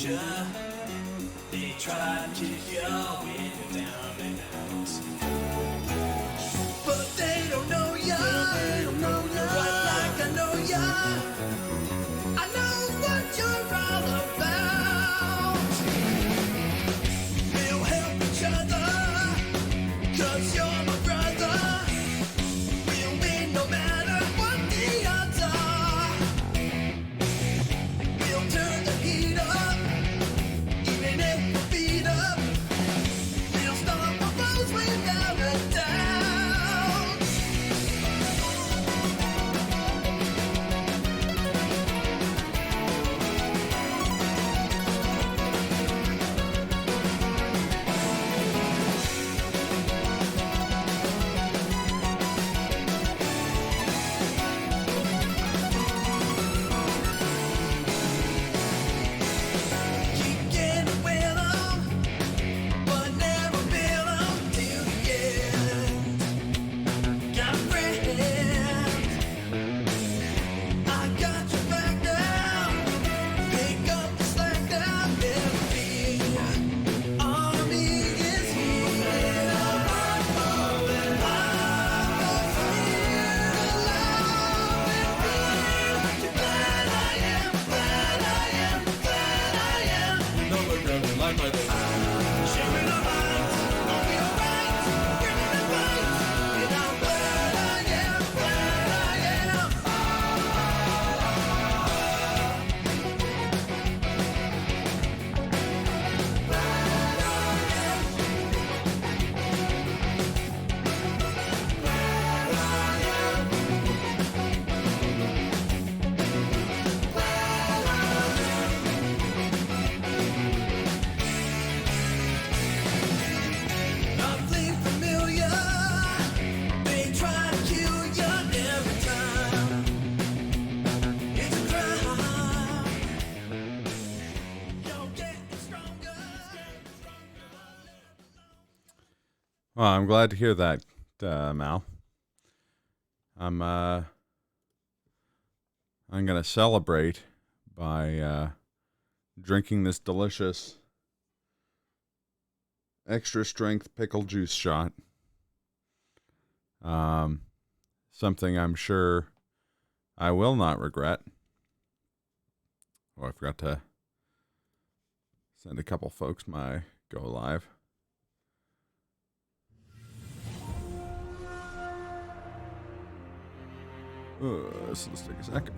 you. They try to keep you when you're down and out. But they don't know ya. Quite like I know ya. I know what you're all about. We'll help each other, 'cause you're my brother. We'll win no matter what the odds are. We'll turn the heat up, even if we're beat up. We'll stop our foes without a doubt. Keep getting with 'em, but never feel 'em till the end. Got a friend, I got your back now. Pick up the slack now, never fear. Army is here. I'm going alive and real. Glad I am, glad I am, glad I am. No, look, like my Sharing our minds, don't feel right. Bringing the fight, and I'm glad I am, glad I am. Nothing familiar. They try to kill you every time. It's a crime. You're getting stronger. Well, I'm glad to hear that, Mal. I'm gonna celebrate by drinking this delicious extra strength pickle juice shot. Something I'm sure I will not regret. Oh, I forgot to send a couple folks my go live. So let's take a second.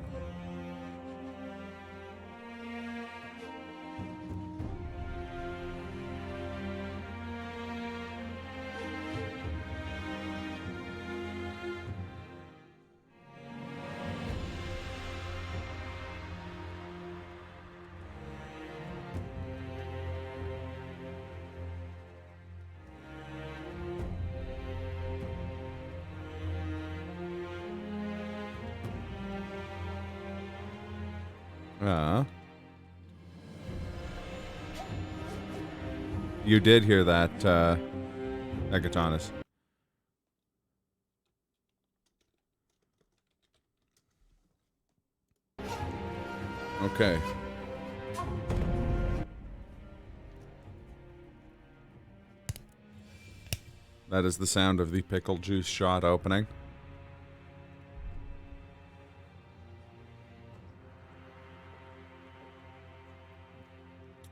You did hear that, Ekatanis. Okay. That is the sound of the pickle juice shot opening.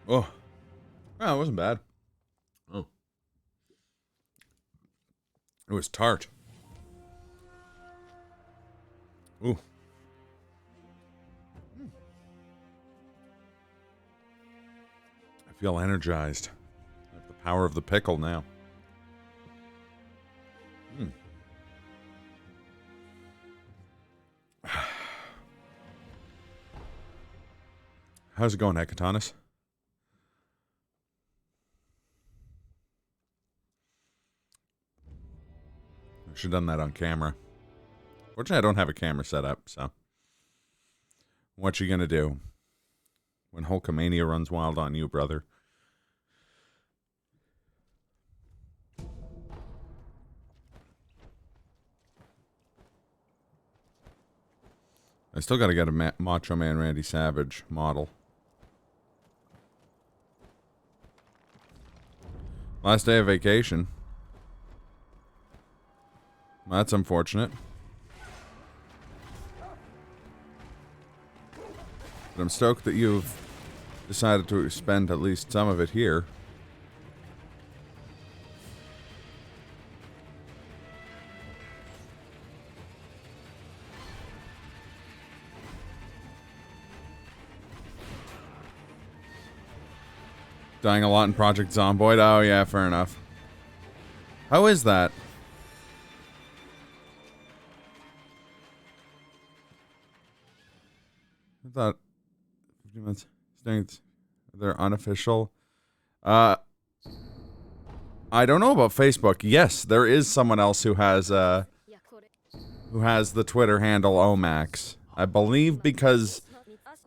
Oh. Oh, it wasn't bad. Oh. It was tart. Ooh. I feel energized. I have the power of the pickle now. How's it going, Hecatonis? I should have done that on camera. Fortunately, I don't have a camera set up, so. What you gonna do? When Hulkamania runs wild on you, brother. I still gotta get a Macho Man Randy Savage model. Last day of vacation. That's unfortunate. But I'm stoked that you've decided to spend at least some of it here. Dying a lot in Project Zomboid? Oh yeah, fair enough. How is that? I thought 15 minutes. They're unofficial. I don't know about Facebook. Yes, there is someone else who has the Twitter handle Omax. I believe because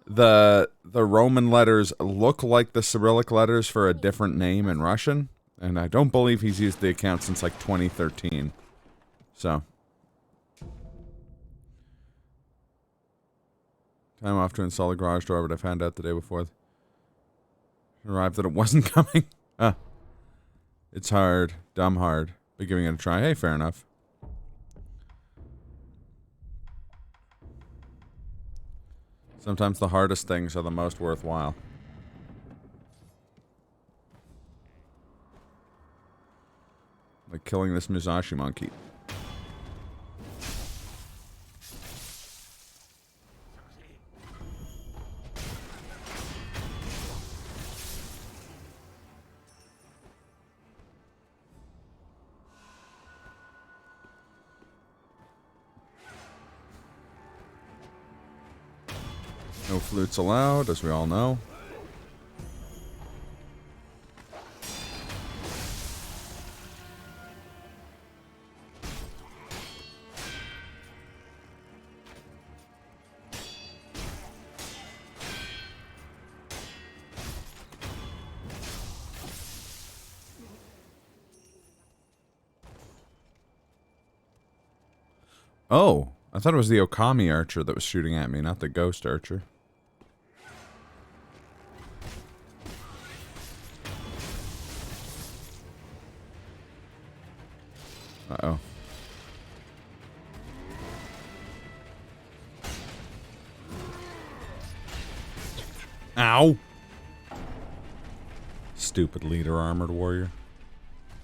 the Roman letters look like the Cyrillic letters for a different name in Russian, and I don't believe he's used the account since like 2013. So time off to install the garage door, but I found out the day before arrived that it wasn't coming. It's hard, dumb hard, but giving it a try. Hey, fair enough. Sometimes the hardest things are the most worthwhile. Like killing this Musashi monkey. No flutes allowed, as we all know. Oh, I thought it was the Okami archer that was shooting at me, not the ghost archer. Uh-oh. Ow! Stupid leader armored warrior.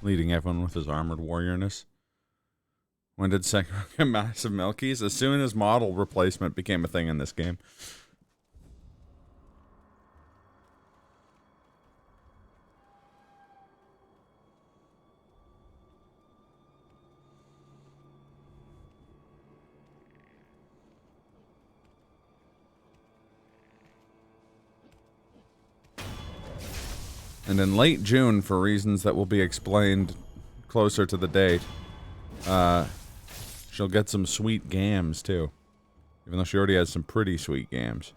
Leading everyone with his armored warriorness. When did Sekiro get massive Milkies? As soon as model replacement became a thing in this game. And in late June, for reasons that will be explained closer to the date, she'll get some sweet gams, too. Even though she already has some pretty sweet gams.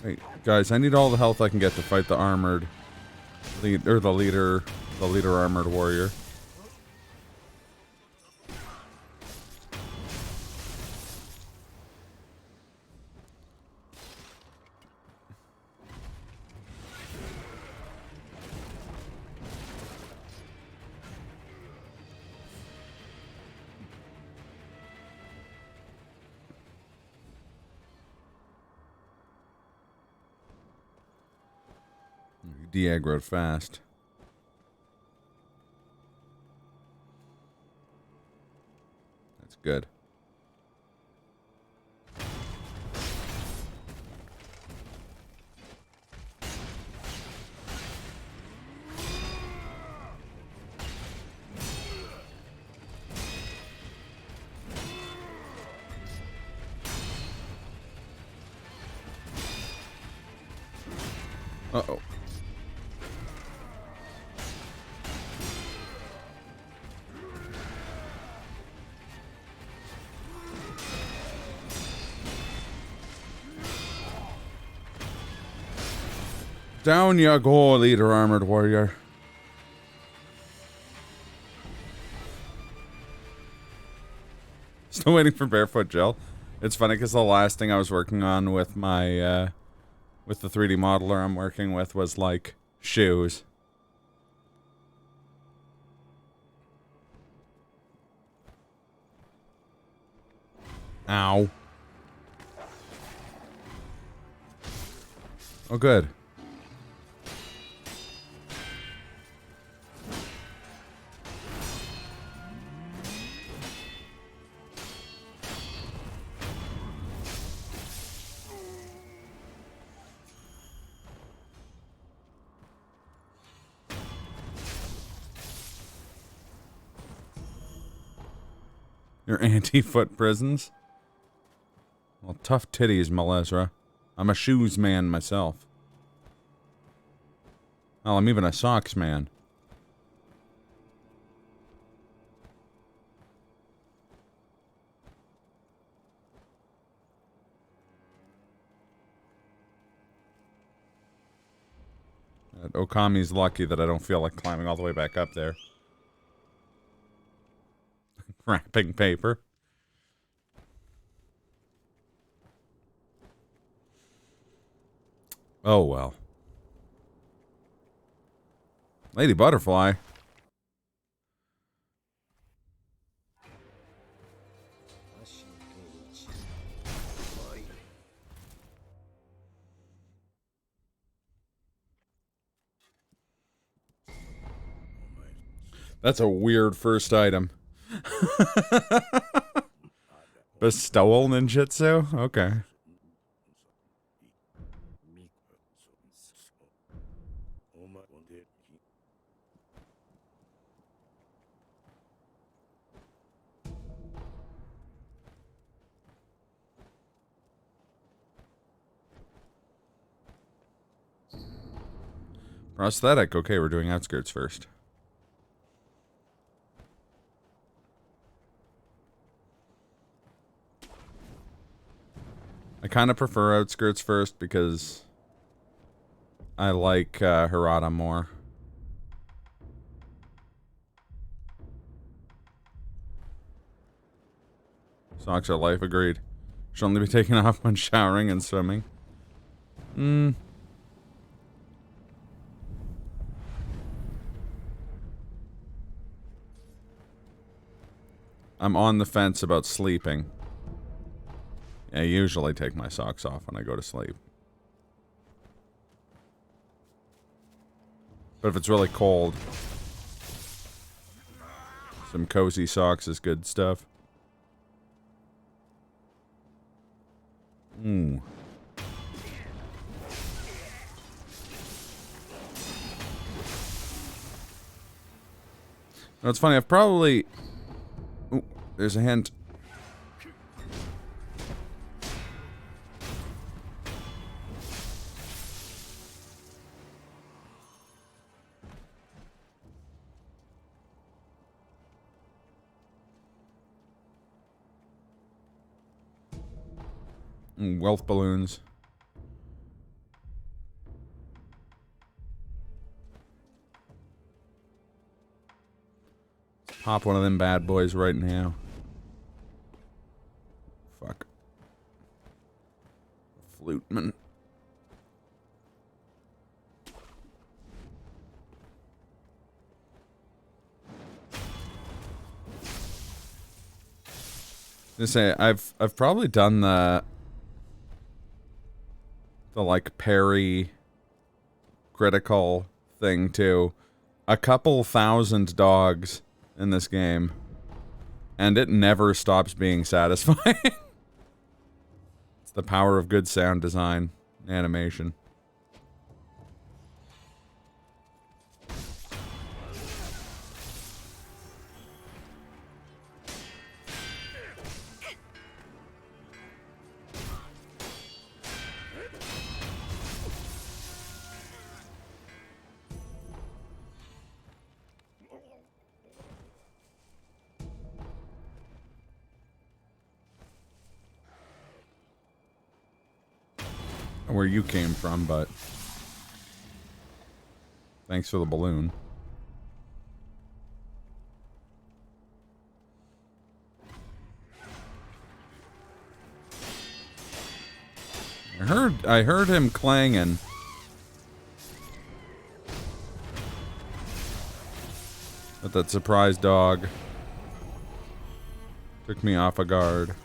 Wait, guys, I need all the health I can get to fight the armored the leader armored warrior. De-aggroed fast. That's good. Uh-oh. Down you go, leader armored warrior. Still waiting for Barefoot Jill. It's funny because the last thing I was working on with my, with the 3D modeler I'm working with was, like, shoes. Ow. Oh, good. Your anti-foot prisons? Well, tough titties, Malezra. I'm a shoes man myself. Well, I'm even a socks man. Okami's lucky that I don't feel like climbing all the way back up there. Wrapping paper. Oh well. Lady Butterfly. That's a weird first item. Bestowal ninjutsu? Okay. Prosthetic. Okay, we're doing outskirts first. I kind of prefer outskirts first because I like Hirata more. Socks are life, agreed. Should only be taken off when showering and swimming. I'm on the fence about sleeping. I usually take my socks off when I go to sleep. But if it's really cold, some cozy socks is good stuff. Ooh. No, it's funny, I've probably... Ooh, there's a hint. Wealth balloons. Pop one of them bad boys right now. Fuck. Fluteman. To say, I've probably done the like parry critical thing to a couple thousand dogs in this game, and it never stops being satisfying. It's the power of good sound design, animation. Where you came from, but Thanks for the balloon. I heard him clanging. But that surprise dog took me off a guard.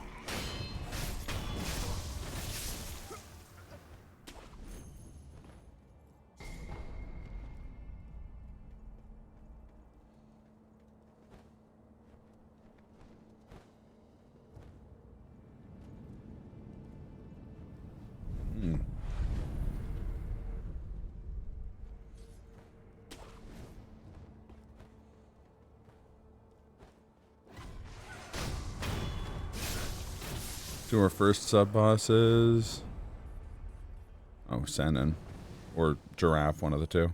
To our first sub-bosses. Oh, Senin. Or Giraffe, one of the two.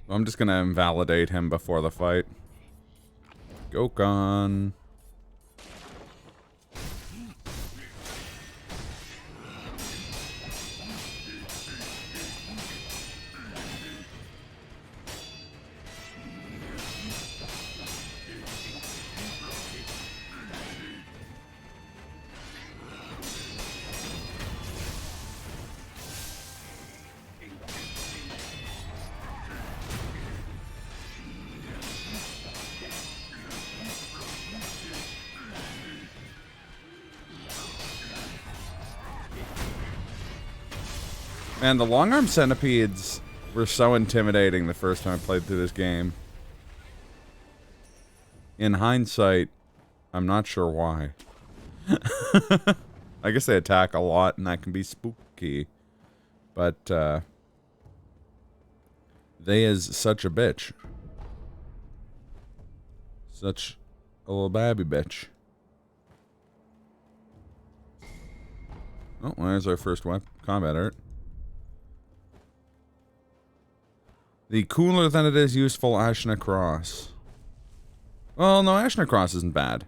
I'm just gonna invalidate him before the fight. Gokon. Man, the long-arm centipedes were so intimidating the first time I played through this game. In hindsight, I'm not sure why. I guess they attack a lot and that can be spooky. But, they is such a bitch. Such a little babby bitch. Oh, well, there's our first combat art. The cooler than it is useful Ashna Cross. Well, no, Ashna Cross isn't bad.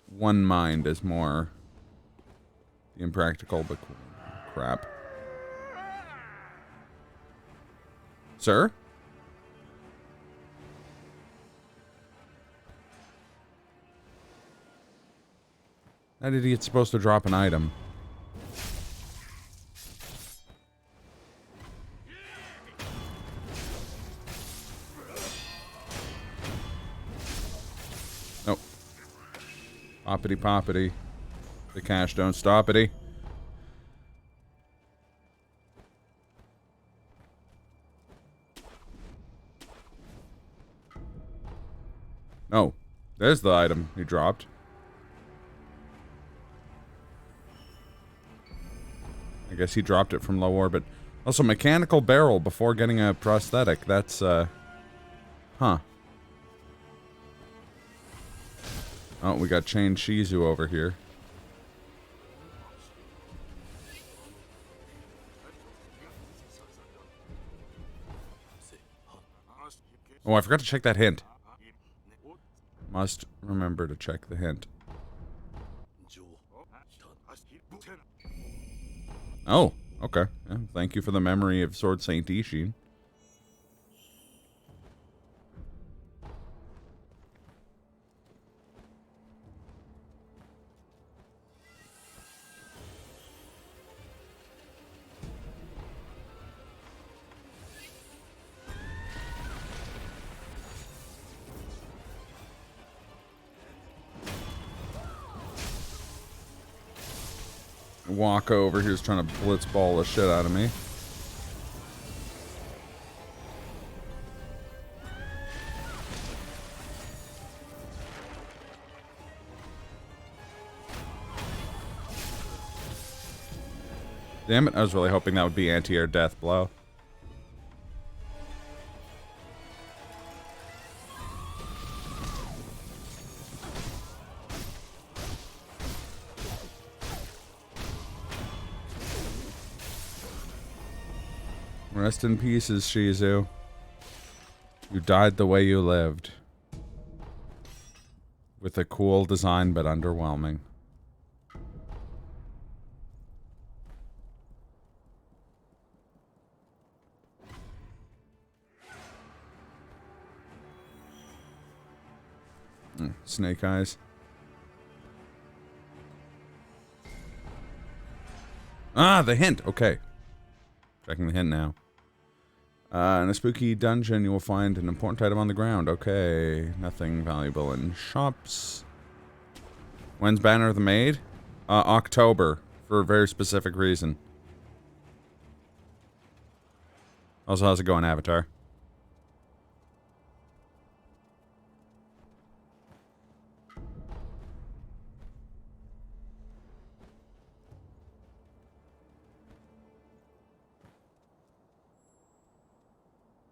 One Mind is more impractical, but crap. Sir? That idiot's supposed to drop an item. Oh. Poppity poppity. The cash don't stoppity. Oh. There's the item he dropped. I guess he dropped it from low orbit. Also, mechanical barrel before getting a prosthetic. That's, huh. Oh, we got Chain Shizu over here. Oh, I forgot to check that hint. Must remember to check the hint. Oh, okay. Yeah, thank you for the memory of Sword Saint Ishin. Waka over here's trying to blitzball the shit out of me. Damn it, I was really hoping that would be anti-air death blow. Rest in pieces, Shizu. You died the way you lived. With a cool design, but underwhelming. Snake eyes. Ah, the hint. Okay. Checking the hint now. In a spooky dungeon, you will find an important item on the ground. Okay. Nothing valuable in shops. When's Banner of the Maid? October. For a very specific reason. Also, how's it going, Avatar?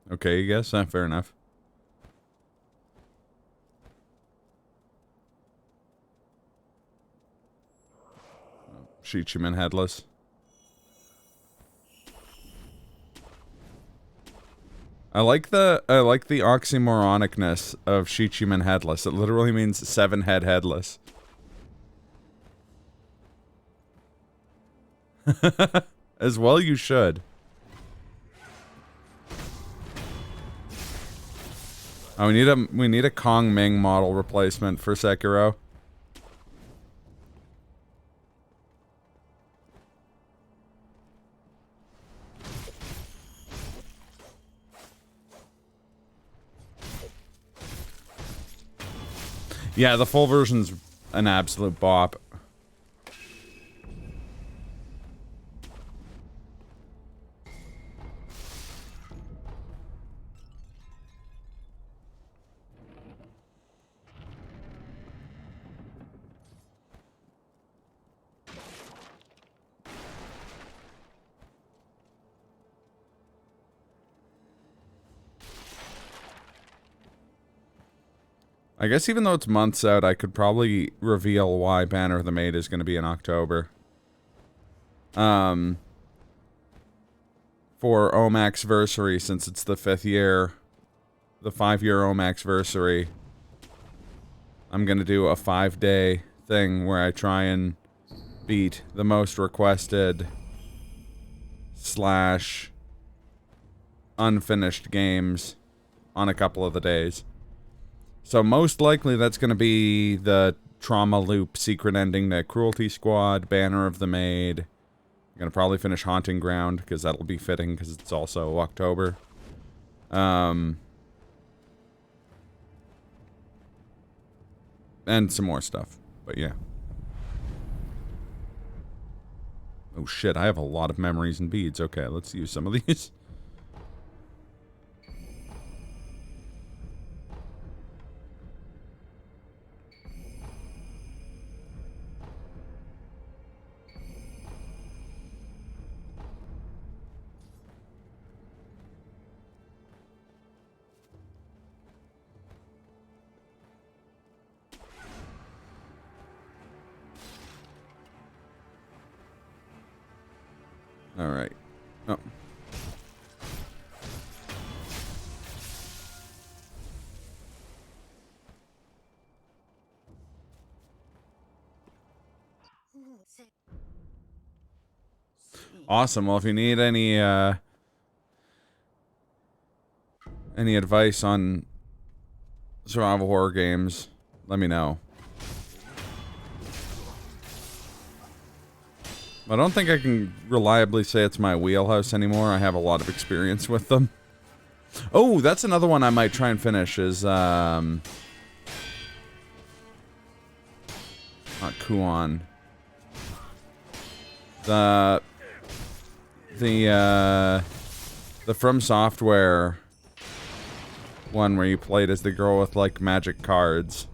Okay, you guess? Fair enough. Shichiman headless. I like the oxymoronicness of Shichiman headless. It literally means 7 head headless. As well you should. Oh, we need a Kong Ming model replacement for Sekiro. Yeah, the full version's an absolute bop. I guess even though it's months out, I could probably reveal why Banner of the Maid is going to be in October. For Omax Versary, since it's the 5th year, the 5-year Omax Versary, I'm going to do a 5-day thing where I try and beat the most requested / unfinished games on a couple of the days. So most likely that's going to be the Trauma Loop secret ending to Cruelty Squad, Banner of the Maid. I'm going to probably finish Haunting Ground, because that'll be fitting, because it's also October. And some more stuff, but yeah. Oh shit, I have a lot of memories and beads. Okay, let's use some of these. Alright. Oh. Awesome. Well, if you need any advice on survival horror games, let me know. I don't think I can reliably say it's my wheelhouse anymore. I have a lot of experience with them. Oh, that's another one I might try and finish is, not Kuon. The From Software one where you played as the girl with, like, magic cards.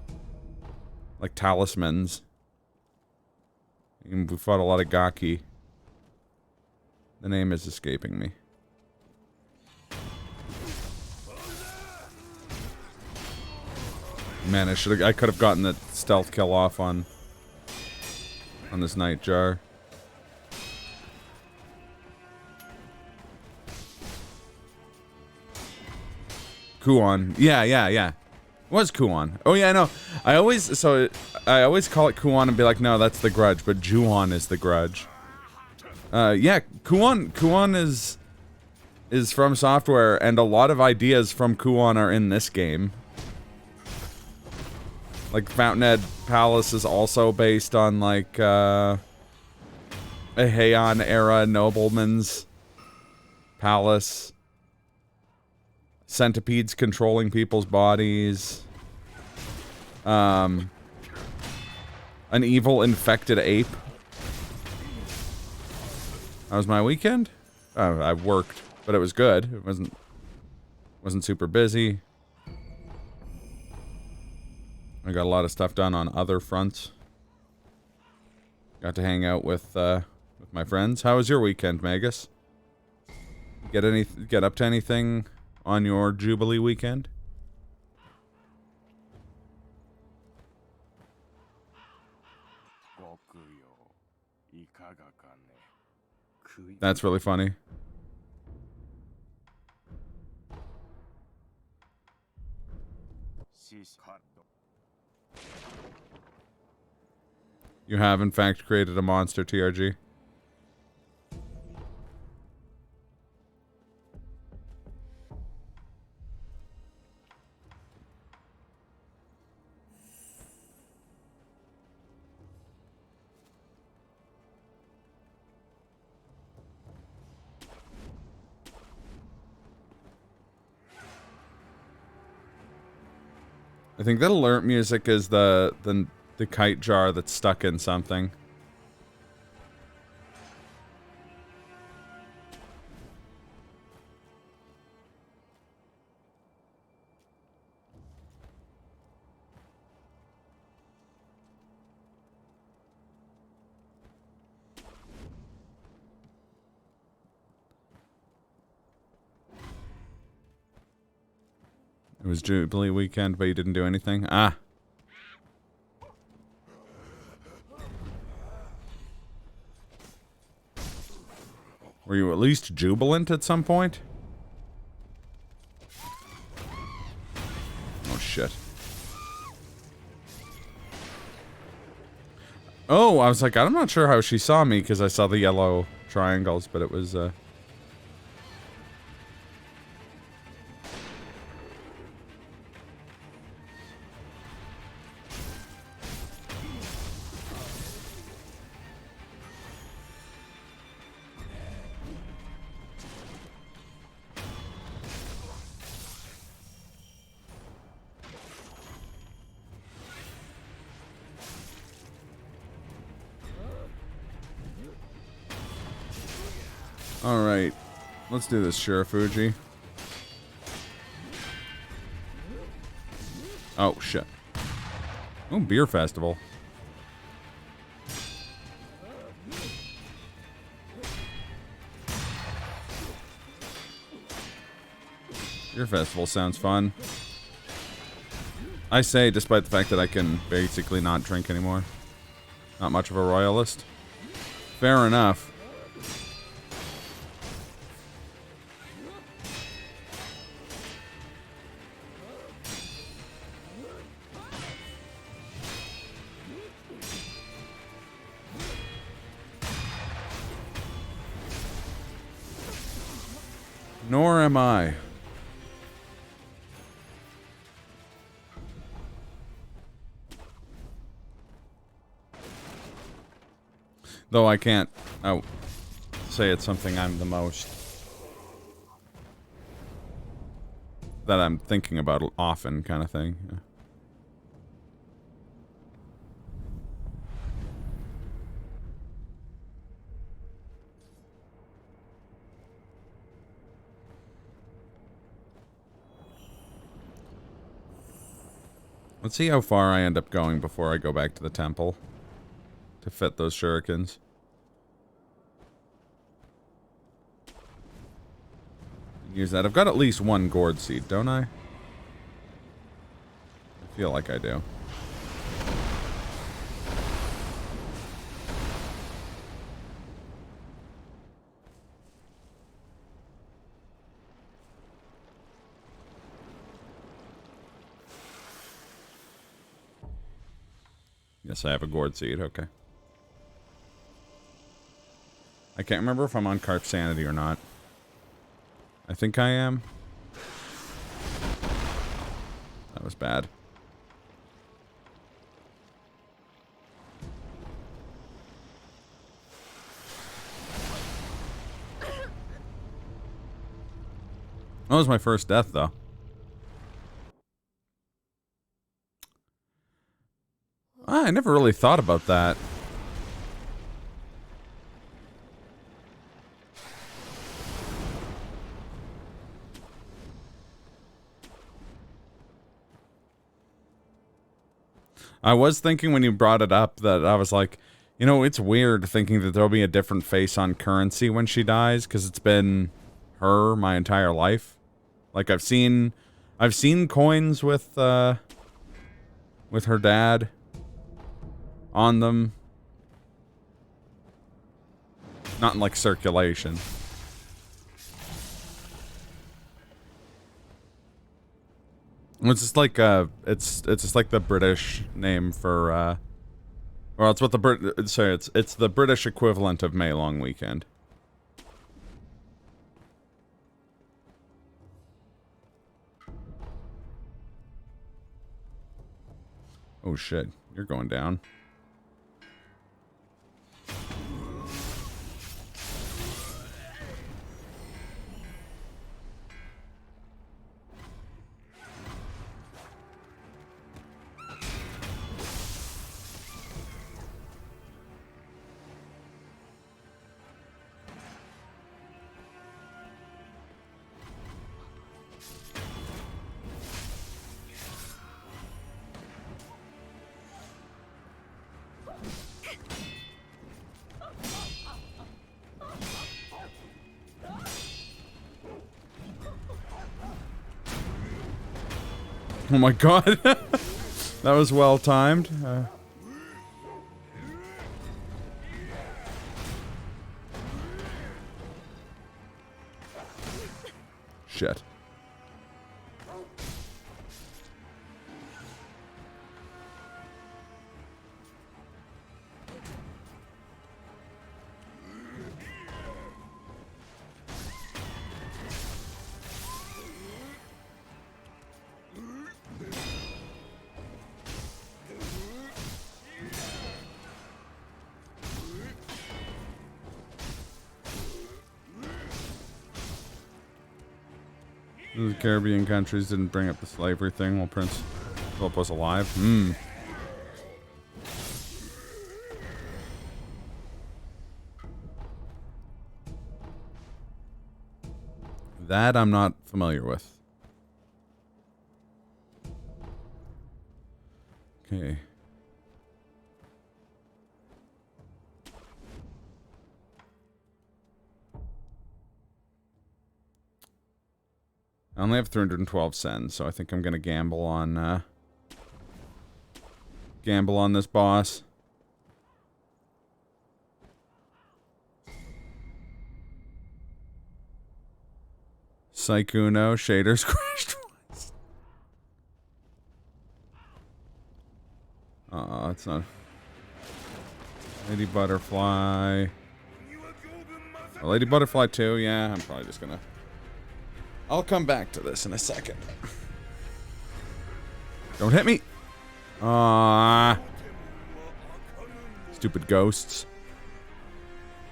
Like talismans. We fought a lot of Gaki. The name is escaping me. Man, I could have gotten the stealth kill off on this Nightjar. Kuon. Yeah, yeah, yeah. It was Kuon. Oh yeah, I know. I always call it Kuon and be like, no, that's the Grudge, but Juon is the Grudge. Yeah, Kuon is from Software, and a lot of ideas from Kuon are in this game. Like, Fountainhead Palace is also based on, like, a Heian-era nobleman's palace. Centipedes controlling people's bodies. An evil infected ape. How was my weekend? I worked, but it was good. It wasn't super busy. I got a lot of stuff done on other fronts. Got to hang out with my friends. How was your weekend, Magus? Get up to anything on your Jubilee weekend? That's really funny. You have, in fact, created a monster, TRG. I think that alert music is the kite jar that's stuck in something. It was Jubilee weekend, but you didn't do anything? Ah. Were you at least jubilant at some point? Oh, shit. Oh, I was like, I'm not sure how she saw me, because I saw the yellow triangles, but it was, Alright. Let's do this, Shirafuji. Oh, shit. Oh, beer festival. Beer festival sounds fun. I say, despite the fact that I can basically not drink anymore. Not much of a royalist. Fair enough. Nor am I. Though I can't say it's something I'm the most that I'm thinking about often, kind of thing. Yeah. Let's see how far I end up going before I go back to the temple to fit those shurikens. Use that. I've got at least one gourd seed, don't I? I feel like I do. Yes, I have a gourd seed. Okay. I can't remember if I'm on carp sanity or not. I think I am. That was bad. That was my first death, though. I never really thought about that. I was thinking when you brought it up that I was like, you know, it's weird thinking that there'll be a different face on currency when she dies, because it's been her my entire life. Like I've seen coins with her dad on them. Not in like circulation. It's just like it's just like the British name for well, it's what the it's the British equivalent of May Long Weekend. Oh shit, you're going down. Oh my god. That was well timed. Shit. The Caribbean countries didn't bring up the slavery thing while Prince Philip was alive. That I'm not familiar with. Okay. I only have 312 cents, so I think I'm gonna gamble on this boss. Saikuno, shaders crashed twice. It's not. Lady Butterfly. Lady Butterfly 2, yeah, I'm probably just gonna... I'll come back to this in a second. Don't hit me! Stupid ghosts.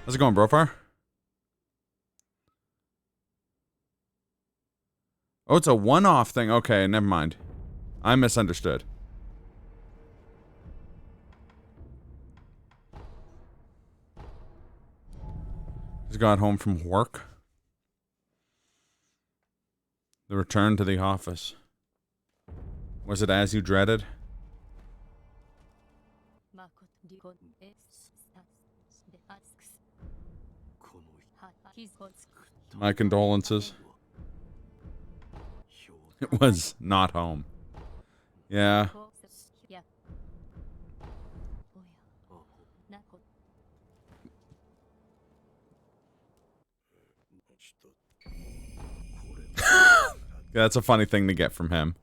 How's it going, Brofar? Oh, it's a one-off thing. Okay, never mind. I misunderstood. Just got home from work. The return to the office. Was it as you dreaded? My condolences. It was not home. Yeah. Yeah, that's a funny thing to get from him.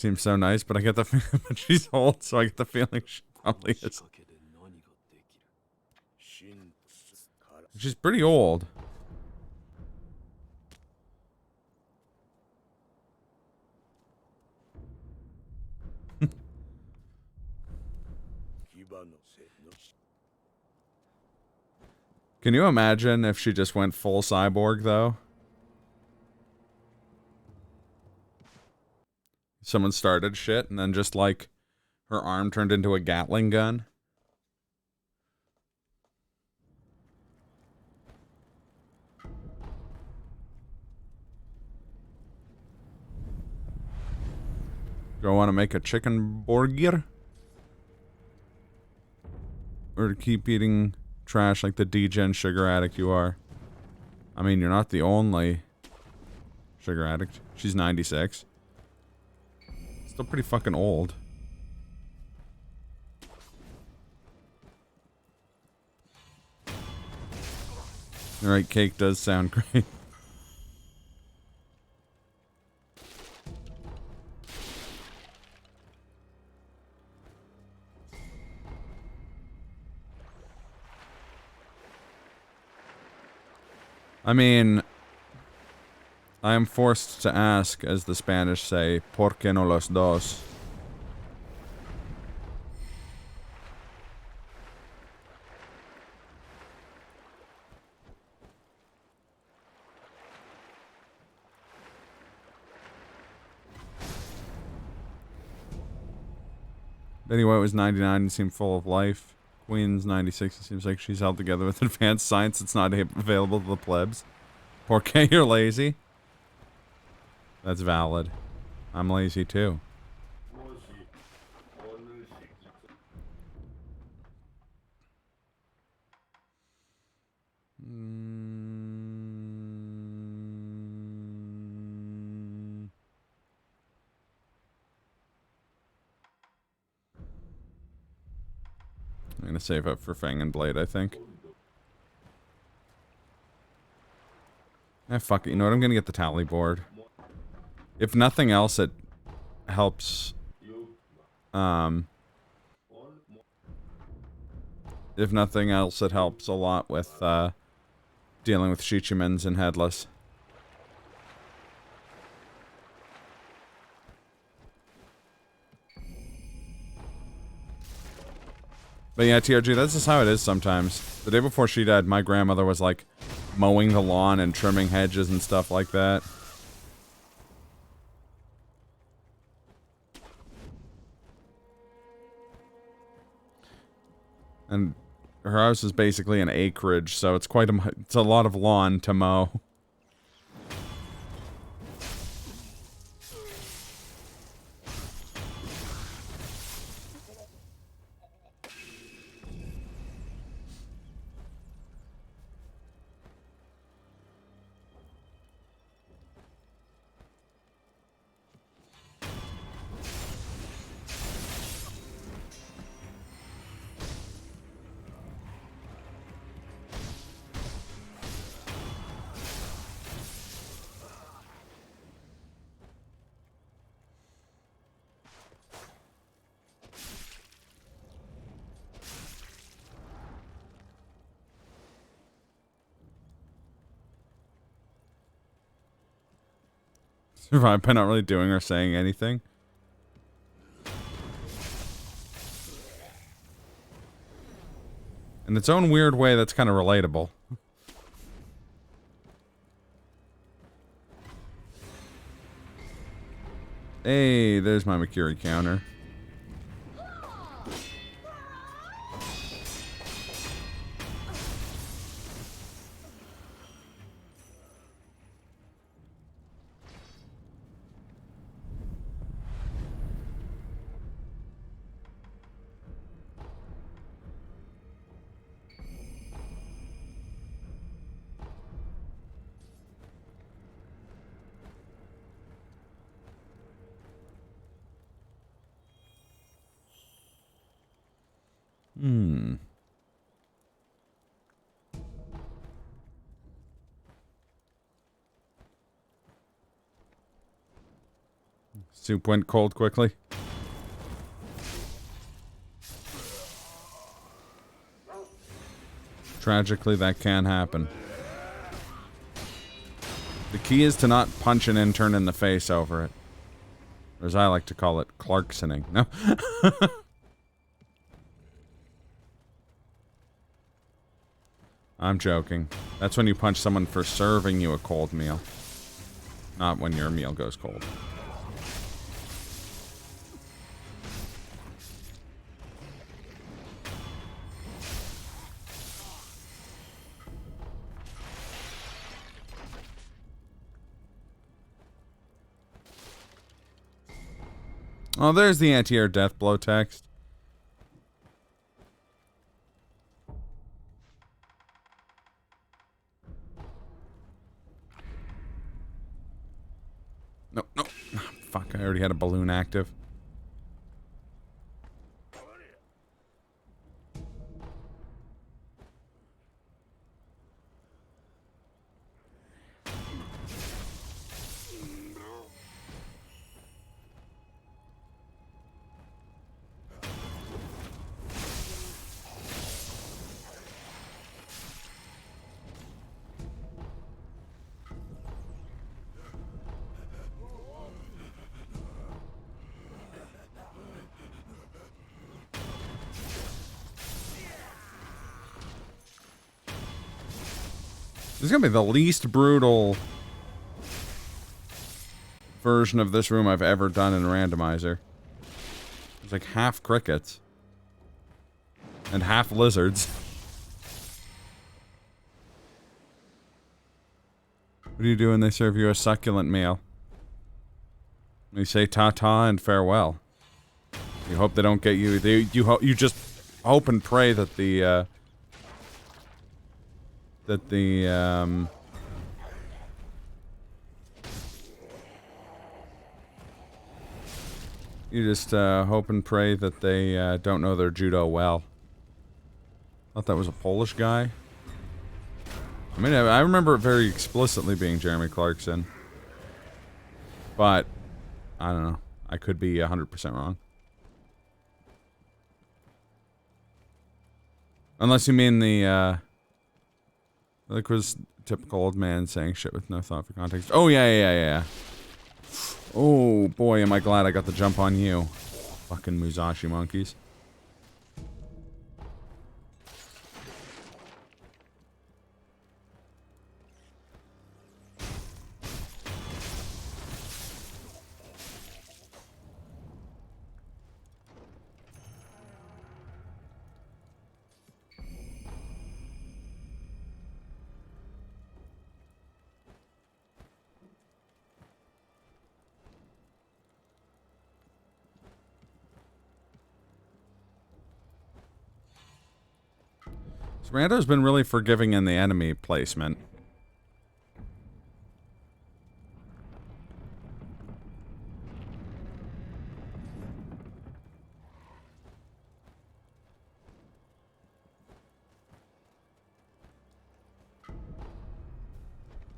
seems so nice, but I get the feeling that she's old, so I get the feeling she probably is. She's pretty old. Can you imagine if she just went full cyborg, though? Someone started shit, and then just, like, her arm turned into a Gatling gun. Do I want to make a chicken burger? Or to keep eating trash like the degen sugar addict you are? I mean, you're not the only sugar addict. She's 96. Still pretty fucking old. Alright, cake does sound great. I mean, I am forced to ask, as the Spanish say, ¿Por qué no los dos? Betty White was 99 and seemed full of life. Queen's 96. It seems like she's held together with advanced science that's not available to the plebs. Porque you're lazy. That's valid. I'm lazy too. I'm gonna save up for Fang and Blade, I think. Fuck it. You know what? I'm gonna get the tally board. If nothing else, it helps. If nothing else, it helps a lot with dealing with Shichimens and Headless. But yeah, TRG, that's just how it is sometimes. The day before she died, my grandmother was like mowing the lawn and trimming hedges and stuff like that. And her house is basically an acreage, so it's quite it's a lot of lawn to mow. Survived by not really doing or saying anything. In its own weird way, that's kind of relatable. Hey, there's my Makiri counter. Soup went cold quickly. Tragically, that can happen. The key is to not punch an intern in the face over it. Or as I like to call it, Clarksoning. No? I'm joking. That's when you punch someone for serving you a cold meal. Not when your meal goes cold. Oh, there's the anti-air death blow text. No, no. Fuck, I already had a balloon active. This is gonna be the least brutal version of this room I've ever done in Randomizer. It's like half crickets. And half lizards. What do you do when they serve you a succulent meal? You say ta-ta and farewell. You hope they don't get you. You just hope and pray that the you just hope and pray that they don't know their judo well. Thought that was a Polish guy. I mean, I remember it very explicitly being Jeremy Clarkson. But, I don't know. I could be 100% wrong. Unless you mean the, like was typical old man saying shit with no thought for context. Oh, yeah. Oh, boy, am I glad I got the jump on you. Fucking Musashi monkeys. Rando's been really forgiving in the enemy placement.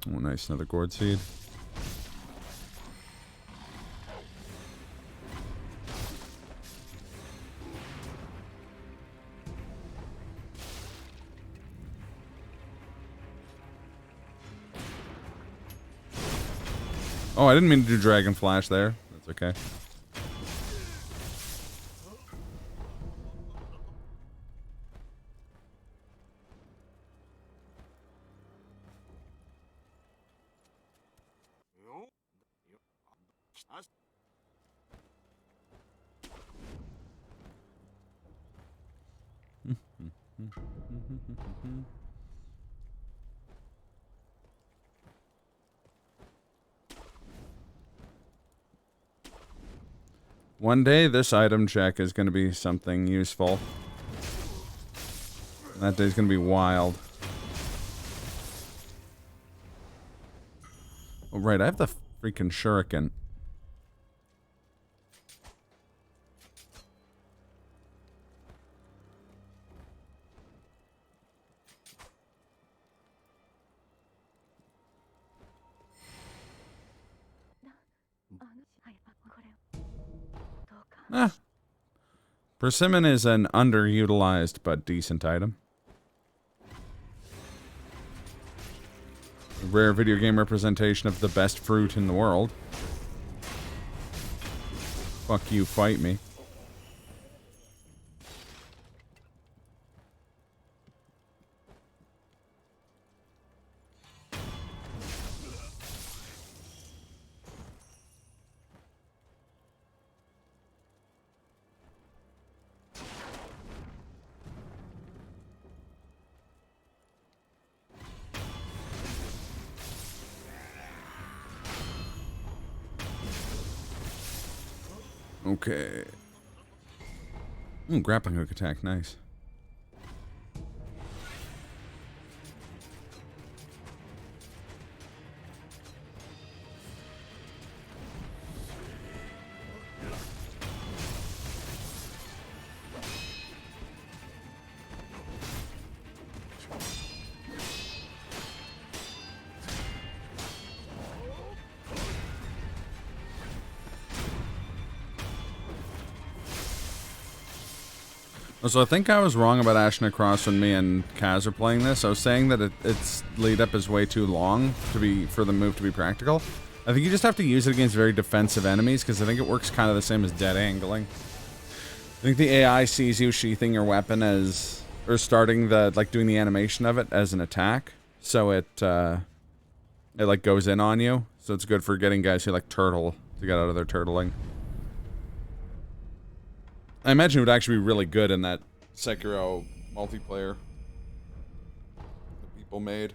Oh, nice. Another gourd seed. Oh, I didn't mean to do Dragon Flash there. That's okay. One day, this item check is going to be something useful. That day's going to be wild. Oh, right, I have the freaking shuriken. Eh. Persimmon is an underutilized but decent item. A rare video game representation of the best fruit in the world. Fuck you, fight me. Okay. Ooh, grappling hook attack, nice. So I think I was wrong about Ashen Across when me and Kaz are playing this. I was saying that its lead up is way too long for the move to be practical. I think you just have to use it against very defensive enemies because I think it works kind of the same as dead angling. I think the AI sees you sheathing your weapon as, or starting the, like doing the animation of it as an attack. So it like goes in on you. So it's good for getting guys who like turtle to get out of their turtling. I imagine it would actually be really good in that Sekiro multiplayer that people made.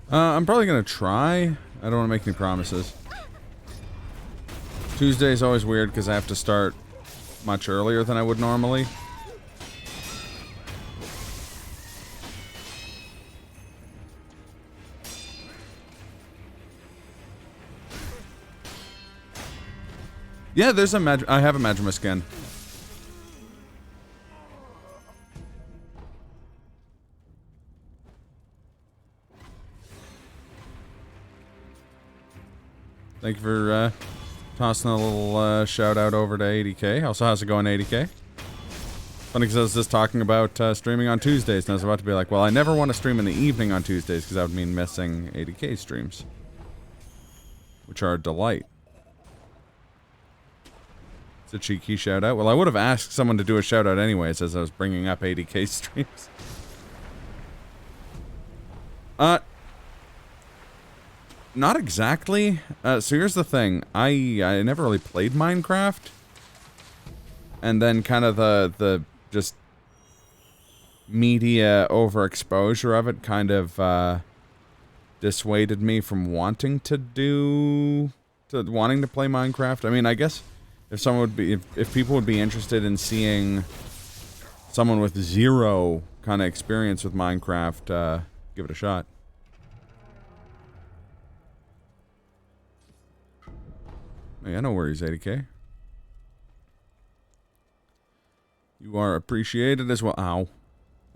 I'm probably gonna try. I don't want to make any promises. Tuesday is always weird because I have to start much earlier than I would normally. Yeah, there's a I have a Majima skin. Thank you for tossing a little shout out over to 80k. Also, how's it going, 80k? Funny because I was just talking about streaming on Tuesdays, and I was about to be like, well, I never want to stream in the evening on Tuesdays because that would mean missing 80k streams, which are a delight. It's a cheeky shout out. Well, I would have asked someone to do a shout out anyways as I was bringing up 80k streams. Not exactly. So here's the thing. I never really played Minecraft. And then kind of the just media overexposure of it kind of dissuaded me from wanting to play Minecraft. I mean, I guess if someone would be if people would be interested in seeing someone with zero kind of experience with Minecraft, give it a shot. Hey, I know where he's 80k. You are appreciated as well. Ow.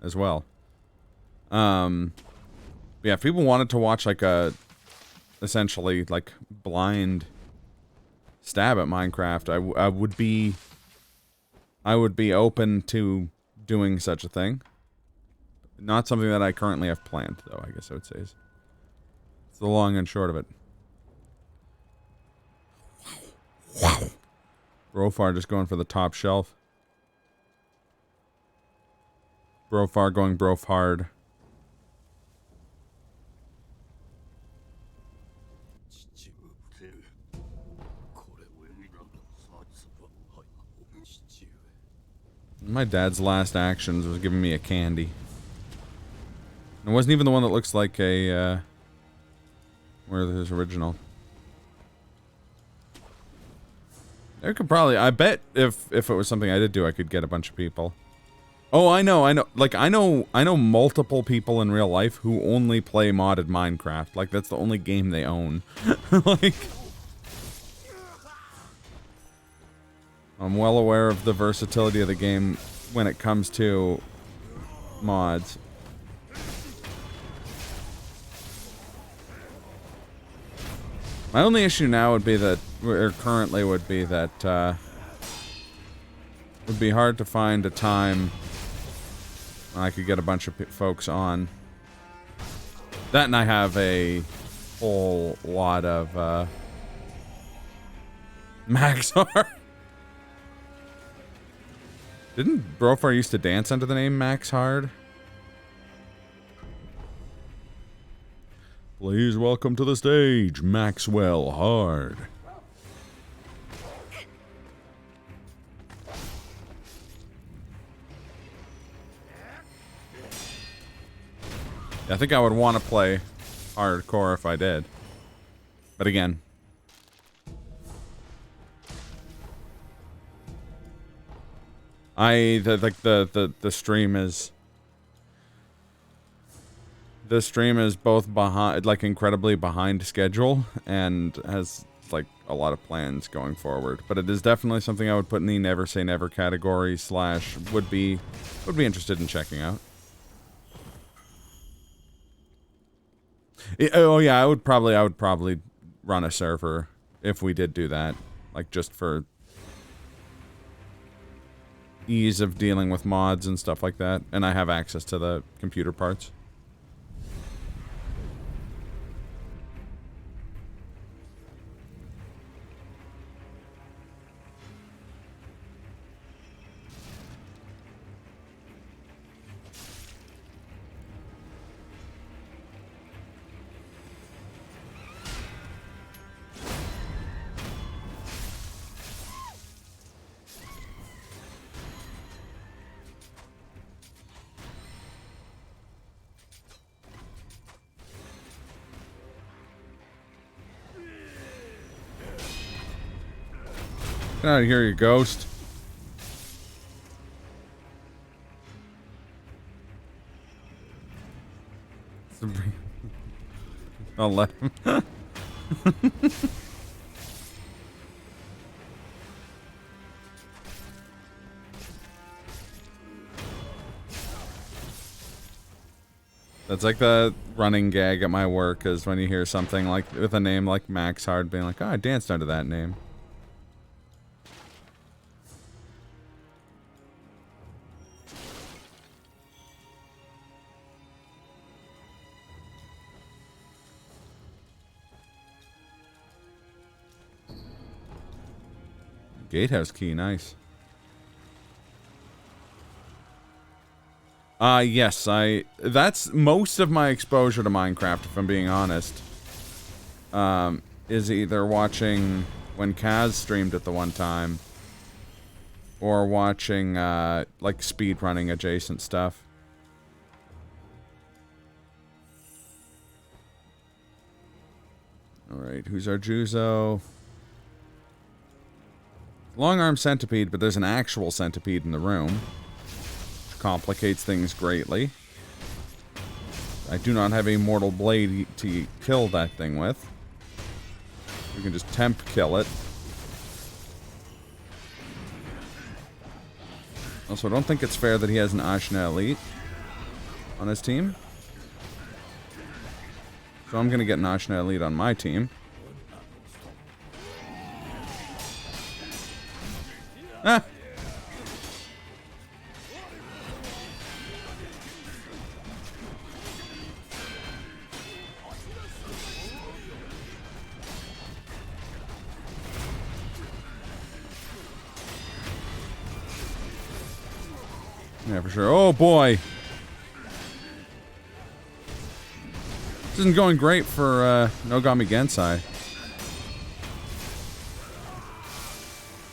As well. Yeah, if people wanted to watch like a essentially like blind stab at Minecraft, I would be open to doing such a thing. Not something that I currently have planned, though, I guess I would say. It's the long and short of it. Wow. Brofar just going for the top shelf. Brofar going brof hard. My dad's last actions was giving me a candy. It wasn't even the one that looks like a, where his original. There could probably, I bet if it was something I did do, I could get a bunch of people. Oh, I know. Like, I know multiple people in real life who only play modded Minecraft. Like, that's the only game they own. Like, I'm well aware of the versatility of the game when it comes to mods. My only issue now would be that, or currently would be that, would be hard to find a time I could get a bunch of folks on. That, and I have a whole lot of, Maxar. Didn't Brofar used to dance under the name Max Hard? Please welcome to the stage, Maxwell Hard. I think I would want to play hardcore if I did. But again, the stream is both behind, like, incredibly behind schedule, and has like a lot of plans going forward. But it is definitely something I would put in the never say never category / would be interested in checking out. Oh yeah, I would probably run a server if we did do that, like, just for ease of dealing with mods and stuff like that, and I have access to the computer parts. Get out of here, you ghost. I'll let him. That's like the running gag at my work, is when you hear something like with a name like Max Hard, being like, oh, I danced under that name. Gatehouse key, nice. Yes, that's most of my exposure to Minecraft, if I'm being honest. Is either watching when Kaz streamed it the one time, or watching, like, speedrunning adjacent stuff. Alright, who's our Juzo? Long arm centipede, but there's an actual centipede in the room, which complicates things greatly. I do not have a mortal blade to kill that thing with. We can just temp kill it. Also, I don't think it's fair that he has an Ashna Elite on his team. So I'm gonna get an Ashna Elite on my team. Ah! Yeah, for sure. Oh boy! This isn't going great for Nogami Gensai.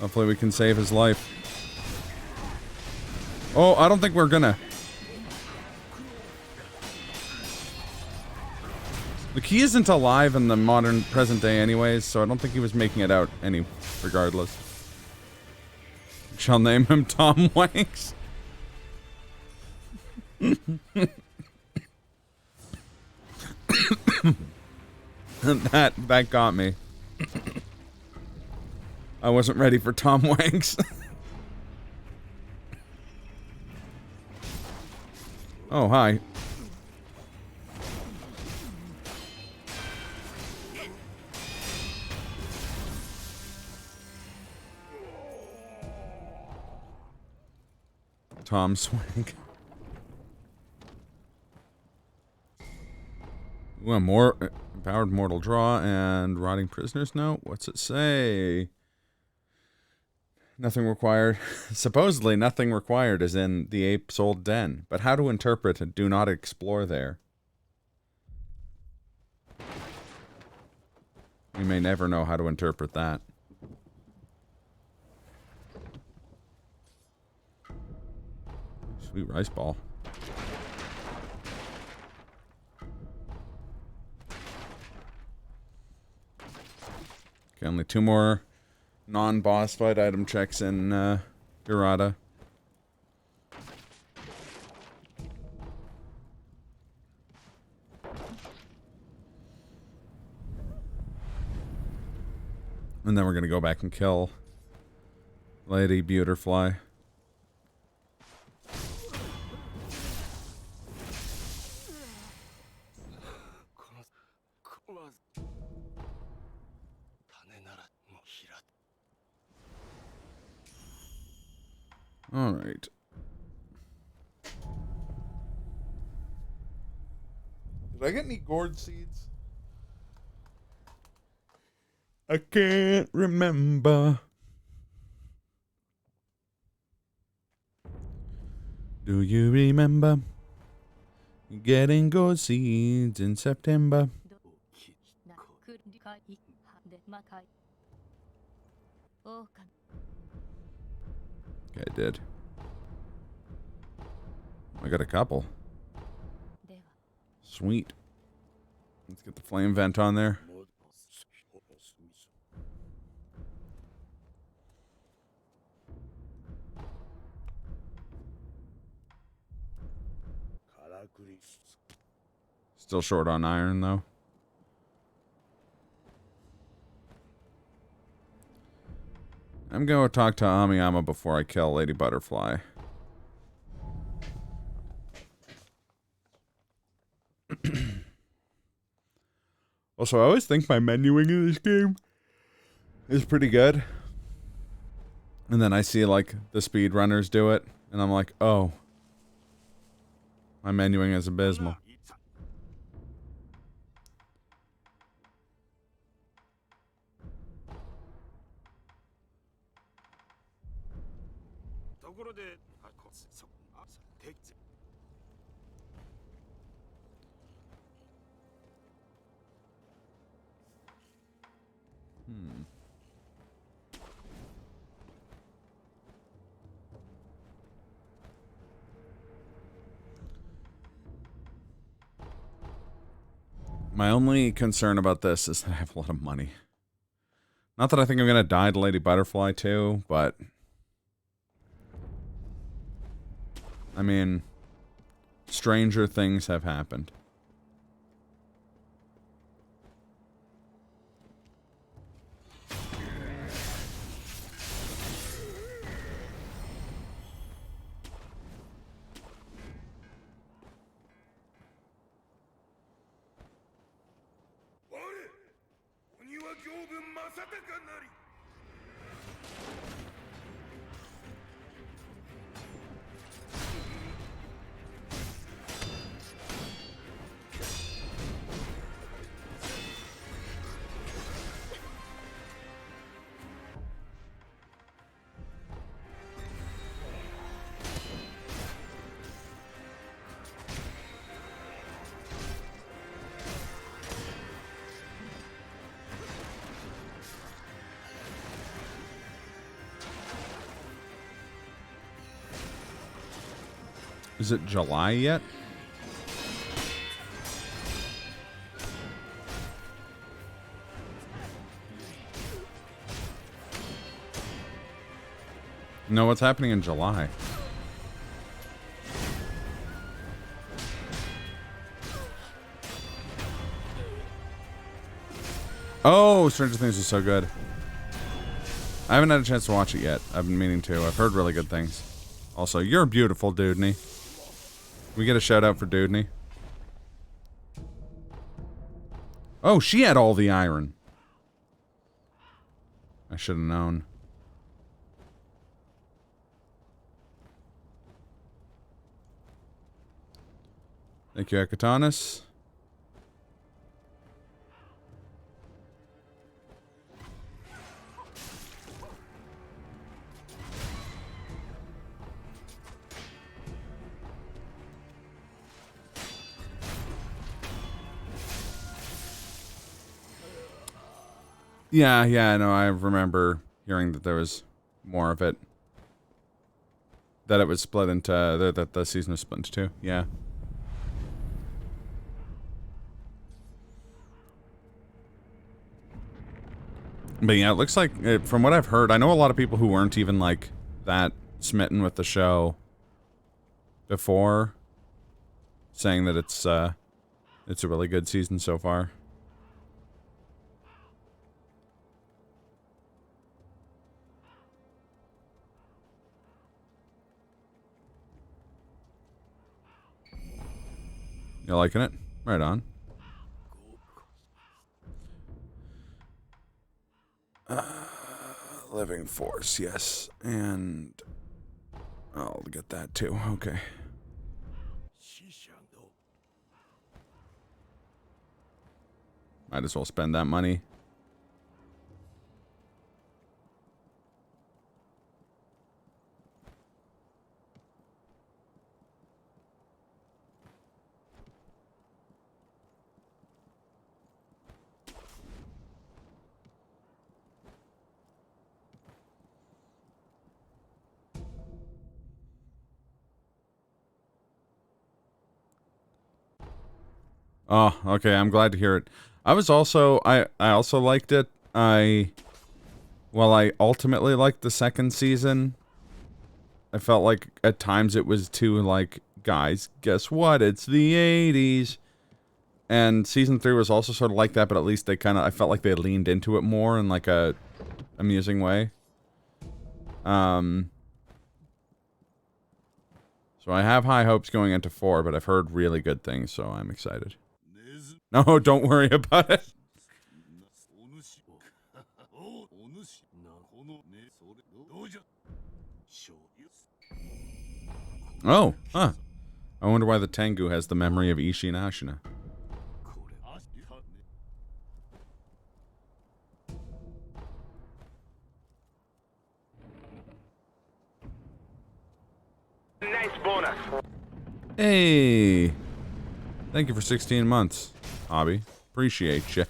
Hopefully we can save his life. Oh, I don't think we're gonna. The key isn't alive in the modern present day anyways, so I don't think he was making it out any regardless. Shall name him Tom Wanks. that got me. I wasn't ready for Tom Wanks. Oh, hi. Tom Swank. Ooh, more empowered mortal draw and rotting prisoners note. What's it say? Nothing required. Supposedly nothing required is in the ape's old den, but how to interpret and do not explore there? We may never know how to interpret that. Sweet rice ball. Okay, only 2 more non-boss fight item checks in Hirata. And then we're gonna go back and kill Lady Butterfly. All right. Did I get any gourd seeds? I can't remember. Do you remember getting gourd seeds in September? Okay, I did. I got a couple. Sweet. Let's get the flame vent on there. Still short on iron, though. I'm gonna talk to Amiyama before I kill Lady Butterfly. Also, I always think my menuing in this game is pretty good. And then I see, like, the speedrunners do it, and I'm like, oh. My menuing is abysmal. My only concern about this is that I have a lot of money. Not that I think I'm gonna die to Lady Butterfly too, but I mean, stranger things have happened. Is it July yet? No, what's happening in July? Oh, Stranger Things is so good. I haven't had a chance to watch it yet. I've been meaning to. I've heard really good things. Also, you're beautiful, Dudney. We get a shout out for Dudney. Oh, she had all the iron. I should have known. Thank you, Ekatanis. Yeah, no, I remember hearing that there was more of it. That it was split into, that the season was split into two, yeah. But yeah, it looks like, from what I've heard, I know a lot of people who weren't even, like, that smitten with the show before, saying that it's a really good season so far. You liking it? Right on. Living Force, yes. And I'll get that too. Okay. Might as well spend that money. Oh, okay, I'm glad to hear it. I also liked it. While I ultimately liked the second season, I felt like at times it was too, like, guys, guess what? It's the 80s. And season 3 was also sort of like that, but at least they I felt like they leaned into it more in, like, a amusing way. So I have high hopes going into 4, but I've heard really good things, so I'm excited. No, don't worry about it. Oh, huh. I wonder why the Tengu has the memory of Ishi and Ashina. Nice bonus. Hey! Thank you for 16 months, Hobby. Appreciate you.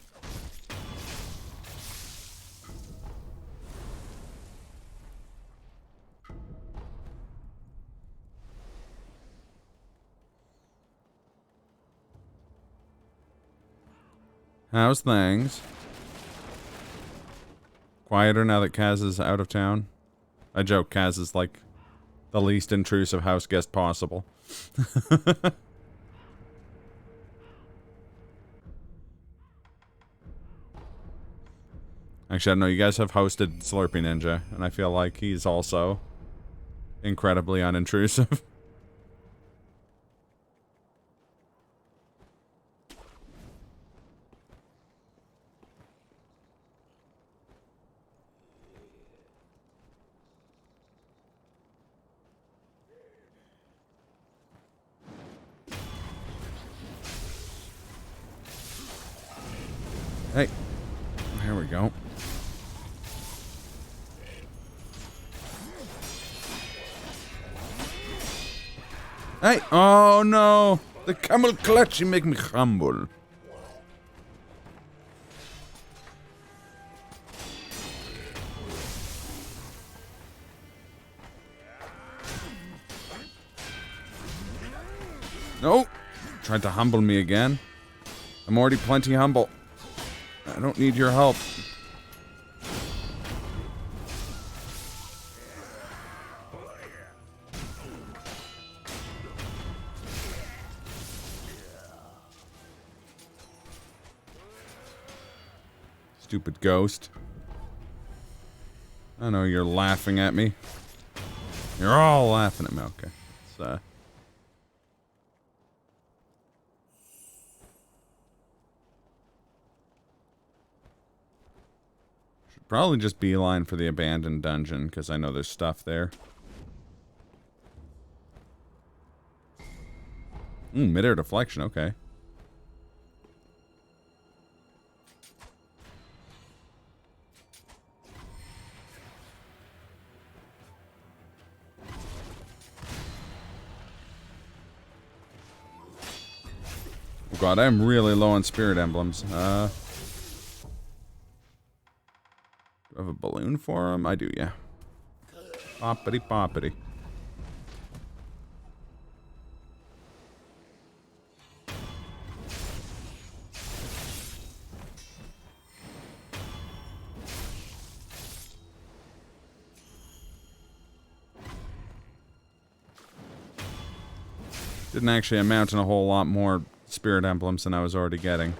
How's things? Quieter now that Kaz is out of town? I joke Kaz is like the least intrusive house guest possible. Actually, I don't know, you guys have hosted Slurpee Ninja, and I feel like he's also incredibly unintrusive. Hey, there we go. Hey, oh no, the camel clutch, you make me humble. No, tried to humble me again. I'm already plenty humble. I don't need your help. Stupid ghost. I know you're laughing at me. You're all laughing at me. Okay. Let's, should probably just beeline for the abandoned dungeon, because I know there's stuff there. Mid-air deflection, okay. Oh god, I'm really low on spirit emblems. Do I have a balloon for him? I do, yeah. Poppity poppity. Didn't actually amount in a whole lot more spirit emblems than I was already getting.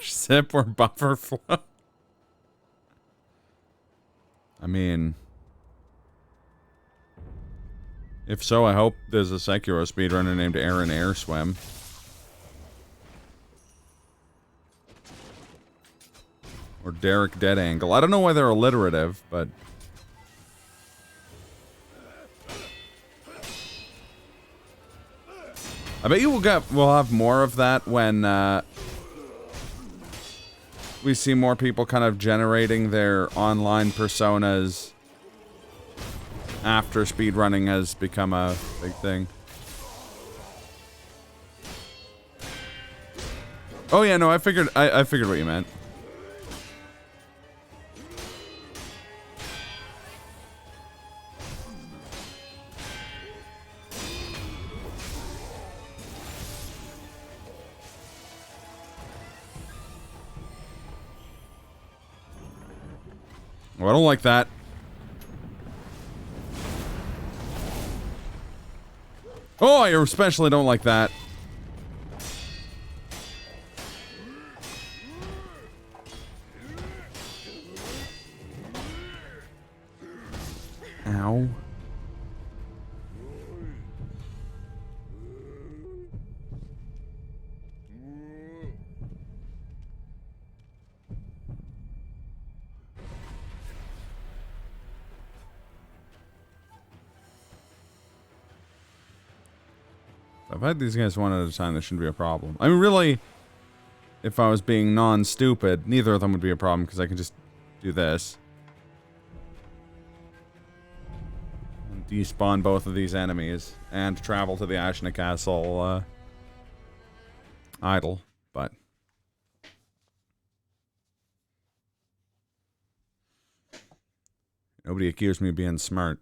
Sip or buffer flow? I mean... if so, I hope there's a Sekiro speedrunner named Aaron Airswim. Or Derek Dead Angle. I don't know why they're alliterative, but... I bet you we'll have more of that when, we see more people kind of generating their online personas after speedrunning has become a big thing. Oh yeah, no, I figured what you meant. Oh, I don't like that. Oh, I especially don't like that. Ow. If I've had these guys one at a time, there shouldn't be a problem. I mean, really, if I was being non-stupid, neither of them would be a problem, because I can just do this. And despawn both of these enemies, and travel to the Ashna Castle, idle, but... nobody accused me of being smart.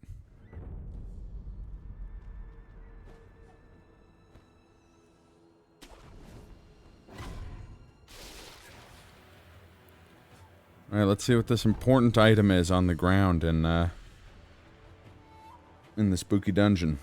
Alright, let's see what this important item is on the ground in the spooky dungeon.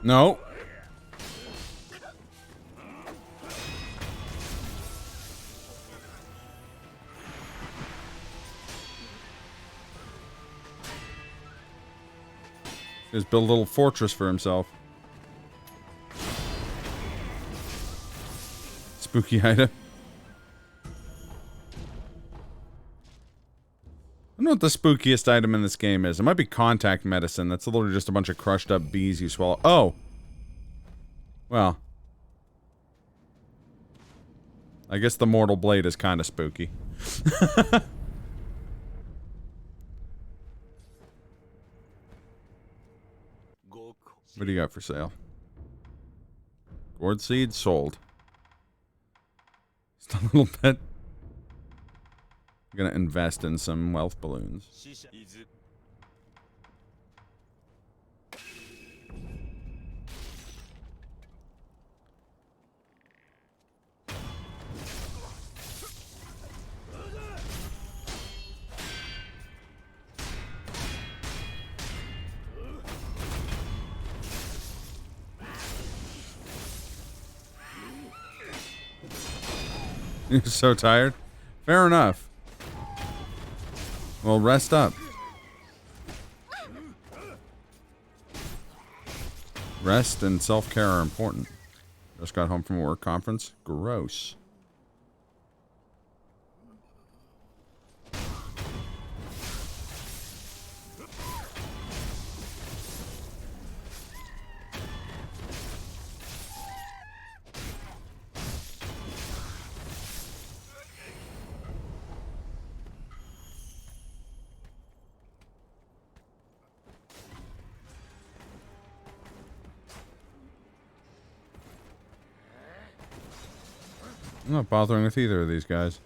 No. Just build a little fortress for himself. Spooky item. I don't know what the spookiest item in this game is. It might be contact medicine. That's literally just a bunch of crushed up bees you swallow. Oh! Well, I guess the Mortal Blade is kind of spooky. What do you got for sale? Gourd seed sold. Just a little bit. I'm gonna invest in some wealth balloons. You're so tired? Fair enough. Well, rest up. Rest and self-care are important. Just got home from a work conference. Gross. I'm not bothering with either of these guys.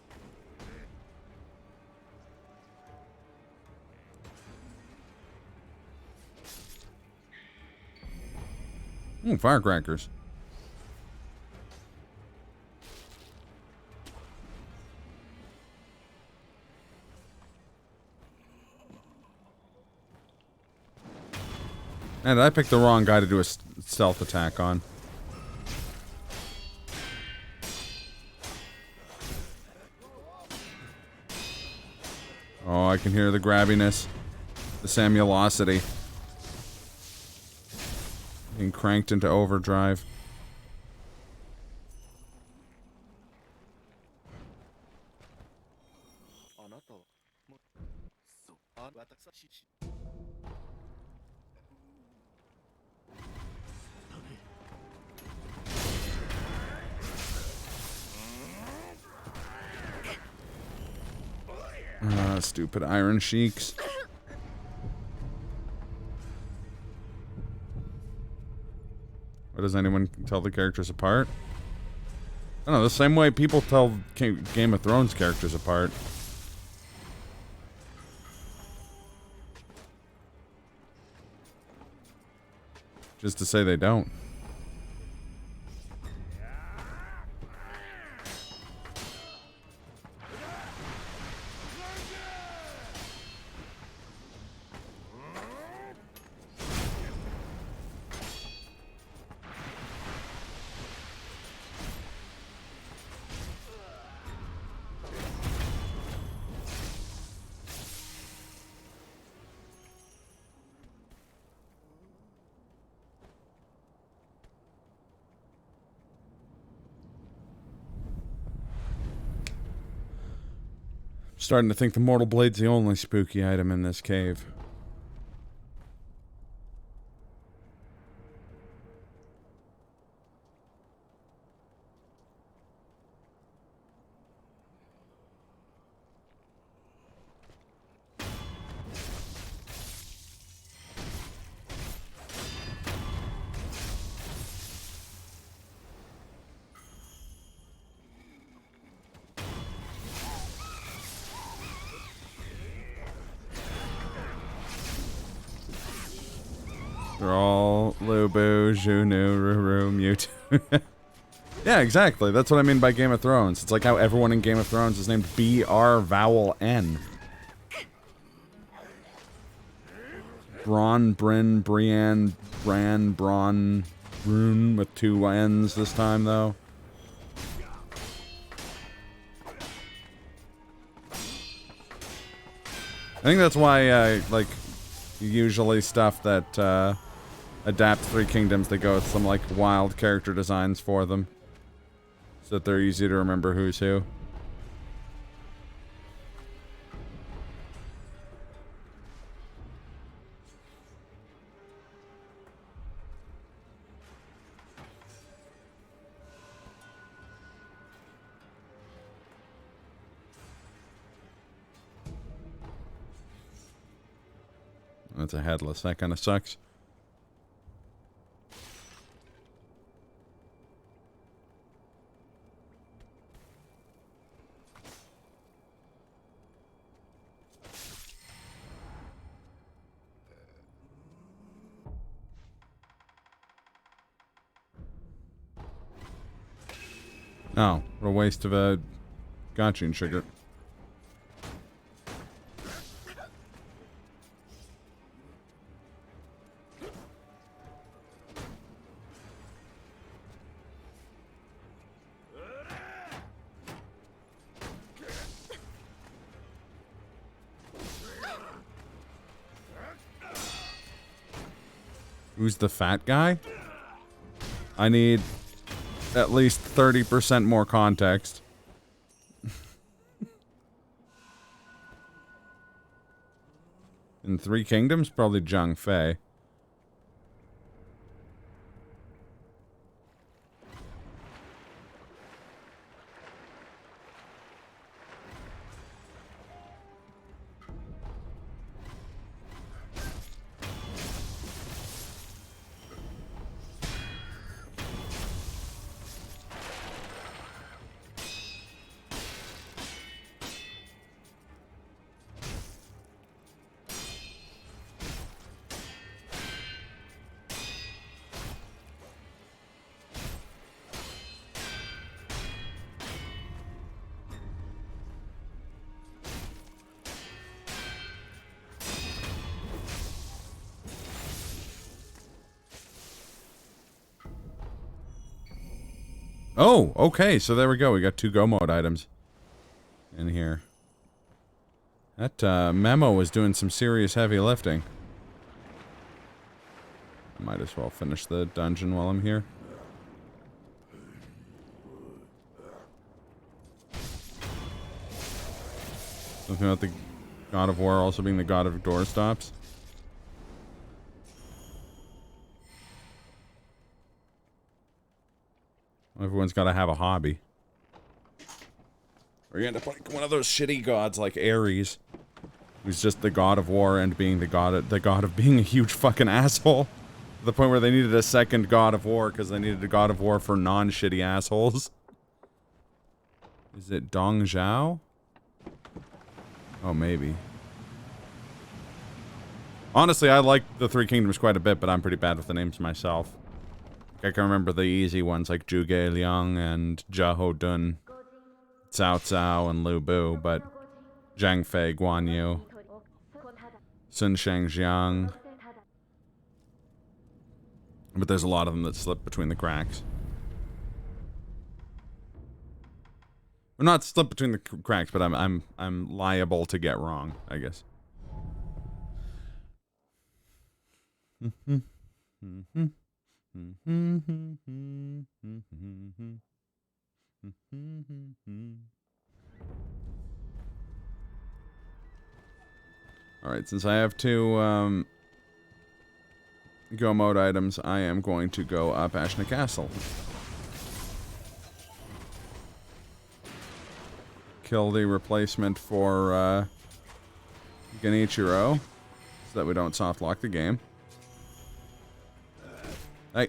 Ooh, firecrackers. And I picked the wrong guy to do a stealth attack on. Oh, I can hear the grabbiness. The Samuelosity. Being cranked into overdrive. Stupid iron sheiks. What, does anyone tell the characters apart? I don't know, the same way people tell Game of Thrones characters apart. Just to say they don't. Starting to think the Mortal Blade's the only spooky item in this cave. They're all Lubu, Junu, Ruru, Mewtwo. Yeah, exactly. That's what I mean by Game of Thrones. It's like how everyone in Game of Thrones is named B-R vowel N. Bronn, Bryn, Brienne, Bran, Bronn, Brune with two N's this time, though. I think that's why, like, usually stuff that, adapt Three Kingdoms, they go with some, like, wild character designs for them. So that they're easy to remember who's who. That's a headless. That kind of sucks. Oh, what a waste of a gotcha sugar. Who's the fat guy? I need at least 30% more context. In Three Kingdoms? Probably Zhang Fei. Oh, okay, so there we go. We got 2 go mode items in here. That memo was doing some serious heavy lifting. I might as well finish the dungeon while I'm here. Something about the God of War also being the God of doorstops. Everyone's got to have a hobby. Or you end up like one of those shitty gods like Ares, who's just the God of War and being the god of being a huge fucking asshole. To the point where they needed a second God of War because they needed a God of War for non-shitty assholes. Is it Dong Zhao? Oh, maybe. Honestly, I like the Three Kingdoms quite a bit, but I'm pretty bad with the names myself. I can remember the easy ones like Zhuge Liang and Zhao Dun, Cao Cao and Lu Bu, but Zhang Fei, Guan Yu, Sun Shangjiang. But there's a lot of them that slip between the cracks. Well, not slip between the cracks, but I'm liable to get wrong, I guess. Alright, since I have 2 go mode items, I am going to go up Ashna Castle. Kill the replacement for Genichiro, so that we don't soft lock the game. Hey.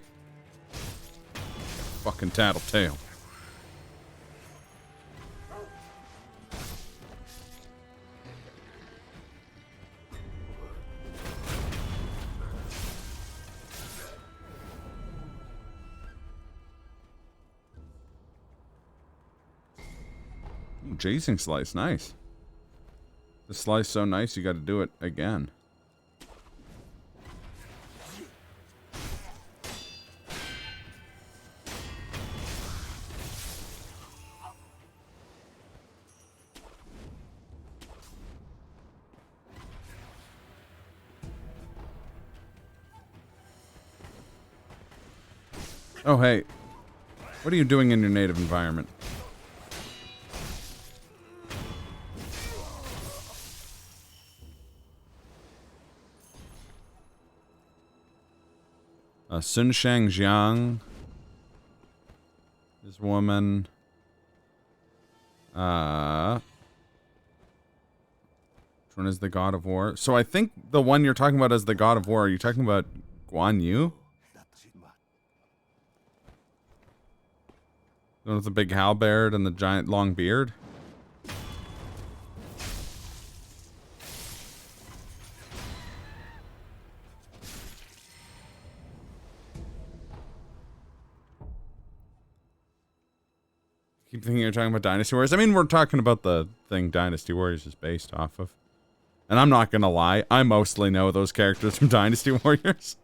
Fucking tattletale. Ooh, Jasing slice, nice. The slice so nice you gotta do it again. Oh, hey. What are you doing in your native environment? Sun Shangjiang. This woman. Which one is the God of War? So I think the one you're talking about as the God of War, are you talking about Guan Yu? The one with the big halberd and the giant long beard? Keep thinking you're talking about Dynasty Warriors. I mean, we're talking about the thing Dynasty Warriors is based off of. And I'm not gonna lie, I mostly know those characters from Dynasty Warriors.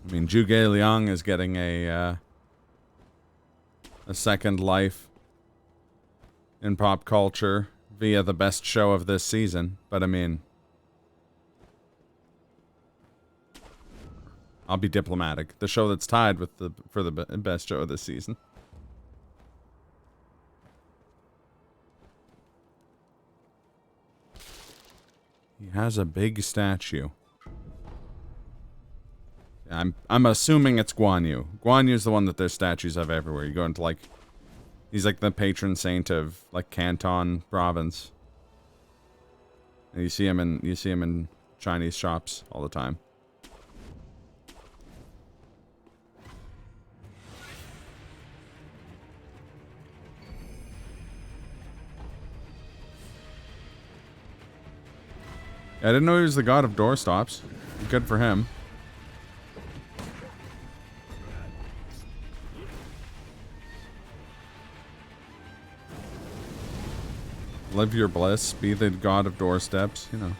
I mean, Zhuge Liang is getting a second life in pop culture via the best show of this season. But I mean, I'll be diplomatic. The show that's tied with for the best show of this season. He has a big statue. I'm assuming it's Guan Yu. Guan Yu's the one that there's statues of everywhere. You go into like, he's like the patron saint of like Canton province. And you see him in Chinese shops all the time. I didn't know he was the god of doorstops. Good for him. Live your bliss. Be the god of doorsteps. You know.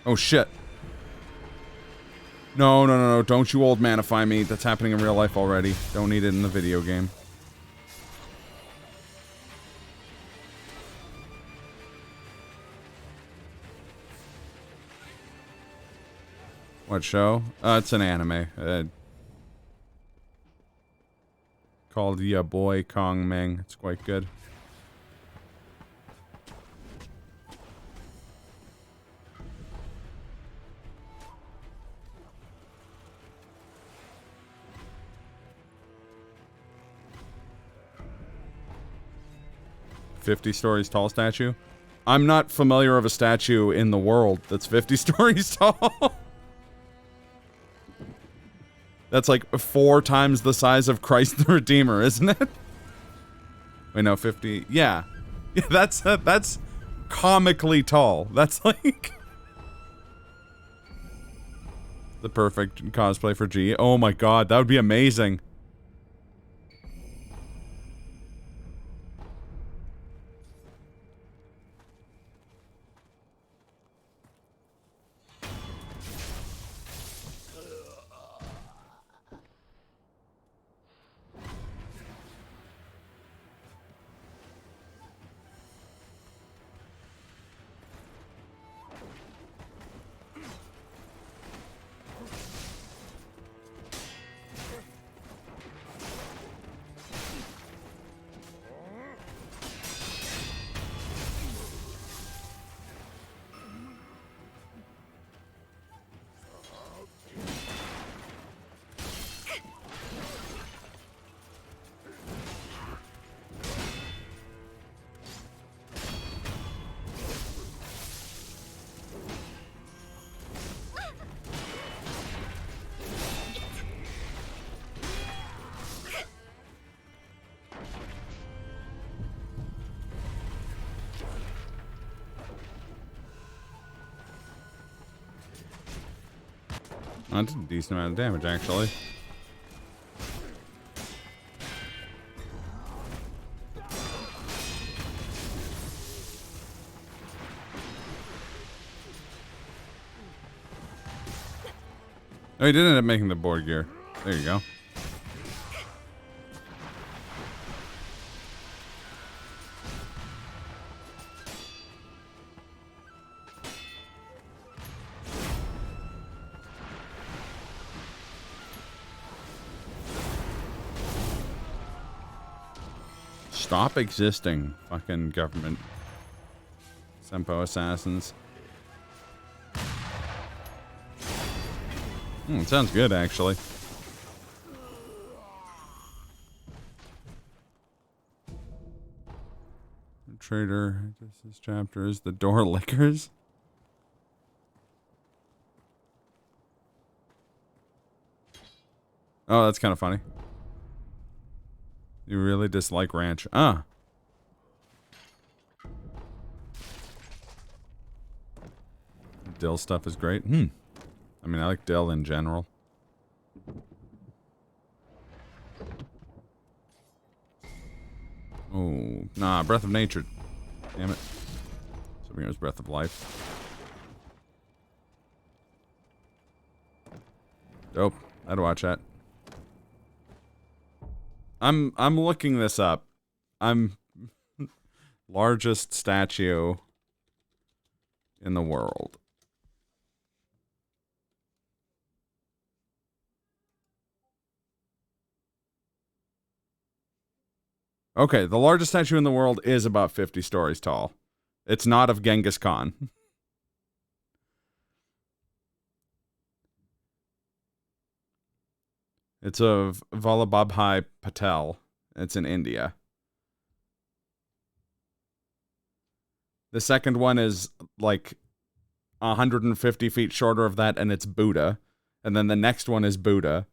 Oh, shit. No, no, no, no. Don't you old manify me. That's happening in real life already. Don't need it in the video game. What show? It's an anime. Called Ya Boy Kong Ming. It's quite good. "50 stories tall statue?" I'm not familiar of a statue in the world that's 50 stories tall. That's like 4 times the size of Christ the Redeemer, isn't it? Wait, no, 50. Yeah. Yeah, that's comically tall. That's like the perfect cosplay for G. Oh my god, that would be amazing. That's a decent amount of damage, actually. Oh, he did end up making the board gear. There you go. Stop existing, fucking government. Senpo assassins. It sounds good, actually. Trader. This chapter is the door lickers. Oh, that's kind of funny. You really dislike ranch. Ah. Dill stuff is great. I mean, I like dill in general. Oh, nah, Breath of Nature. Damn it. Something was Breath of Life. Dope. I'd watch that. I'm looking this up. I'm largest statue in the world. Okay, the largest statue in the world is about 50 stories tall. It's not of Genghis Khan. It's of Vallabhbhai Patel. It's in India. The second one is like 150 feet shorter of that, and it's Buddha. And then the next one is Buddha.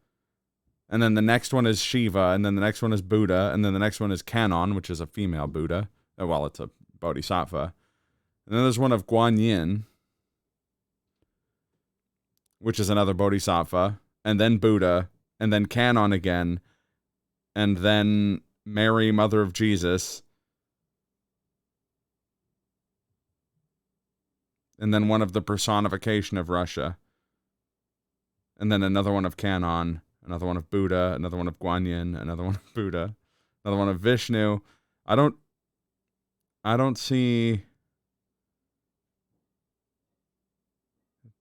And then the next one is Shiva, and then the next one is Buddha, and then the next one is Kanon, which is a female Buddha. Well, it's a bodhisattva. And then there's one of Guan Yin, which is another bodhisattva, and then Buddha, and then Kanon again, and then Mary, Mother of Jesus, and then one of the personification of Russia, and then another one of Kanon, another one of Buddha, another one of Guan Yin, another one of Buddha, another one of Vishnu. I don't see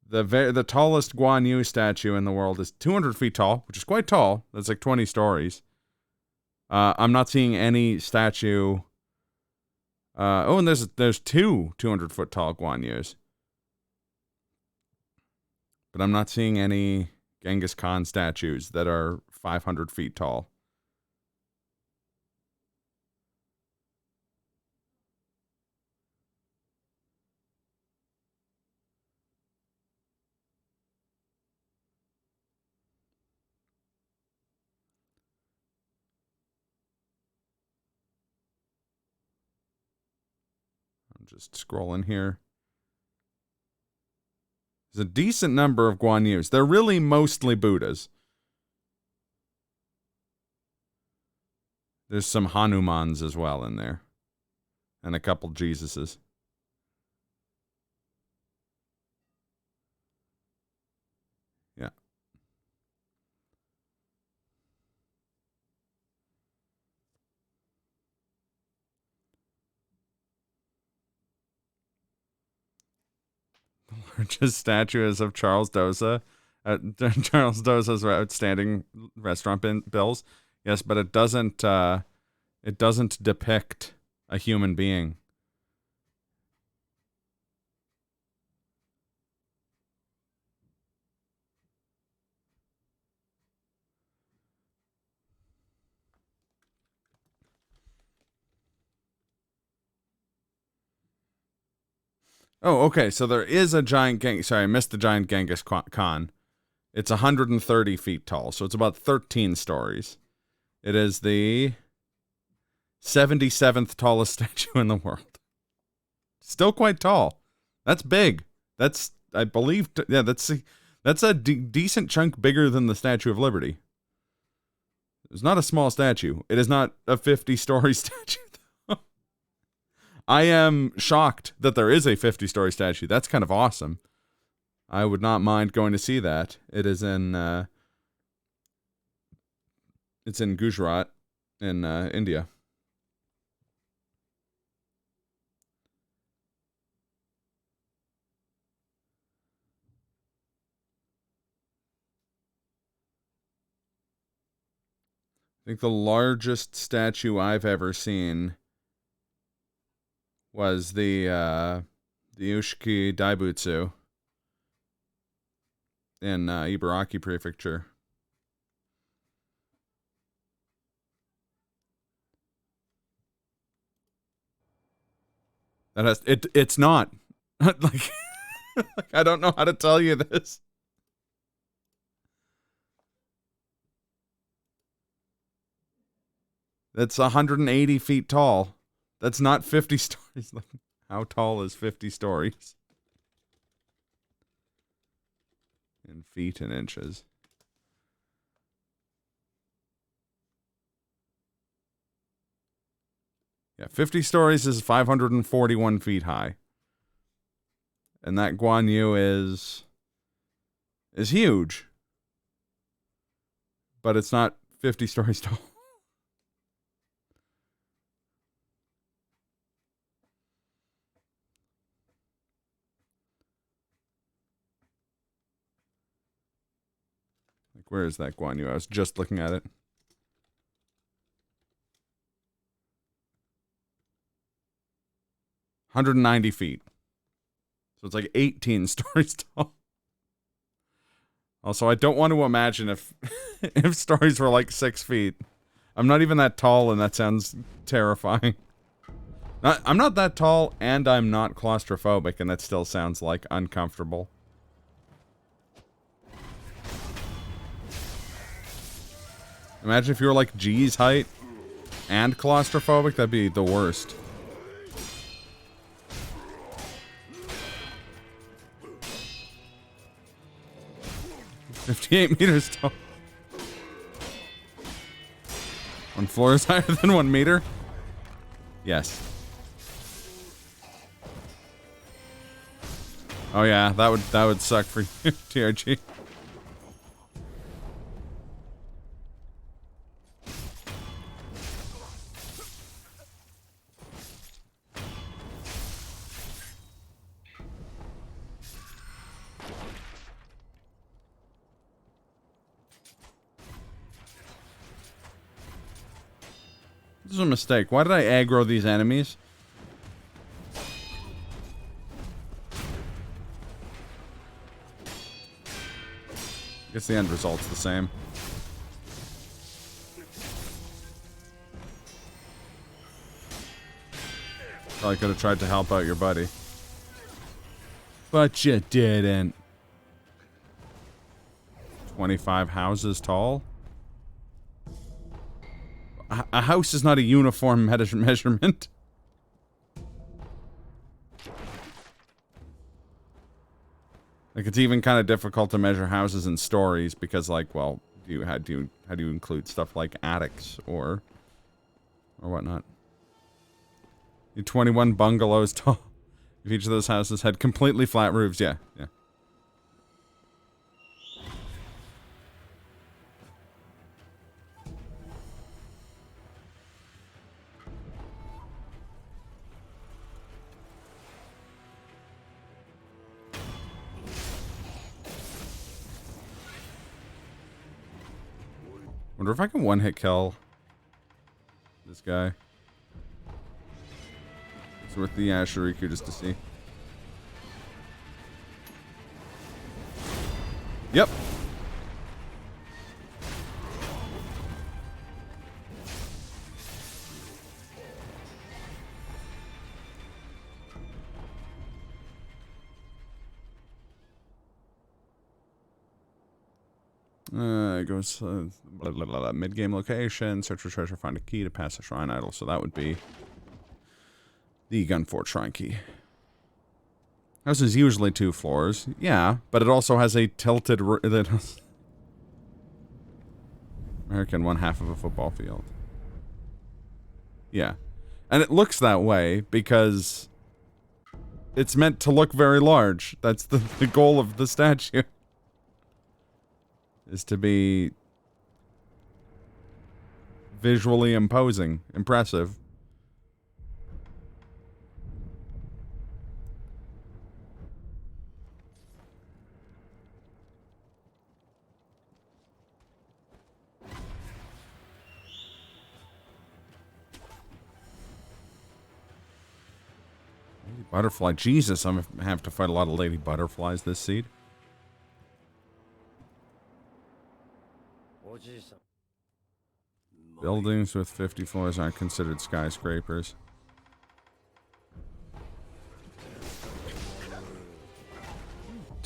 the tallest Guan Yu statue in the world is 200 feet tall, which is quite tall. That's like 20 stories. I'm not seeing any statue. Oh, and there's two 200-foot tall Guan Yus. But I'm not seeing any Genghis Khan statues that are 500 feet tall. I'm just scrolling here. There's a decent number of Guan Yus. They're really mostly Buddhas. There's some Hanumans as well in there. And a couple Jesuses. Yeah. The largest statue is of Charles Doza. Charles Doza's outstanding restaurant bills. Yes, but it doesn't depict a human being. Oh, okay. So there is a giant sorry, I missed the giant Genghis Khan. It's 130 feet tall, so it's about 13 stories. It is the 77th tallest statue in the world. Still quite tall. That's big. That's, I believe, that's a decent chunk bigger than the Statue of Liberty. It's not a small statue. It is not a 50-story statue. I am shocked that there is a 50-story statue. That's kind of awesome. I would not mind going to see that. It is in it's in Gujarat in India. I think the largest statue I've ever seen was the Ushiki Daibutsu in Ibaraki Prefecture. That has it's not. like I don't know how to tell you this. That's 180 feet tall. That's not 50 stories. Like, how tall is 50 stories? In feet and inches. Yeah, 50 stories is 541 feet high. And that Guan Yu is huge. But it's not 50 stories tall. Like, where is that Guan Yu? I was just looking at it. $190 feet. So it's like 18 stories tall. Also, I don't want to imagine if if stories were like 6 feet. I'm not even that tall, and that sounds terrifying. I'm not that tall, and I'm not claustrophobic, and that still sounds like uncomfortable. Imagine if you were like G's height and claustrophobic, that'd be the worst. "58 meters tall." One floor is higher than 1 meter? Yes. Oh yeah, that would suck for you, TRG. This is a mistake. Why did I aggro these enemies? I guess the end result's the same. Probably could have tried to help out your buddy. But you didn't. 25 houses tall? A house is not a uniform measurement. Like, it's even kind of difficult to measure houses in stories because, like, well, how do you include stuff like attics or whatnot? 21 bungalows tall. If each of those houses had completely flat roofs, yeah. Wonder if I can one-hit kill this guy. It's worth the Shuriku just to see. Yep. It goes mid-game location, search for treasure, find a key to pass a shrine idol. So that would be the Gunfort Shrine Key. House is usually 2 floors, yeah, but it also has a tilted American 1/2 of a football field. Yeah, and it looks that way because it's meant to look very large. That's the goal of the statue. Is to be visually imposing, impressive. Lady Butterfly. Jesus, I'm gonna have to fight a lot of lady butterflies this seed. Buildings with 50 floors aren't considered skyscrapers.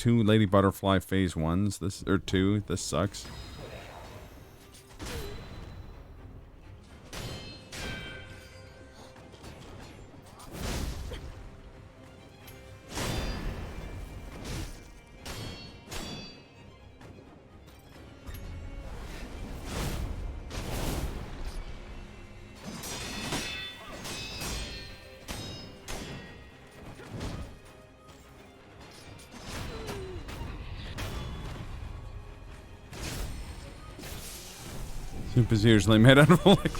2 Lady Butterfly phase 1s. This or 2. This sucks. Soup is usually made out of liquid.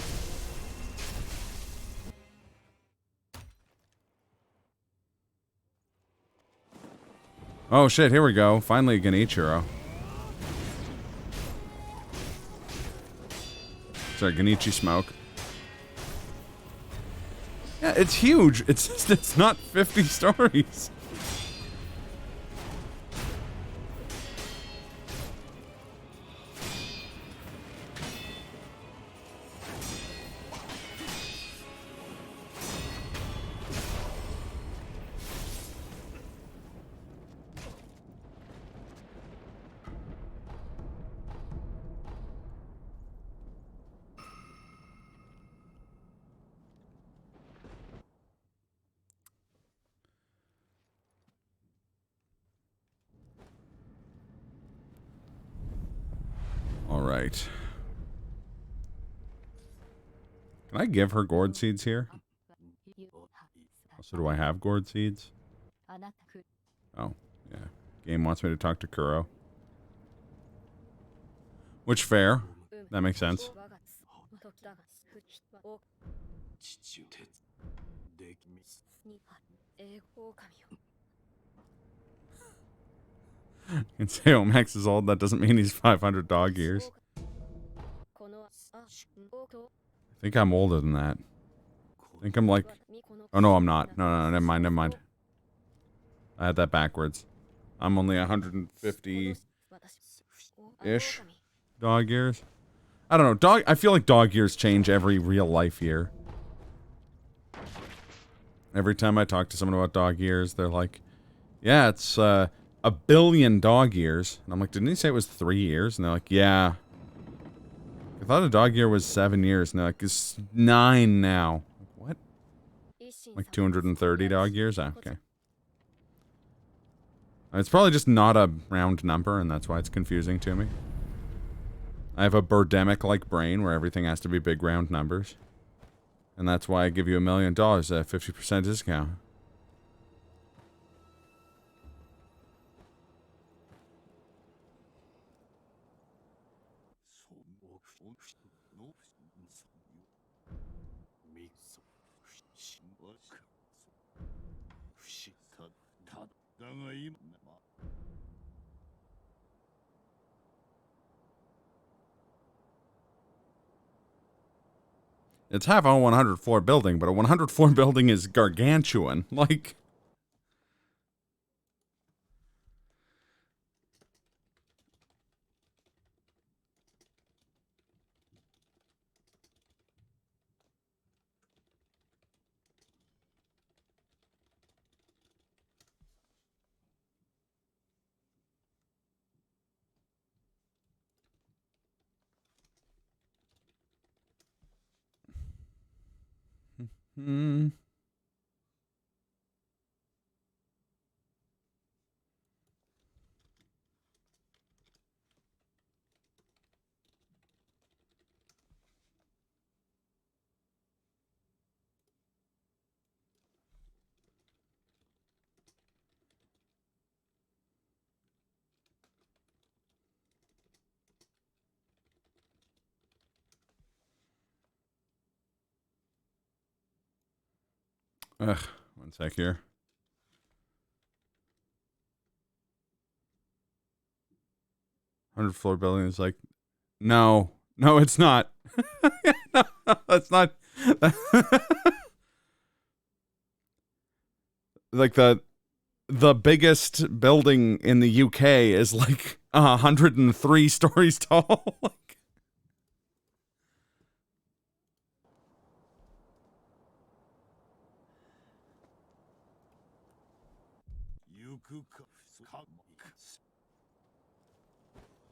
Oh shit, here we go. Finally a Genichiro. Sorry, Genichi smoke. Yeah, it's huge. It's just, it's not 50 stories. All right. Can I give her gourd seeds here? Also, do I have gourd seeds? Oh, yeah. Game wants me to talk to Kuro. Which, fair. That makes sense. And say Omax is old, that doesn't mean he's 500 dog years. I think I'm older than that. I think I'm like... Oh no, I'm not. No, never mind, never mind. I had that backwards. I'm only 150-ish dog years. I don't know, I feel like dog years change every real life year. Every time I talk to someone about dog years, they're like, yeah, it's, 1 billion dog years. And I'm like, didn't he say it was 3 years? And they're like, yeah. I thought a dog year was 7 years. And they're like, it's 9 now. What? Like 230 dog years? Ah, okay. It's probably just not a round number, and that's why it's confusing to me. I have a birdemic-like brain where everything has to be big round numbers. And that's why I give you $1 million at a 50% discount. It's half a 100-floor building, but a 100-floor building is gargantuan. Like... Hmm... Ugh, 1 sec here. 100-floor building is like... No. No, it's not. No, that's not... Like, the biggest building in the UK is like 103 stories tall. Like...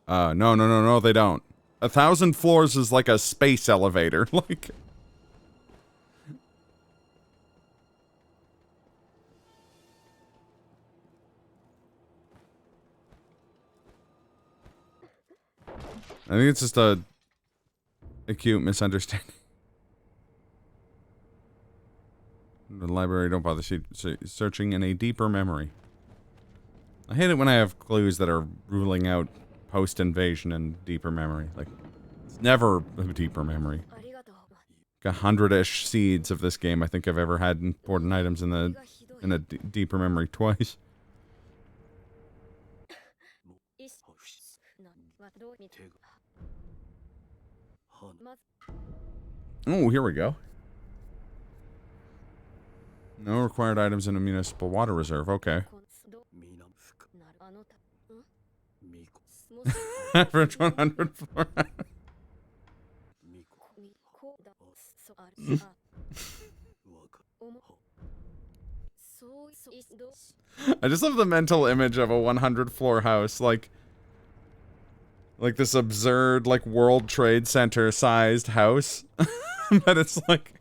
No, they don't. 1,000 floors is like a space elevator. Like... I think it's just a acute misunderstanding. The library, don't bother searching in a deeper memory. I hate it when I have clues that are ruling out post-invasion and deeper memory. Like, it's never a deeper memory. Like 100-ish seeds of this game I think I've ever had important items in a deeper memory twice. Oh, here we go. No required items in a municipal water reserve. Okay. Average 100 floor. I just love the mental image of a 100 floor house, like this absurd, like, World Trade Center sized house. But it's like,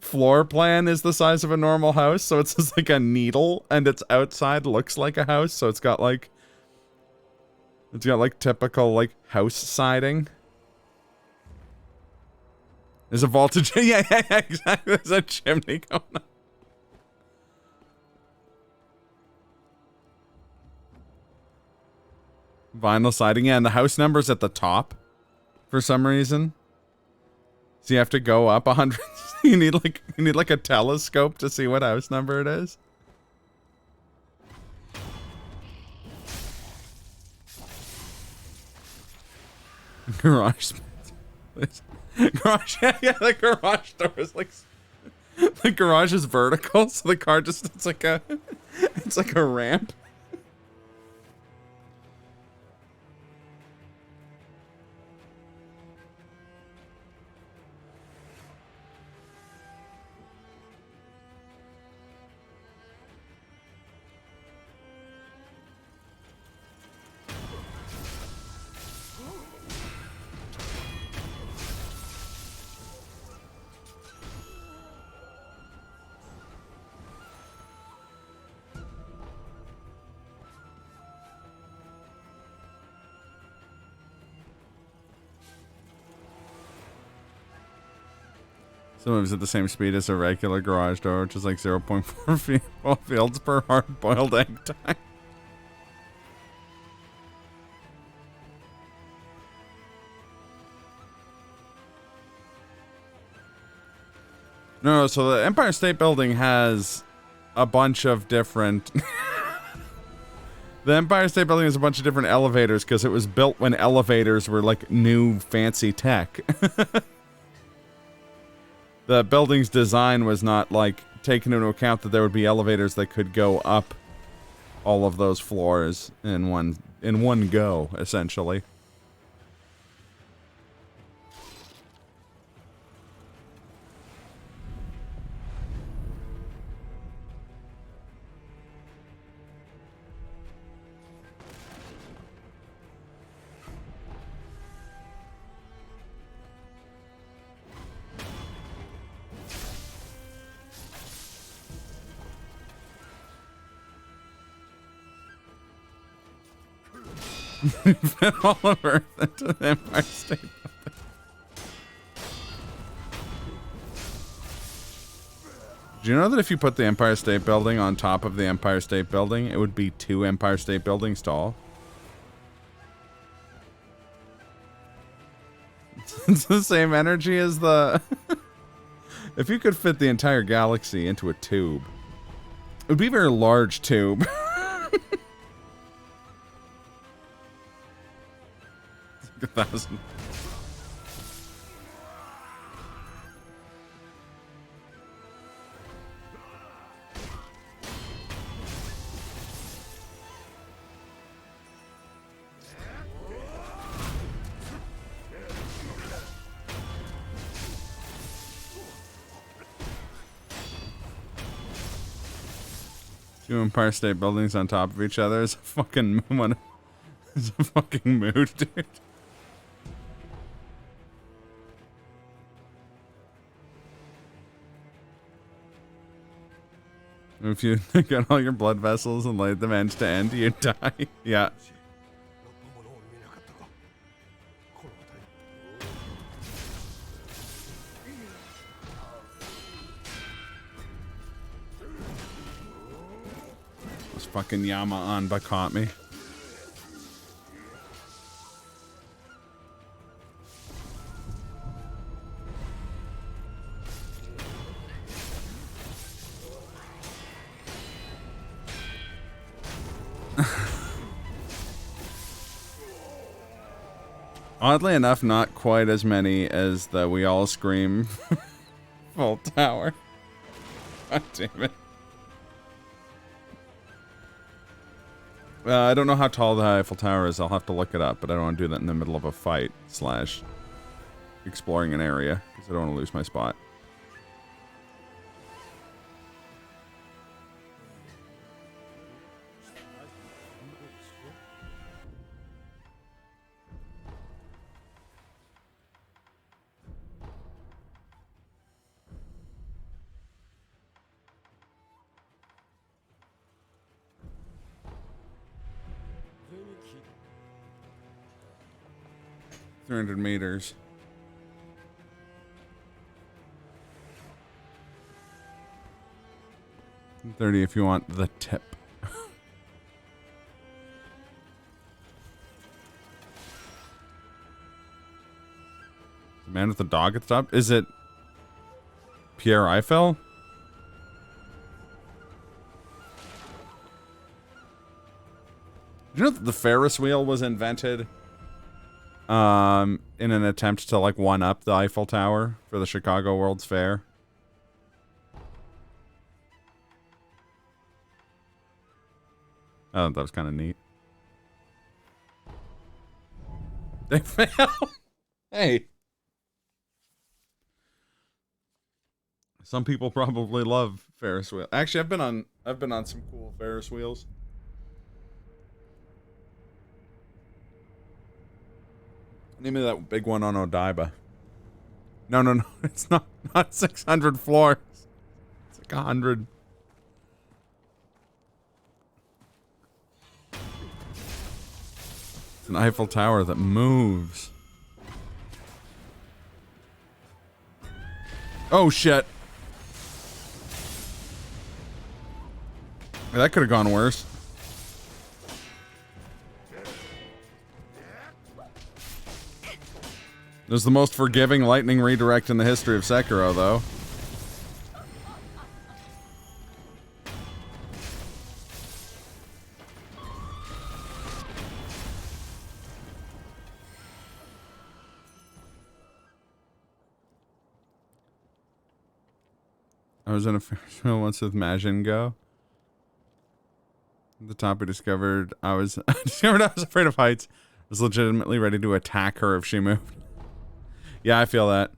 floor plan is the size of a normal house, so it's just like a needle, and its outside looks like a house, so it's got like typical, like, house siding. There's a voltage. Yeah, exactly. There's a chimney going on. Vinyl siding, yeah, and the house number's at the top for some reason. So you have to go up 100. you need like a telescope to see what house number it is. Garage. Garage. Yeah, the garage door is like, the garage is vertical, so the car just it's like a ramp. Sometimes at the same speed as a regular garage door, which is like 0.4 fields per hard-boiled egg time. No, so the Empire State Building has a bunch of different... The Empire State Building has a bunch of different elevators because it was built when elevators were like new fancy tech. The building's design was not, like, taking into account that there would be elevators that could go up all of those floors in one go, essentially. Fit all of Earth into the Empire State Building. Do you know that if you put the Empire State Building on top of the Empire State Building, it would be 2 Empire State Buildings tall? It's the same energy as the... If you could fit the entire galaxy into a tube, it would be a very large tube. 1,000. Two Empire State Buildings on top of each other is a fucking one. It's a fucking mood, dude. If you get all your blood vessels and light them end to end, you die. Yeah. This fucking Yama Anba caught me. Oddly enough, not quite as many as the We All Scream full tower. God damn it. I don't know how tall the Eiffel Tower is. I'll have to look it up, but I don't want to do that in the middle of a fight / exploring an area, because I don't want to lose my spot. $300 meters. 30 if you want the tip. The man with the dog at the top? Is it Pierre Eiffel? Did you know that the Ferris wheel was invented in an attempt to like one up the Eiffel Tower for the Chicago World's Fair? Oh, that was kind of neat. They fail. Hey. Some people probably love Ferris wheel. Actually, I've been on some cool Ferris wheels. Name me that big one on Odaiba. No. It's not 600 floors. It's like 100. It's an Eiffel Tower that moves. Oh shit. That could have gone worse. It was the most forgiving lightning redirect in the history of Sekiro, though. I was in a Ferris wheel once with Majin Go. At the top, I discovered I was afraid of heights. I was legitimately ready to attack her if she moved. Yeah, I feel that.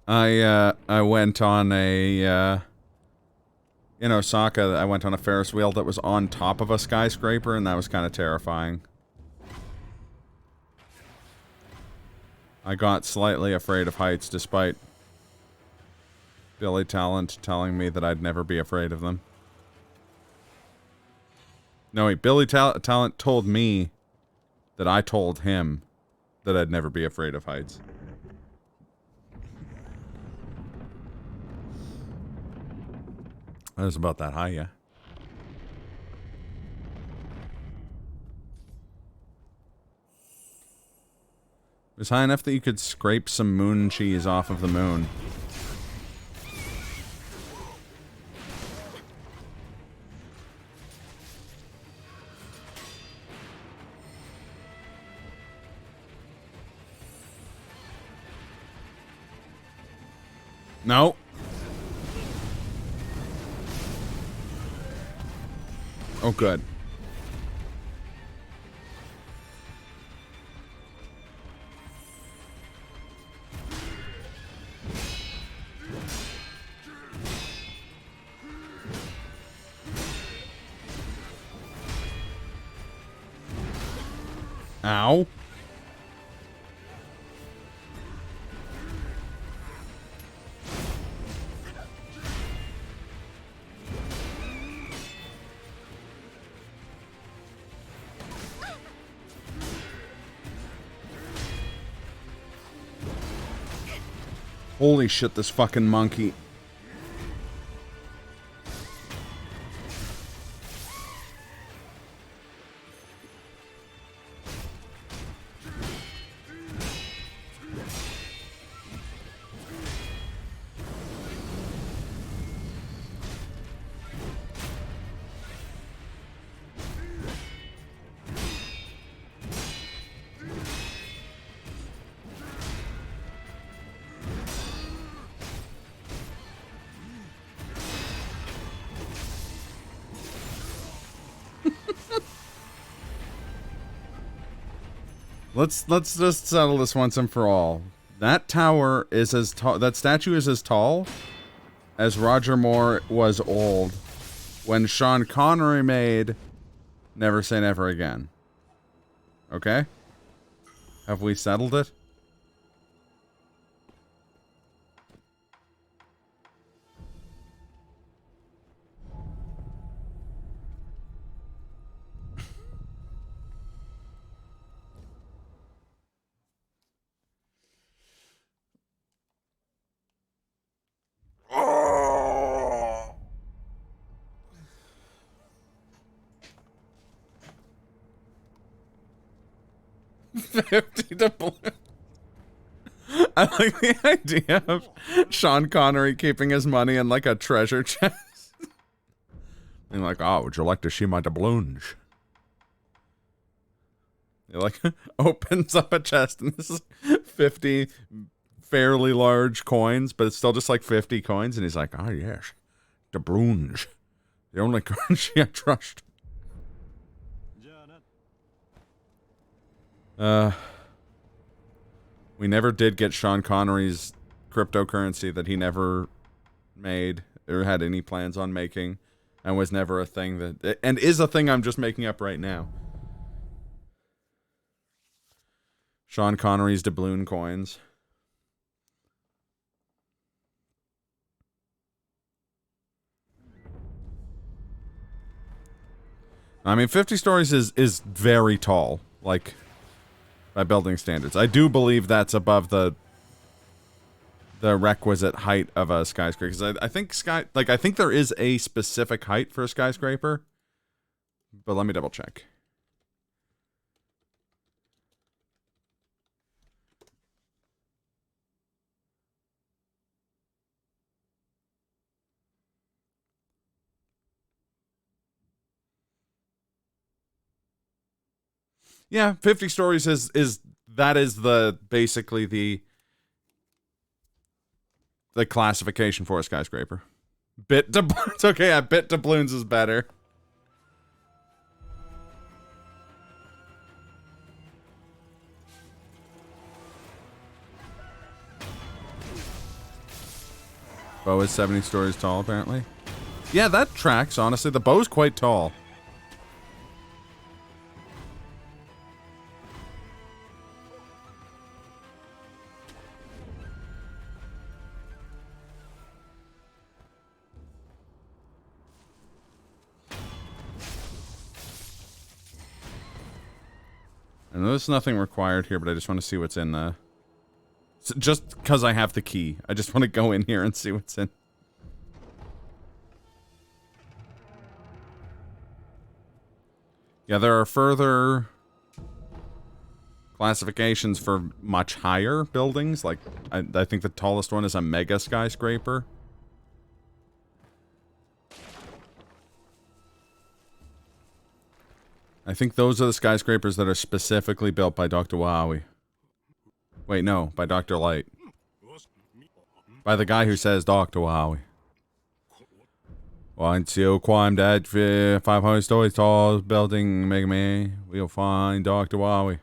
I went on a in Osaka. I went on a Ferris wheel that was on top of a skyscraper, and that was kind of terrifying. I got slightly afraid of heights, despite Billy Talent telling me that I'd never be afraid of them. No, wait, Billy Talent told me that I told him that I'd never be afraid of heights. I was about that high, yeah. It was high enough that you could scrape some moon cheese off of the moon. No. Oh, good. Ow. Holy shit, this fucking monkey. Let's just settle this once and for all. That tower is as tall. That statue is as tall as Roger Moore was old when Sean Connery made Never Say Never Again. Okay? Have we settled it? Oh. 50 to blue. I like the idea of Sean Connery keeping his money in like a treasure chest. Being like, oh, would you like to see my doubloons? He like opens up a chest and this is 50 fairly large coins, but it's still just like 50 coins, and he's like, oh yes, doubloons. The only currency I trust. We never did get Sean Connery's cryptocurrency that he never made or had any plans on making, and was never a thing that, and is a thing I'm just making up right now. Sean Connery's doubloon coins. I mean, 50 stories is very tall, like, by building standards. I do believe that's above the requisite height of a skyscraper, because I think I think there is a specific height for a skyscraper, but let me double check. Yeah, 50 stories is the basically the classification for a skyscraper. Bit doubloons. Okay, yeah, bit doubloons is better. Bow is 70 stories tall, apparently. Yeah, that tracks, honestly. The bow's quite tall. And there's nothing required here, but I just want to see what's in the... Just because I have the key. I just want to go in here and see what's in. Yeah, there are further classifications for much higher buildings. Like, I think the tallest one is a mega skyscraper. I think those are the skyscrapers that are specifically built by Dr. Wowie. Wait, no, by Dr. Light. By the guy who says Dr. Wowie. Once you climb that 500 stories tall building, Mega Man, we'll find Dr. Wowie.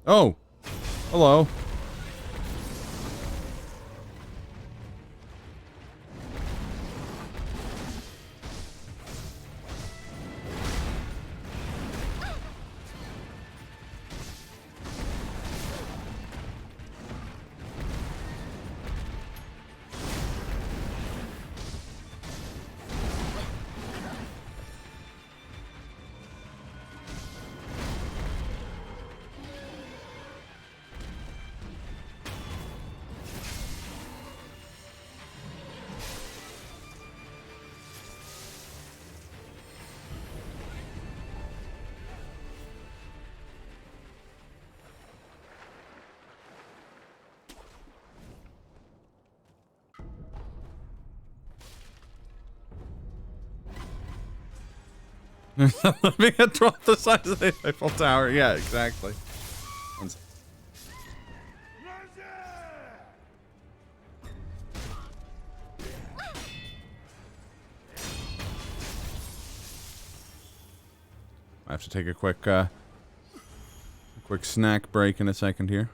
Oh! Hello. Living at 12 the size of the Eiffel Tower. Yeah, exactly. I have to take a quick snack break in a second here.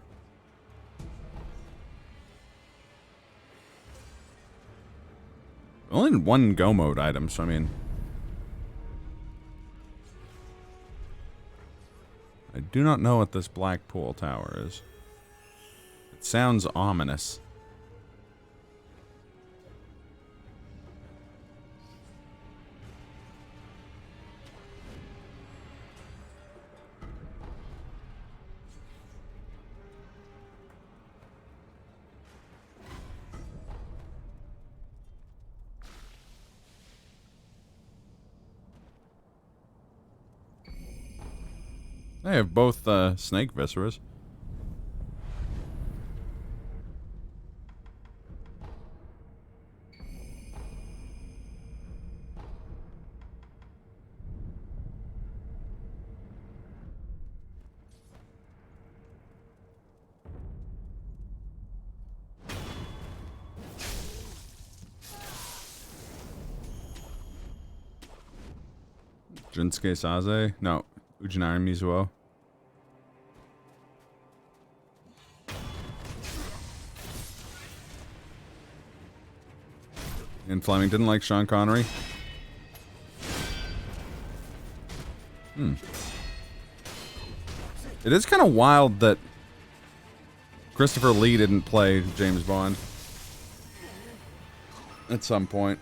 Only one go mode item, so I mean, I do not know what this black pool tower is. It sounds ominous. I have both snake visceras. Junsuke Saze? No. Ujinari Mizuo. Ian Fleming didn't like Sean Connery. It is kind of wild that Christopher Lee didn't play James Bond at some point.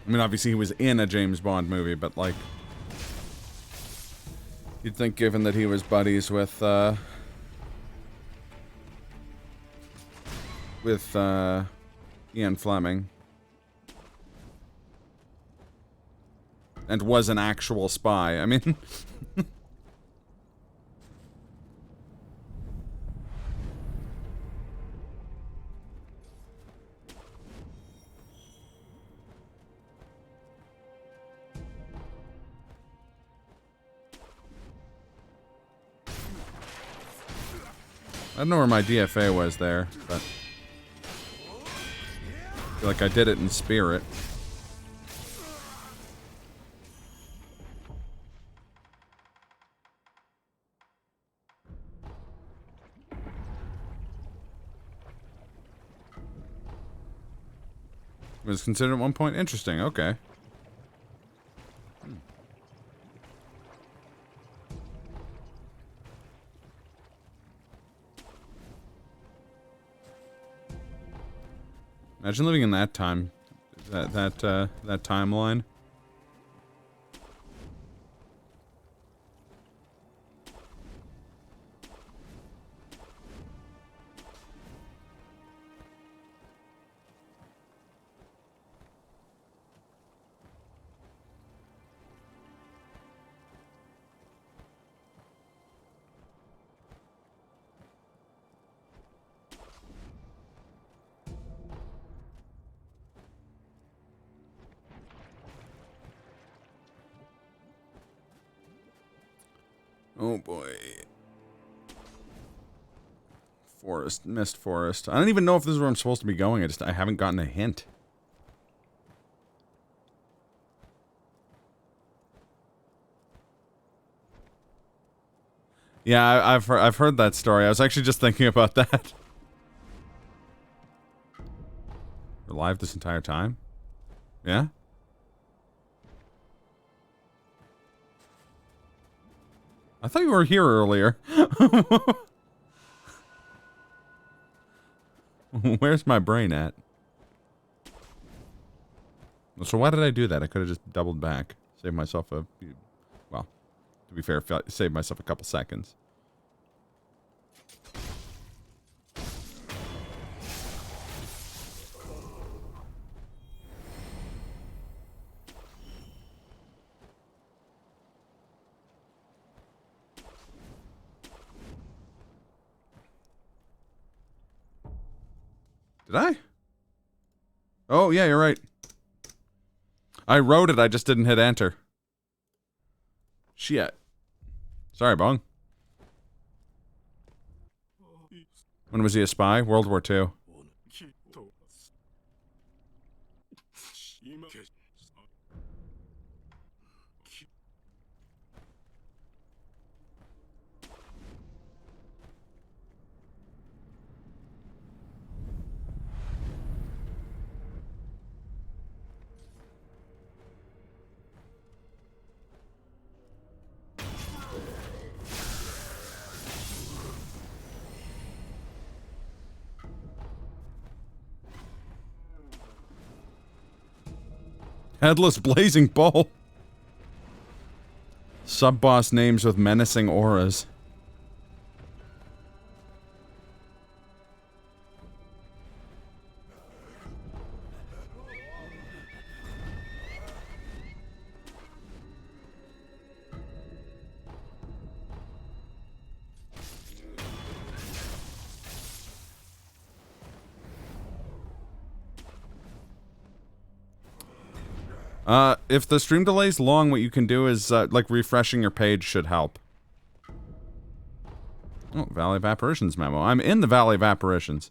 I mean, obviously he was in a James Bond movie, but like, you'd think given that he was buddies with Ian Fleming and was an actual spy. I mean, I don't know where my DFA was there, but I feel like I did it in spirit. It was considered at one point interesting. Okay. Imagine living in that time, that timeline. Oh boy. Forest, mist forest. I don't even know if this is where I'm supposed to be going. I haven't gotten a hint. Yeah, I've heard that story. I was actually just thinking about that. We're live this entire time? Yeah? I thought you were here earlier. Where's my brain at? So why did I do that? I could have just doubled back. Saved myself a... Well, to be fair, saved myself a couple seconds. Did I? Oh, yeah, you're right. I wrote it, I just didn't hit enter. Shit. Sorry, Bong. When was he a spy? World War II. Headless Blazing Bull. Sub-boss names with menacing auras. If the stream delay's long, what you can do is, like, refreshing your page should help. Oh, Valley of Apparitions memo. I'm in the Valley of Apparitions.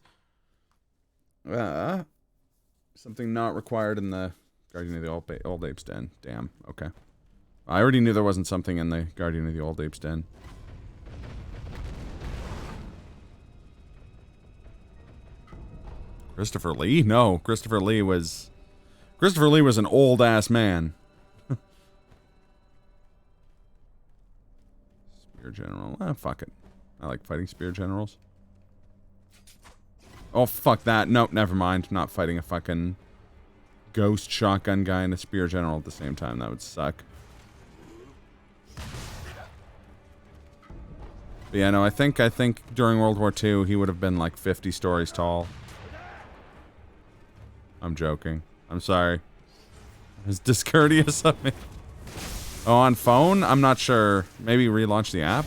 Something not required in the Guardian of the Old Apes Den. Damn, okay. I already knew there wasn't something in the Guardian of the Old Apes Den. Christopher Lee? No, Christopher Lee was an old-ass man. Spear General. Fuck it. I like fighting Spear Generals. Oh, fuck that. Nope, never mind. Not fighting a fucking ghost shotgun guy and a Spear General at the same time. That would suck. But yeah, no, I think during World War II, he would have been like 50 stories tall. I'm joking. I'm sorry. It's discourteous of me. Oh, on phone? I'm not sure. Maybe relaunch the app?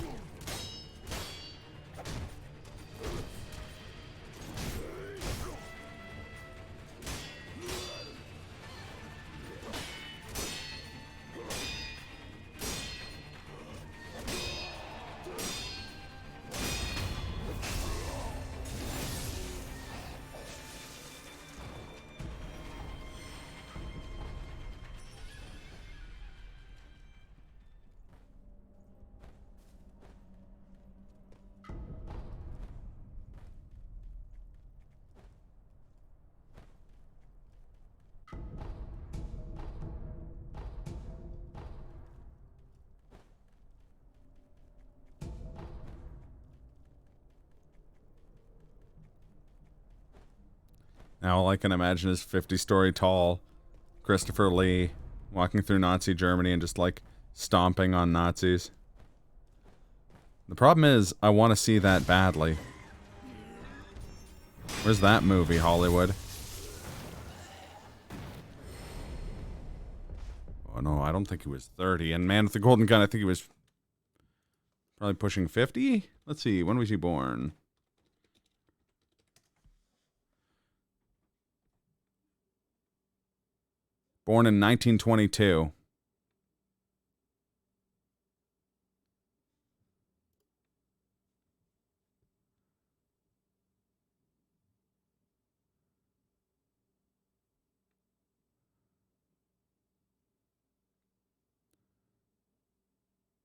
Now all I can imagine is 50-story tall Christopher Lee walking through Nazi Germany and just, like, stomping on Nazis. The problem is, I want to see that badly. Where's that movie, Hollywood? Oh no, I don't think he was 30. And Man with the Golden Gun, I think he was probably pushing 50? Let's see, when was he born? Born in 1922.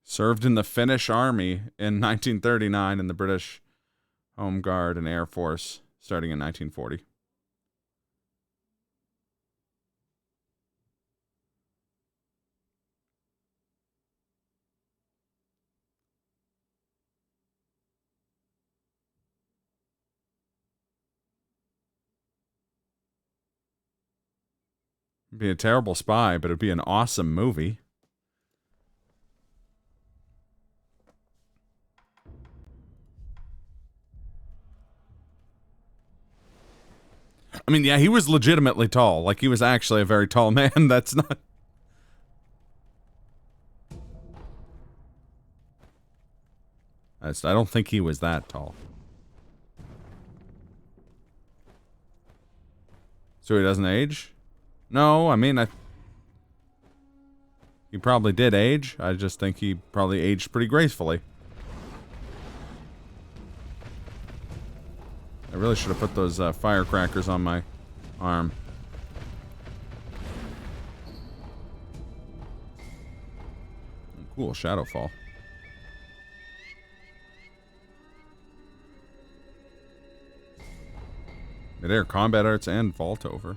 Served in the Finnish Army in 1939 in the British Home Guard and Air Force, starting in 1940. It'd be a terrible spy, but it'd be an awesome movie. I mean, yeah, he was legitimately tall. Like, he was actually a very tall man. That's not... I don't think he was that tall. So he doesn't age? No, I mean, He probably did age. I just think he probably aged pretty gracefully. I really should have put those firecrackers on my arm. Cool, Shadowfall. Mid-air combat arts and vault over.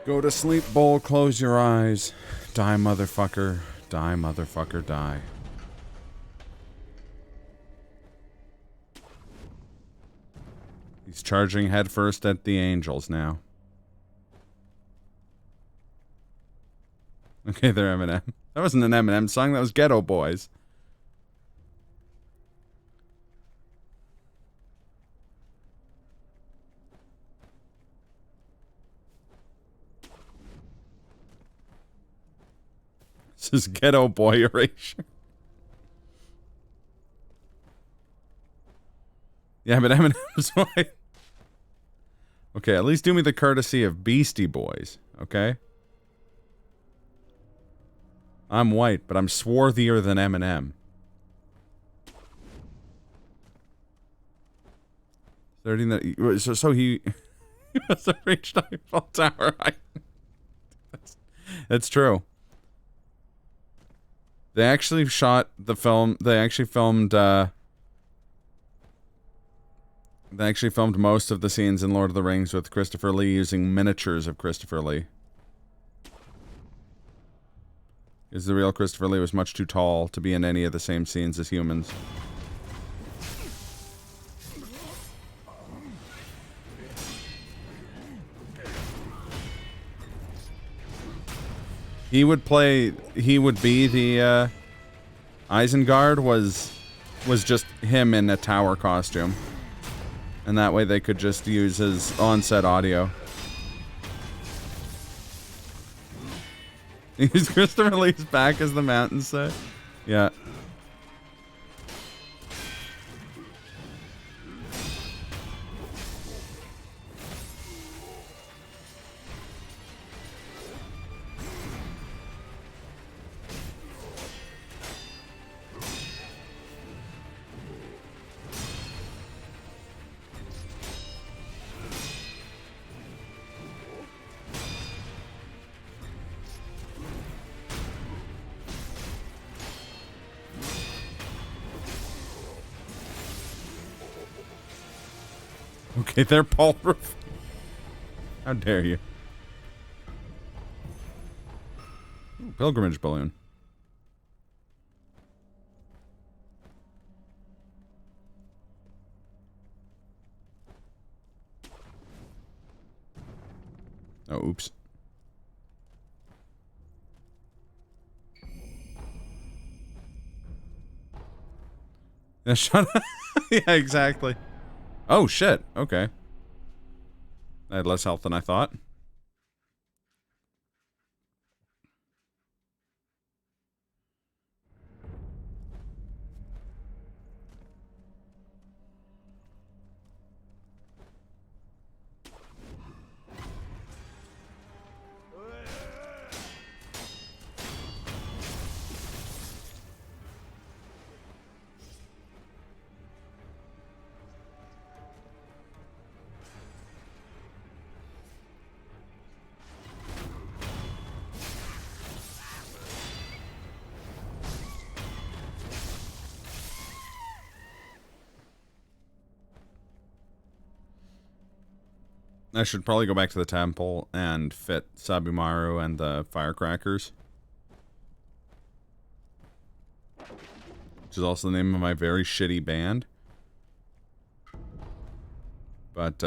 Go to sleep, Bull. Close your eyes. Die, motherfucker. Die, motherfucker, die. He's charging headfirst at the angels now. Okay, they're Eminem. That wasn't an Eminem song. That was Ghetto Boys. This is Ghetto Boy erasure. Yeah, but Eminem's white. Okay, at least do me the courtesy of Beastie Boys, okay? I'm white, but I'm swarthier than Eminem. 39. So he must have reached Eiffel Tower height. That's true. They actually shot the film. They actually filmed most of the scenes in Lord of the Rings with Christopher Lee using miniatures of Christopher Lee. Because the real Christopher Lee was much too tall to be in any of the same scenes as humans. He would be the, Isengard was just him in a tower costume. And that way they could just use his on-set audio. Use Christopher Lee's back as the mountain set? Yeah. Okay, they're pulverized. How dare you? Ooh, pilgrimage balloon. Oh, oops. Yeah, shut up. Yeah, exactly. Oh, shit. Okay. I had less health than I thought. I should probably go back to the temple and fit Sabimaru and the firecrackers. Which is also the name of my very shitty band. But,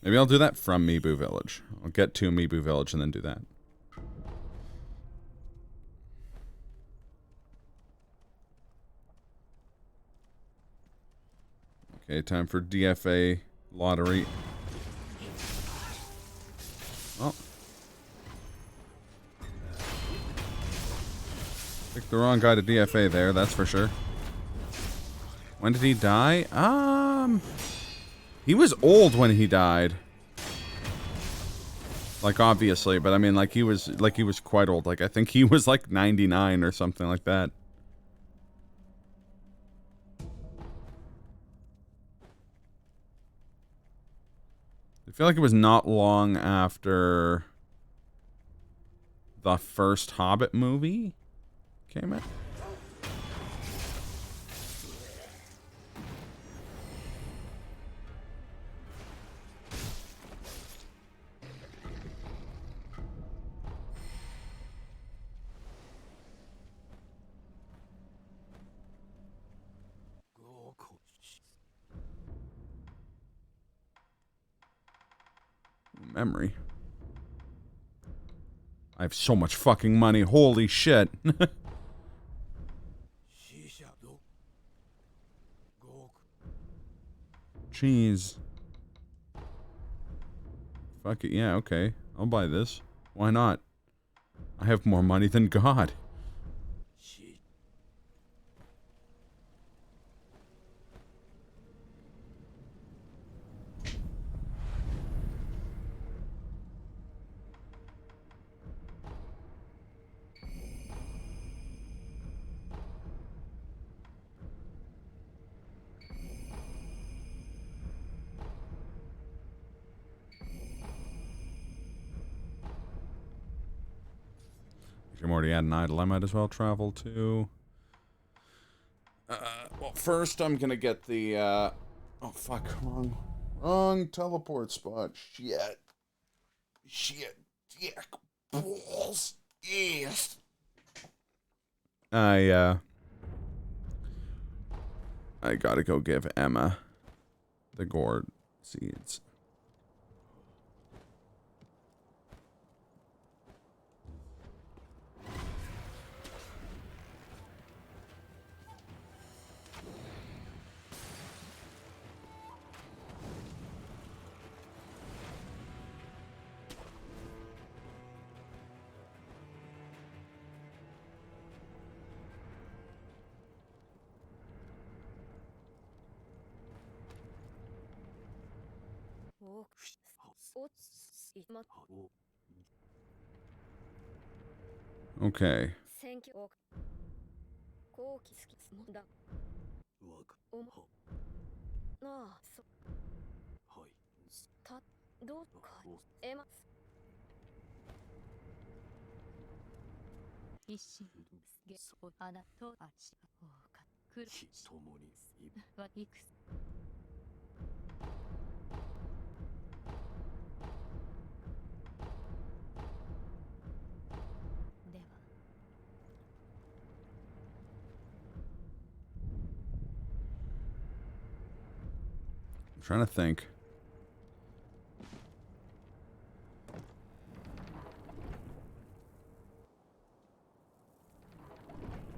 maybe I'll do that from Mibu Village. I'll get to Mibu Village and then do that. Okay, time for DFA lottery. Oh. Picked the wrong guy to DFA there, that's for sure. When did he die? He was old when he died. Like, obviously, but I mean, like, he was quite old. Like, I think he was, like, 99 or something like that. I feel like it was not long after the first Hobbit movie came out. Memory. I have so much fucking money. Holy shit. Jeez. Fuck it. Yeah, okay. I'll buy this. Why not? I have more money than God. I'm already at an idol. I might as well travel to... well, first I'm gonna get the, oh, fuck. Wrong teleport spot. Shit. Dick. Balls. Yes. I gotta go give Emma the gourd seeds. Okay. I'm trying to think.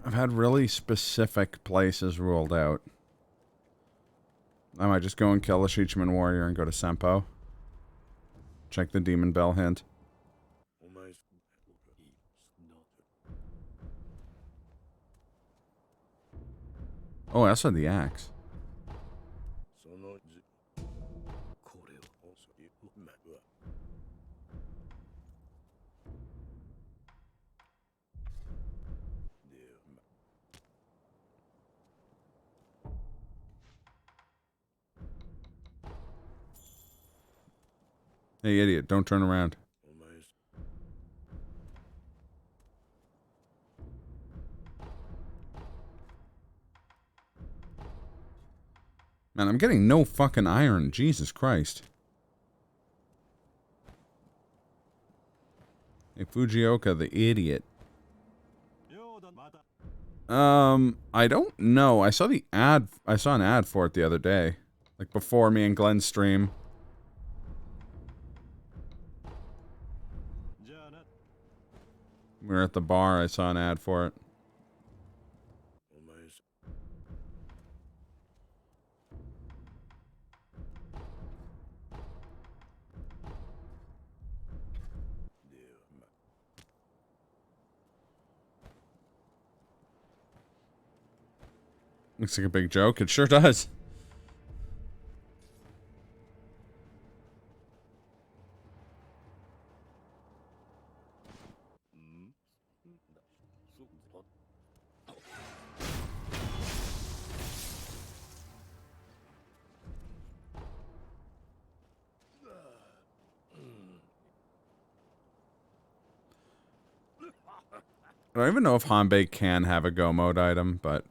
I've had really specific places ruled out. I might just go and kill the Shichiman warrior and go to Senpo. Check the demon bell hint. Oh, I also had the axe. Hey, idiot, don't turn around. Man, I'm getting no fucking iron. Jesus Christ. Hey, Fujioka, the idiot. I don't know. I saw the ad. I saw an ad for it the other day. Like, before me and Glenn's stream. We were at the bar. I saw an ad for it. Looks like a big joke. It sure does. I don't even know if Hanbei can have a go mode item, but...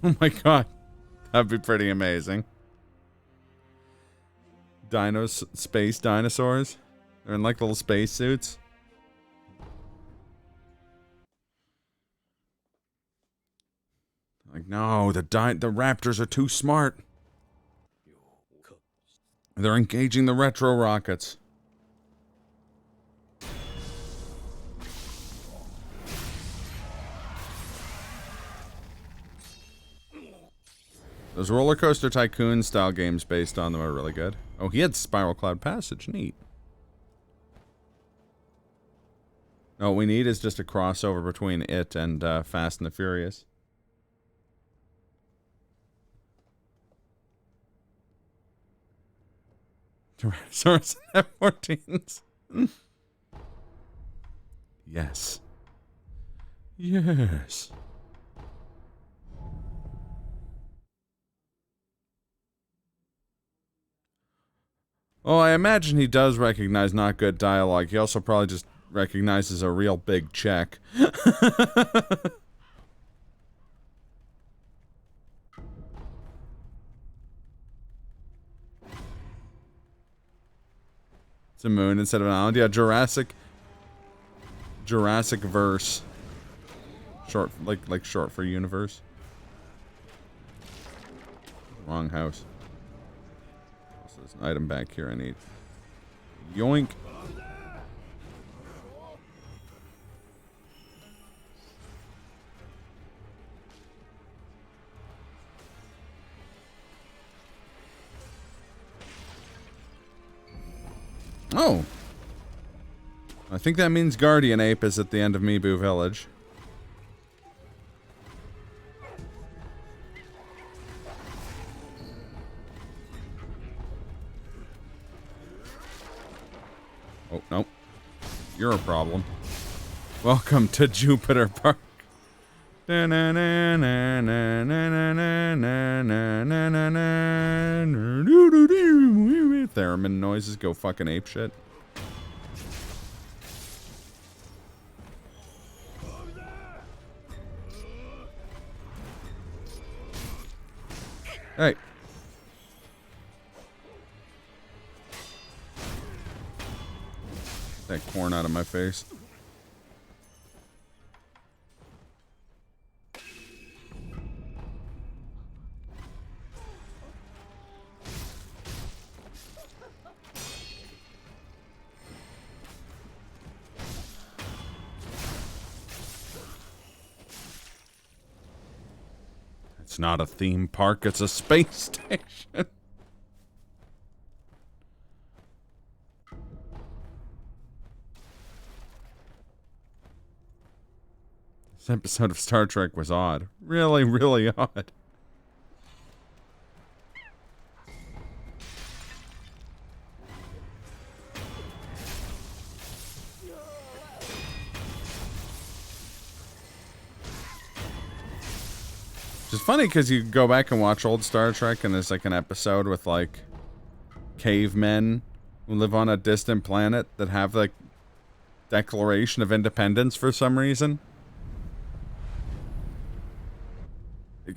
Oh my god. That'd be pretty amazing. Space dinosaurs? They're in like little space suits. Like, no, the raptors are too smart. They're engaging the retro rockets. Those Roller Coaster Tycoon style games based on them are really good. Oh, he had Spiral Cloud Passage. Neat. No, what we need is just a crossover between it and Fast and the Furious. Tyrannosaurus and F-14s. Yes. Yes. Oh, I imagine he does recognize not good dialogue. He also probably just recognizes a real big check. It's a moon instead of an island. Yeah, Jurassic verse. Short, like short for universe. Wrong house. So there's an item back here I need. Yoink. Oh! I think that means Guardian Ape is at the end of Mibu Village. Oh, nope. You're a problem. Welcome to Jupiter Park. Theremin noises go fucking apeshit. Hey. That corn out of my face. It's not a theme park, it's a space station. This episode of Star Trek was odd. Really, really odd. funny because you go back and watch old Star Trek and there's like an episode with like cavemen who live on a distant planet that have like Declaration of Independence for some reason.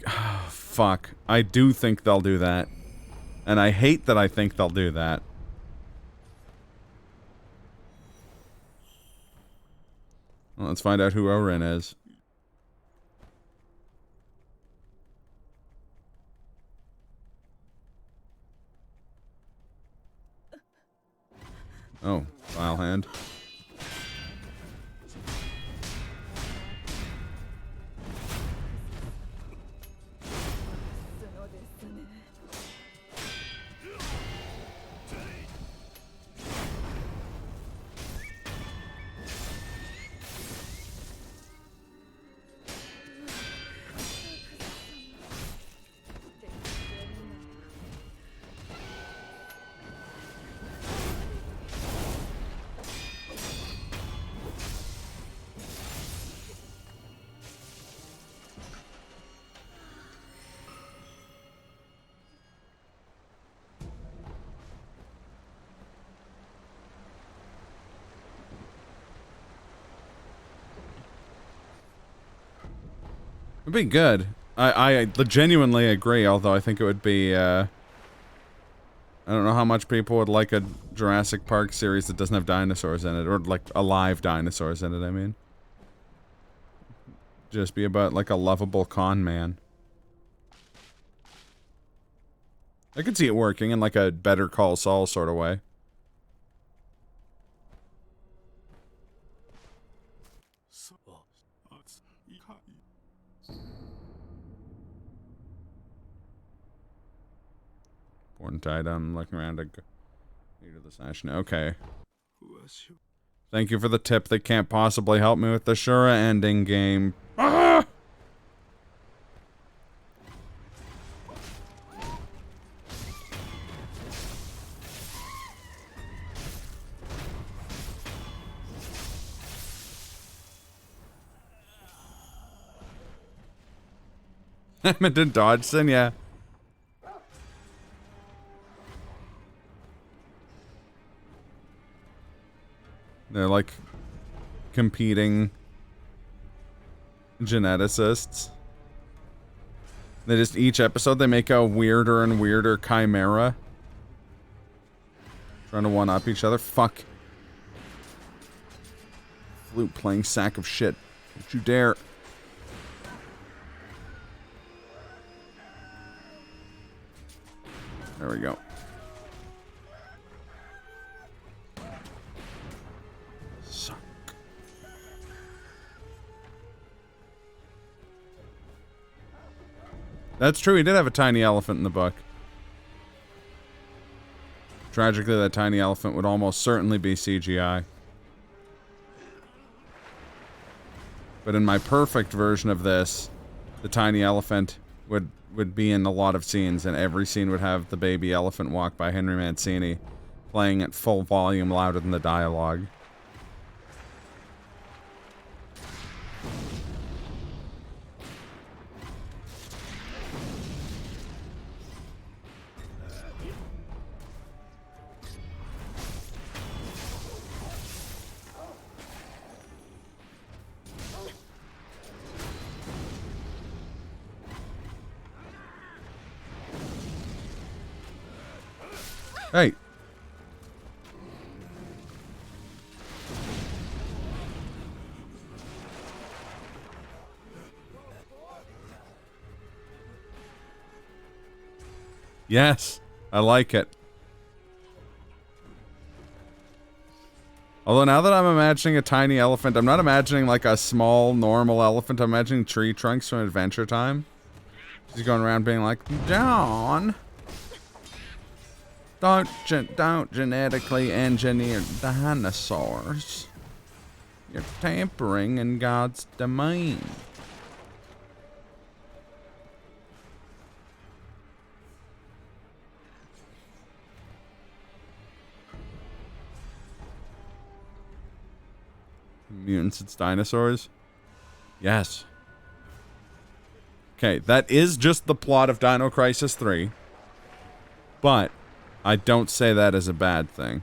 Oh, fuck. I do think they'll do that. And I hate that I think they'll do that. Well, let's find out who Oren is. Oh, file hand. It'd be good. I genuinely agree, although I think it would be, I don't know how much people would like a Jurassic Park series that doesn't have dinosaurs in it, or like alive dinosaurs in it, I mean. Just be about like a lovable con man. I could see it working in like a Better Call Saul sort of way. Important item, looking around to go to the session. Okay. Thank you for the tip that can't possibly help me with the Shura ending game. Ah! Edmonton Dodgson, yeah. They're like competing geneticists. They just, each episode they make a weirder and weirder chimera. Trying to one-up each other. Fuck. Flute playing sack of shit. Don't you dare. There we go. Suck. That's true, he did have a tiny elephant in the book. Tragically, that tiny elephant would almost certainly be CGI. But in my perfect version of this, the tiny elephant would be in a lot of scenes, and every scene would have the baby elephant walk by Henry Mancini, playing at full volume louder than the dialogue. Hey. Yes, I like it. Although now that I'm imagining a tiny elephant, I'm not imagining like a small, normal elephant. I'm imagining Tree Trunks from Adventure Time. He's going around being like, John, don't genetically engineer dinosaurs. You're tampering in God's domain. Mutants, it's dinosaurs? Yes. Okay, that is just the plot of Dino Crisis 3. But I don't say that as a bad thing.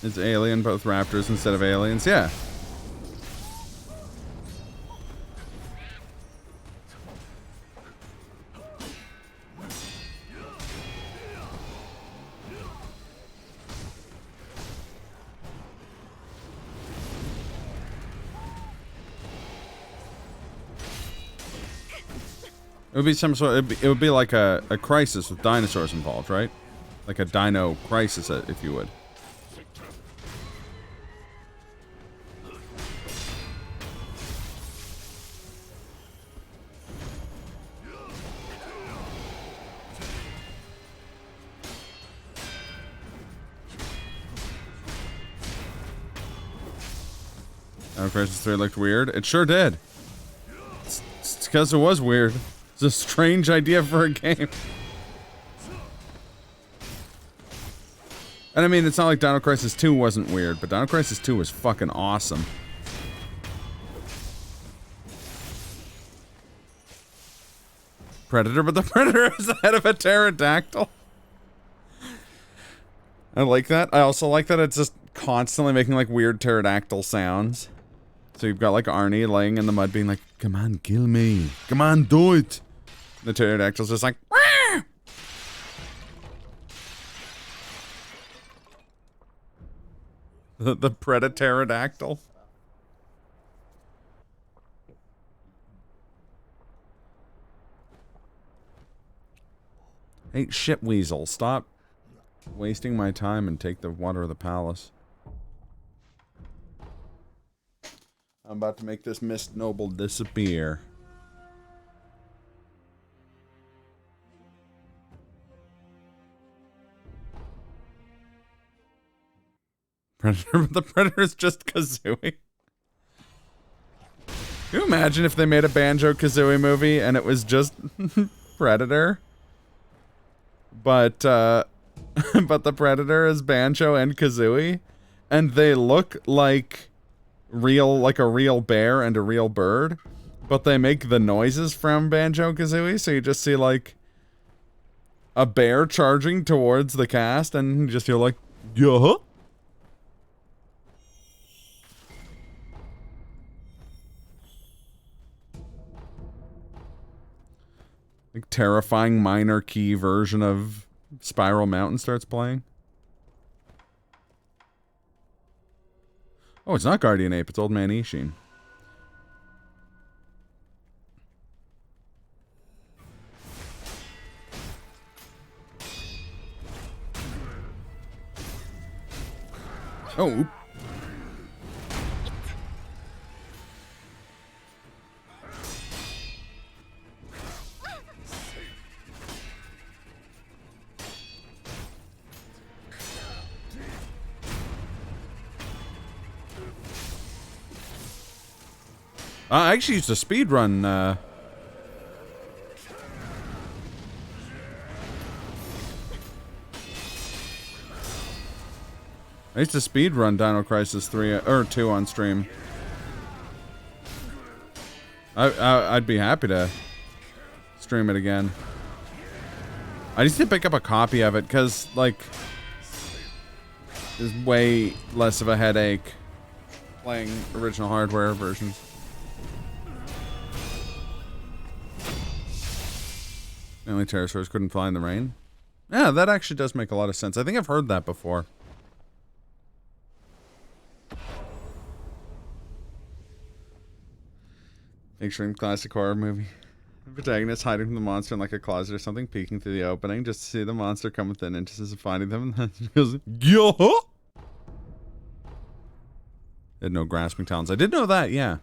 It's alien, both raptors instead of aliens. Yeah. It would be some sort. It would be like a crisis with dinosaurs involved, right? Like a dino crisis, if you would. Dino Crisis 3 looked weird. It sure did. It's because it was weird. It's a strange idea for a game. And I mean, it's not like Dino Crisis 2 wasn't weird, but Dino Crisis 2 was fucking awesome. Predator, but the Predator is the head of a pterodactyl. I like that. I also like that it's just constantly making like weird pterodactyl sounds. So you've got like Arnie laying in the mud being like, come on, kill me. Come on, do it. The pterodactyl's just like, wah! The Predaterodactyl. Hey, shit weasel, stop wasting my time and take the water of the palace. I'm about to make this Mist Noble disappear. Predator, but the Predator is just Kazooie. Can you imagine if they made a Banjo-Kazooie movie and it was just Predator? But, but the Predator is Banjo and Kazooie, and they look like a real bear and a real bird, but they make the noises from Banjo-Kazooie, so you just see, like, a bear charging towards the cast, and you just hear, like, yeah. Like, terrifying minor key version of Spiral Mountain starts playing. Oh, it's not Guardian Ape, it's Old Man Ishin. Oh. I actually used to speedrun, I used to speedrun Dino Crisis 3, or 2 on stream. I'd be happy to stream it again. I just need to pick up a copy of it, because, like, there's way less of a headache playing original hardware versions. The only pterosaurs couldn't fly in the rain? Yeah, that actually does make a lot of sense. I think I've heard that before. Extreme classic horror movie. The protagonist hiding from the monster in like a closet or something, peeking through the opening just to see the monster come within inches of finding them, and then he goes, yo! It had no grasping talons. I did know that, yeah.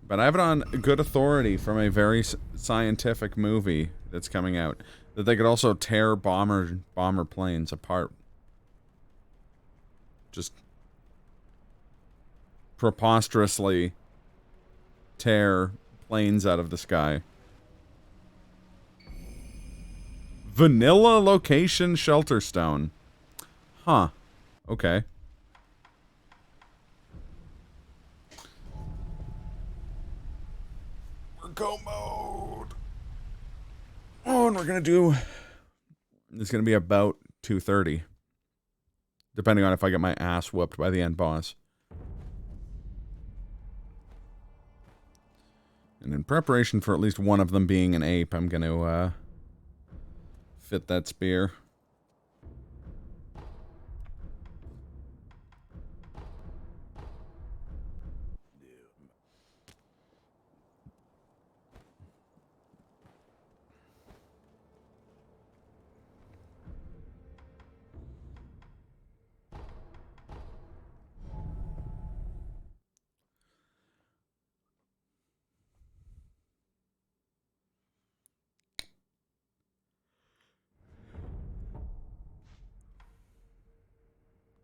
But I have it on good authority from a very scientific movie that's coming out that they could also tear bomber planes apart. Just preposterously tear planes out of the sky. Vanilla location shelter stone. Huh. Okay. Go mode. Oh, and we're gonna do. It's gonna be about 2:30, depending on if I get my ass whooped by the end boss. And in preparation for at least one of them being an ape, I'm gonna fit that spear.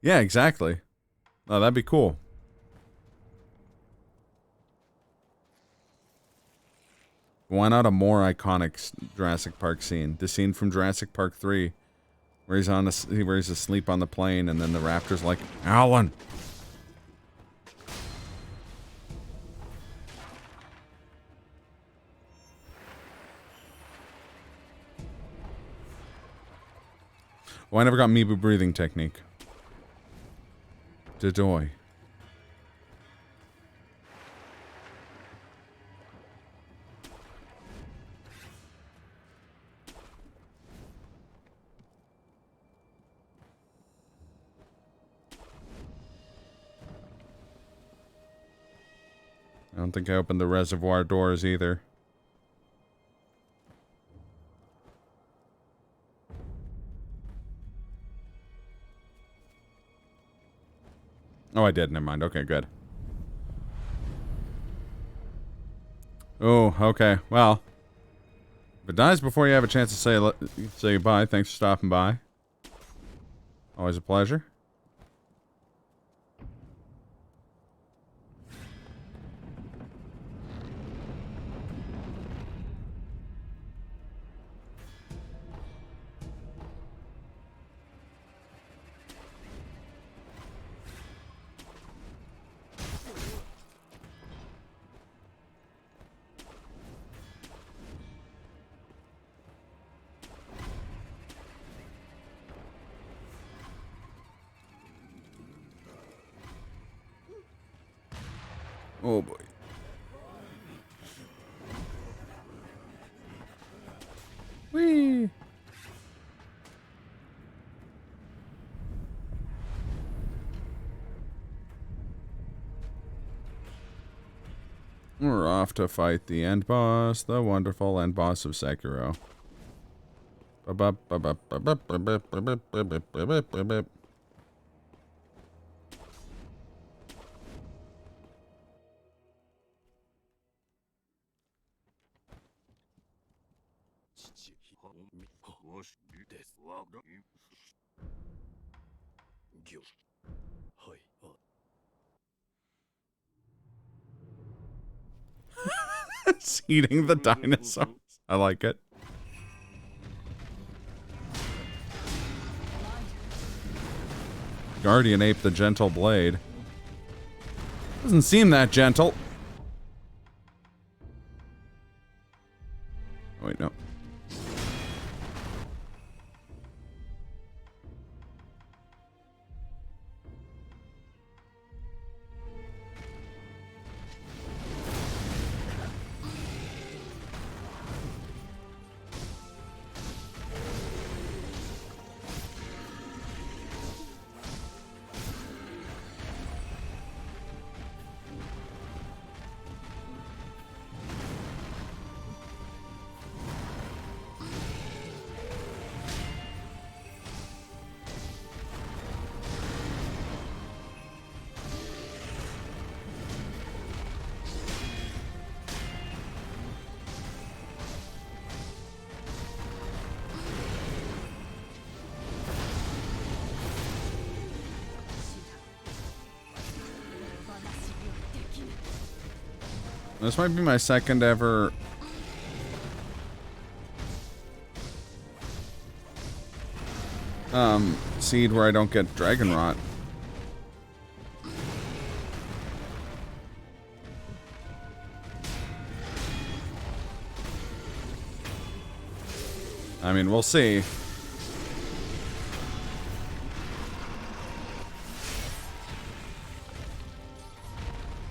Yeah, exactly. Oh, that'd be cool. Why not a more iconic Jurassic Park scene? The scene from Jurassic Park 3, where he's asleep on the plane, and then the raptor's like, Alan! Oh, I never got Mibu breathing technique. Dedoy. I don't think I opened the reservoir doors either. Oh, I did. Never mind. Okay, good. Oh, okay. Well, if it dies before you have a chance to say goodbye, thanks for stopping by. Always a pleasure. Oh boy. Whee! We're off to fight the end boss, the wonderful end boss of Sekiro. It's eating the dinosaurs. I like it. Guardian Ape the Gentle Blade. Doesn't seem that gentle. Oh, wait, no. This might be my second ever seed where I don't get dragon rot. I mean, we'll see.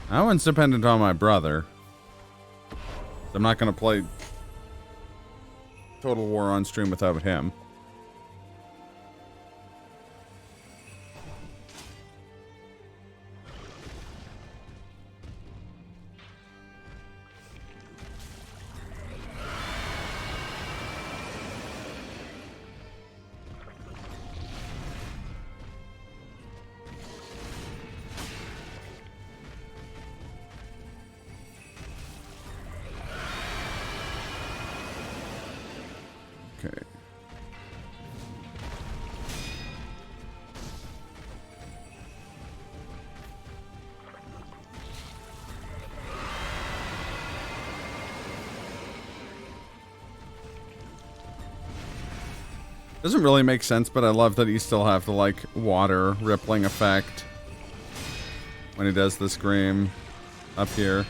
That one's dependent on my brother. I'm not gonna play Total War on stream without him. Okay. Doesn't really make sense, but I love that you still have the, like, water rippling effect when he does the scream up here.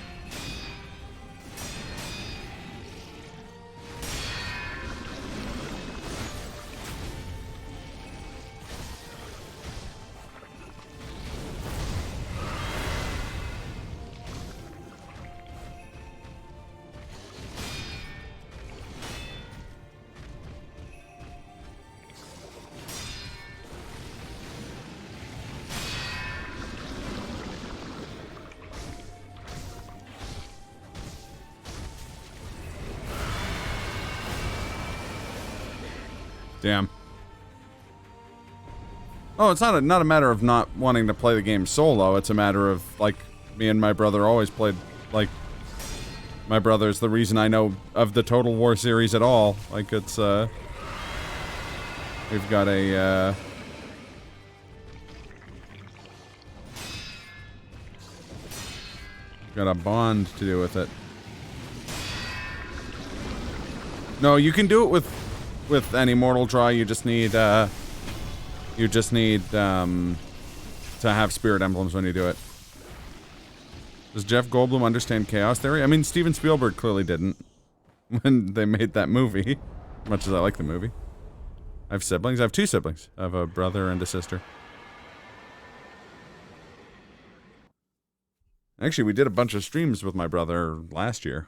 Damn. Oh, it's not a matter of not wanting to play the game solo. It's a matter of, like, me and my brother always played, like, my brother's the reason I know of the Total War series at all. Like, it's, we've got a, got a bond to do with it. No, you can do it with any mortal draw. You just need to have spirit emblems when you do it. Does Jeff Goldblum understand chaos theory? I mean, Steven Spielberg clearly didn't when they made that movie, much as I like the movie. I have siblings. I have two siblings. I have a brother and a sister. Actually, we did a bunch of streams with my brother last year.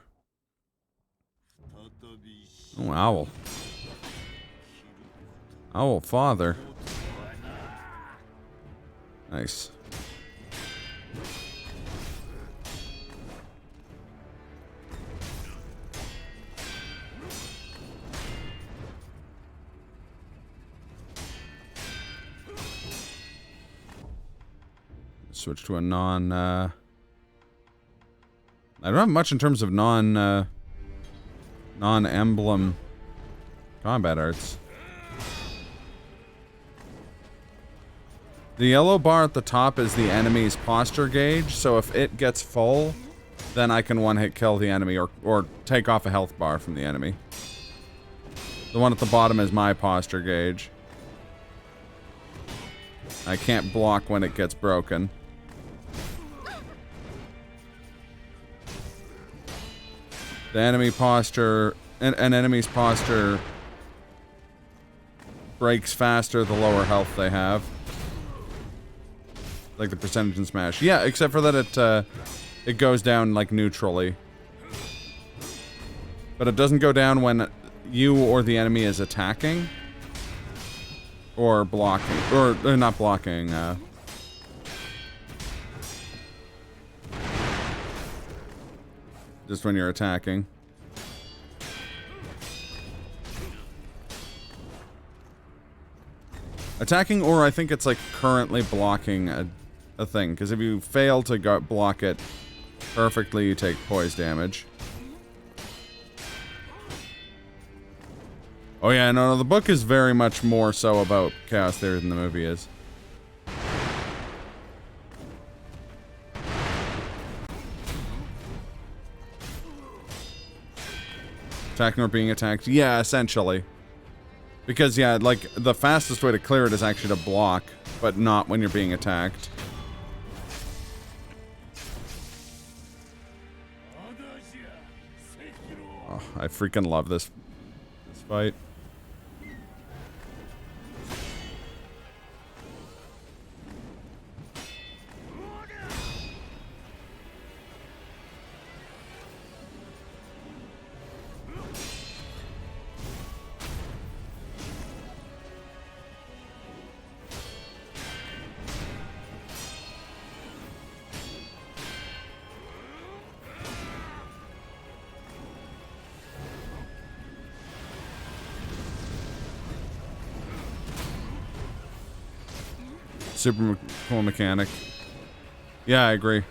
Oh, owl. Owl father. Nice. Switch to a non, I don't have much in terms of non-emblem combat arts. The yellow bar at the top is the enemy's posture gauge, so if it gets full, then I can one-hit kill the enemy or take off a health bar from the enemy. The one at the bottom is my posture gauge. I can't block when it gets broken. The enemy posture, an enemy's posture breaks faster the lower health they have. Like the percentage in Smash. Yeah, except for that it goes down like neutrally. But it doesn't go down when you or the enemy is attacking. Or blocking. Or not blocking, just when you're attacking. Attacking, or I think it's like currently blocking a thing. Because if you fail to block it perfectly, you take poise damage. Oh yeah, no, the book is very much more so about chaos theory than the movie is. Attacking or being attacked. Yeah, essentially. Because, yeah, like, the fastest way to clear it is actually to block, but not when you're being attacked. Oh, I freaking love this fight. Super cool mechanic. Yeah, I agree.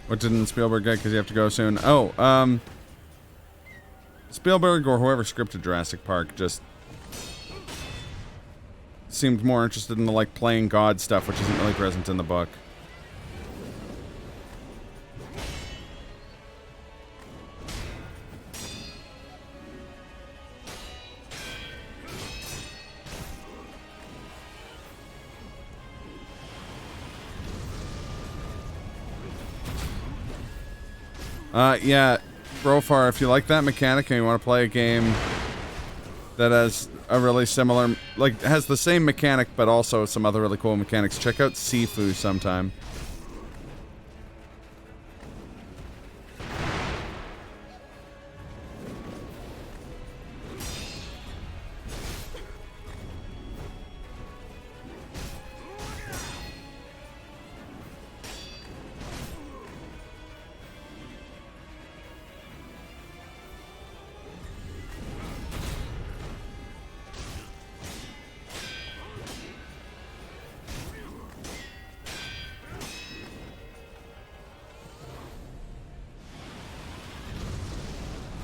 What didn't Spielberg get because you have to go soon? Oh, Spielberg or whoever scripted Jurassic Park just seemed more interested in the, like, playing God stuff, which isn't really present in the book. Yeah, Brofar, if you like that mechanic and you want to play a game that has a really similar, like, has the same mechanic but also some other really cool mechanics, check out Sifu sometime.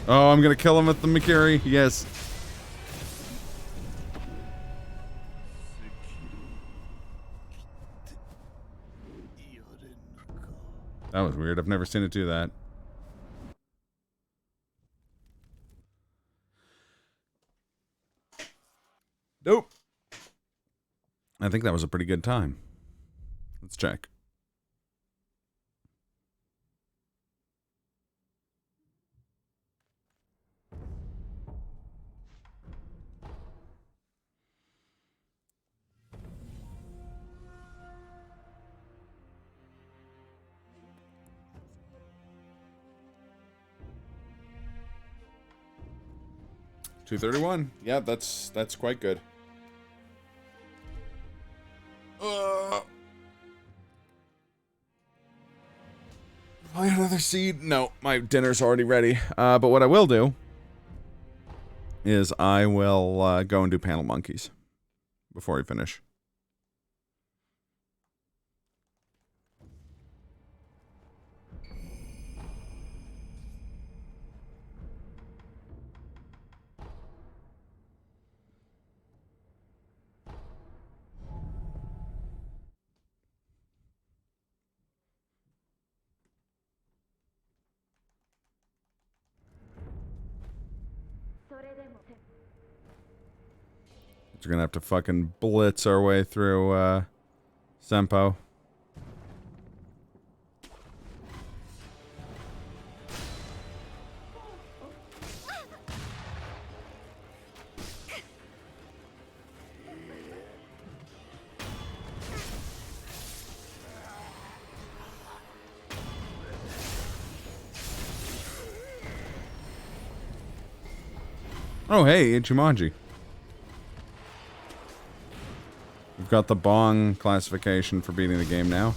Oh, I'm gonna kill him with the Mikiri. Yes. That was weird. I've never seen it do that. Nope. I think that was a pretty good time. Let's check. $231. Yeah, that's quite good. Buy another seed? No, my dinner's already ready. But what I will do is I will go and do Panel Monkeys before we finish. We're gonna have to fucking blitz our way through, Sempo. Oh, hey, Jumanji. We've got the bong classification for beating the game now.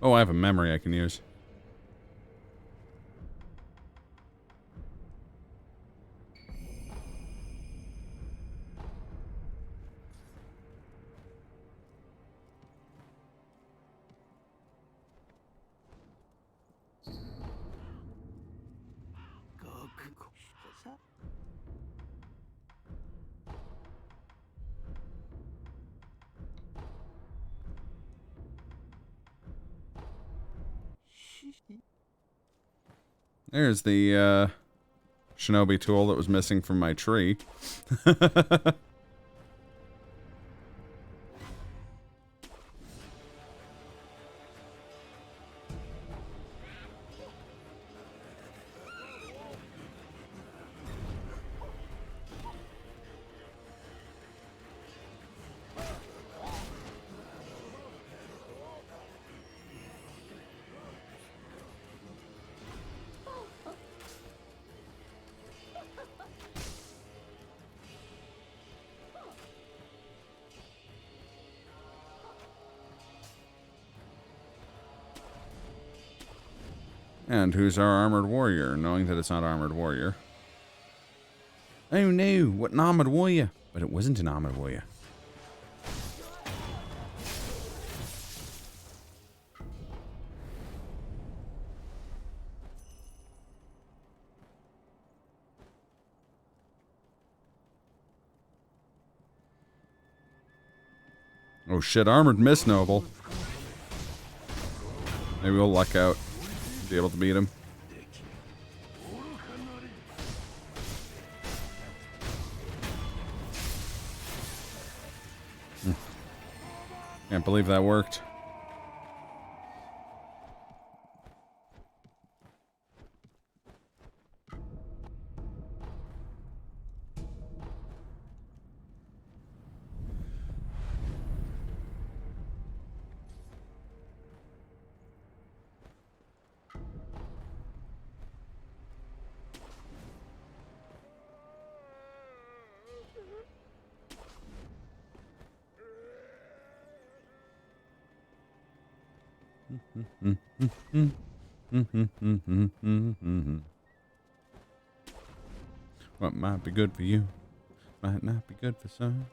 Oh, I have a memory I can use. There's the, shinobi tool that was missing from my tree. And who's our armored warrior, knowing that it's not armored warrior? Oh no, what an armored warrior. But it wasn't an armored warrior. Oh shit, armored Miss Noble. Maybe we'll luck out. Be able to beat him. Can't believe that worked. What might be good for you might not be good for some.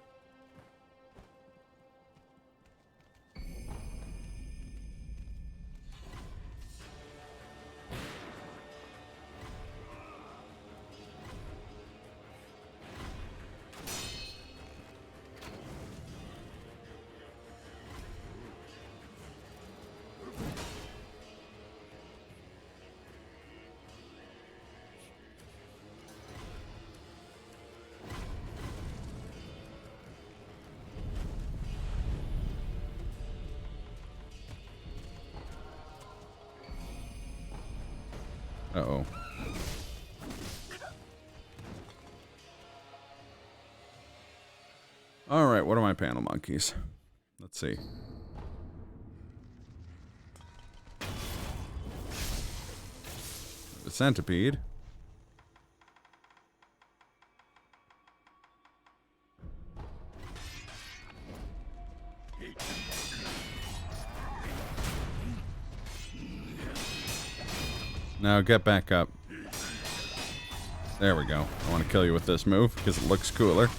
Uh-oh. Alright, what are my panel monkeys? Let's see. The centipede. Now get back up. There we go. I want to kill you with this move because it looks cooler.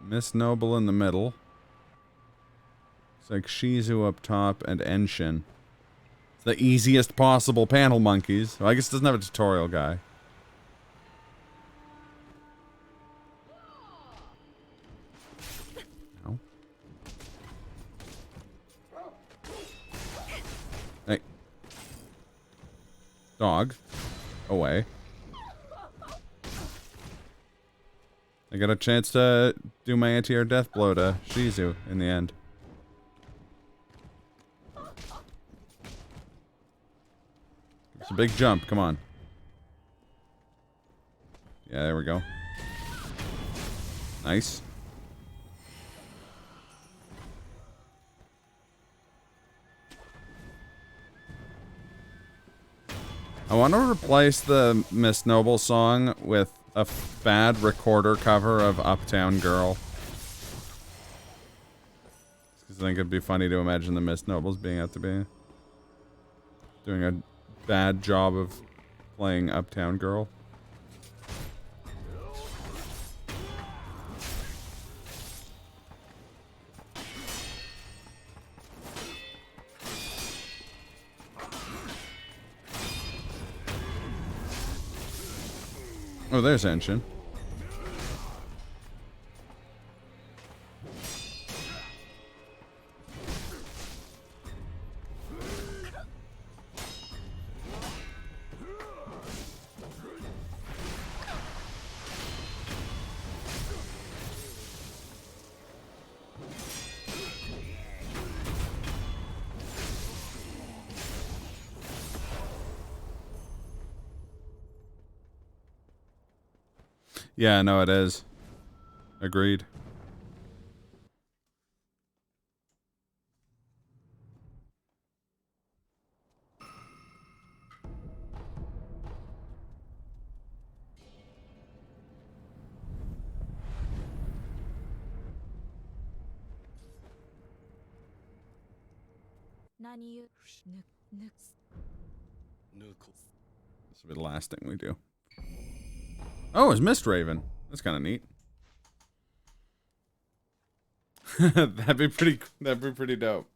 Miss Noble in the middle. It's like Shizu up top and Enshin. It's the easiest possible panel monkeys. Well, I guess it doesn't have a tutorial guy. No. Hey. Dog. Away. I got a chance to do my anti-air death blow to Shizu in the end. It's a big jump, come on. Yeah, there we go. Nice. I want to replace the Miss Noble song with a bad recorder cover of Uptown Girl. Because I think it'd be funny to imagine the Mist Nobles being out to be doing a bad job of playing Uptown Girl. Oh, there's Enshin. Yeah, no, it is. Agreed. This will be the last thing we do. Oh, it's Mist Raven. That's kind of neat. That'd be pretty dope.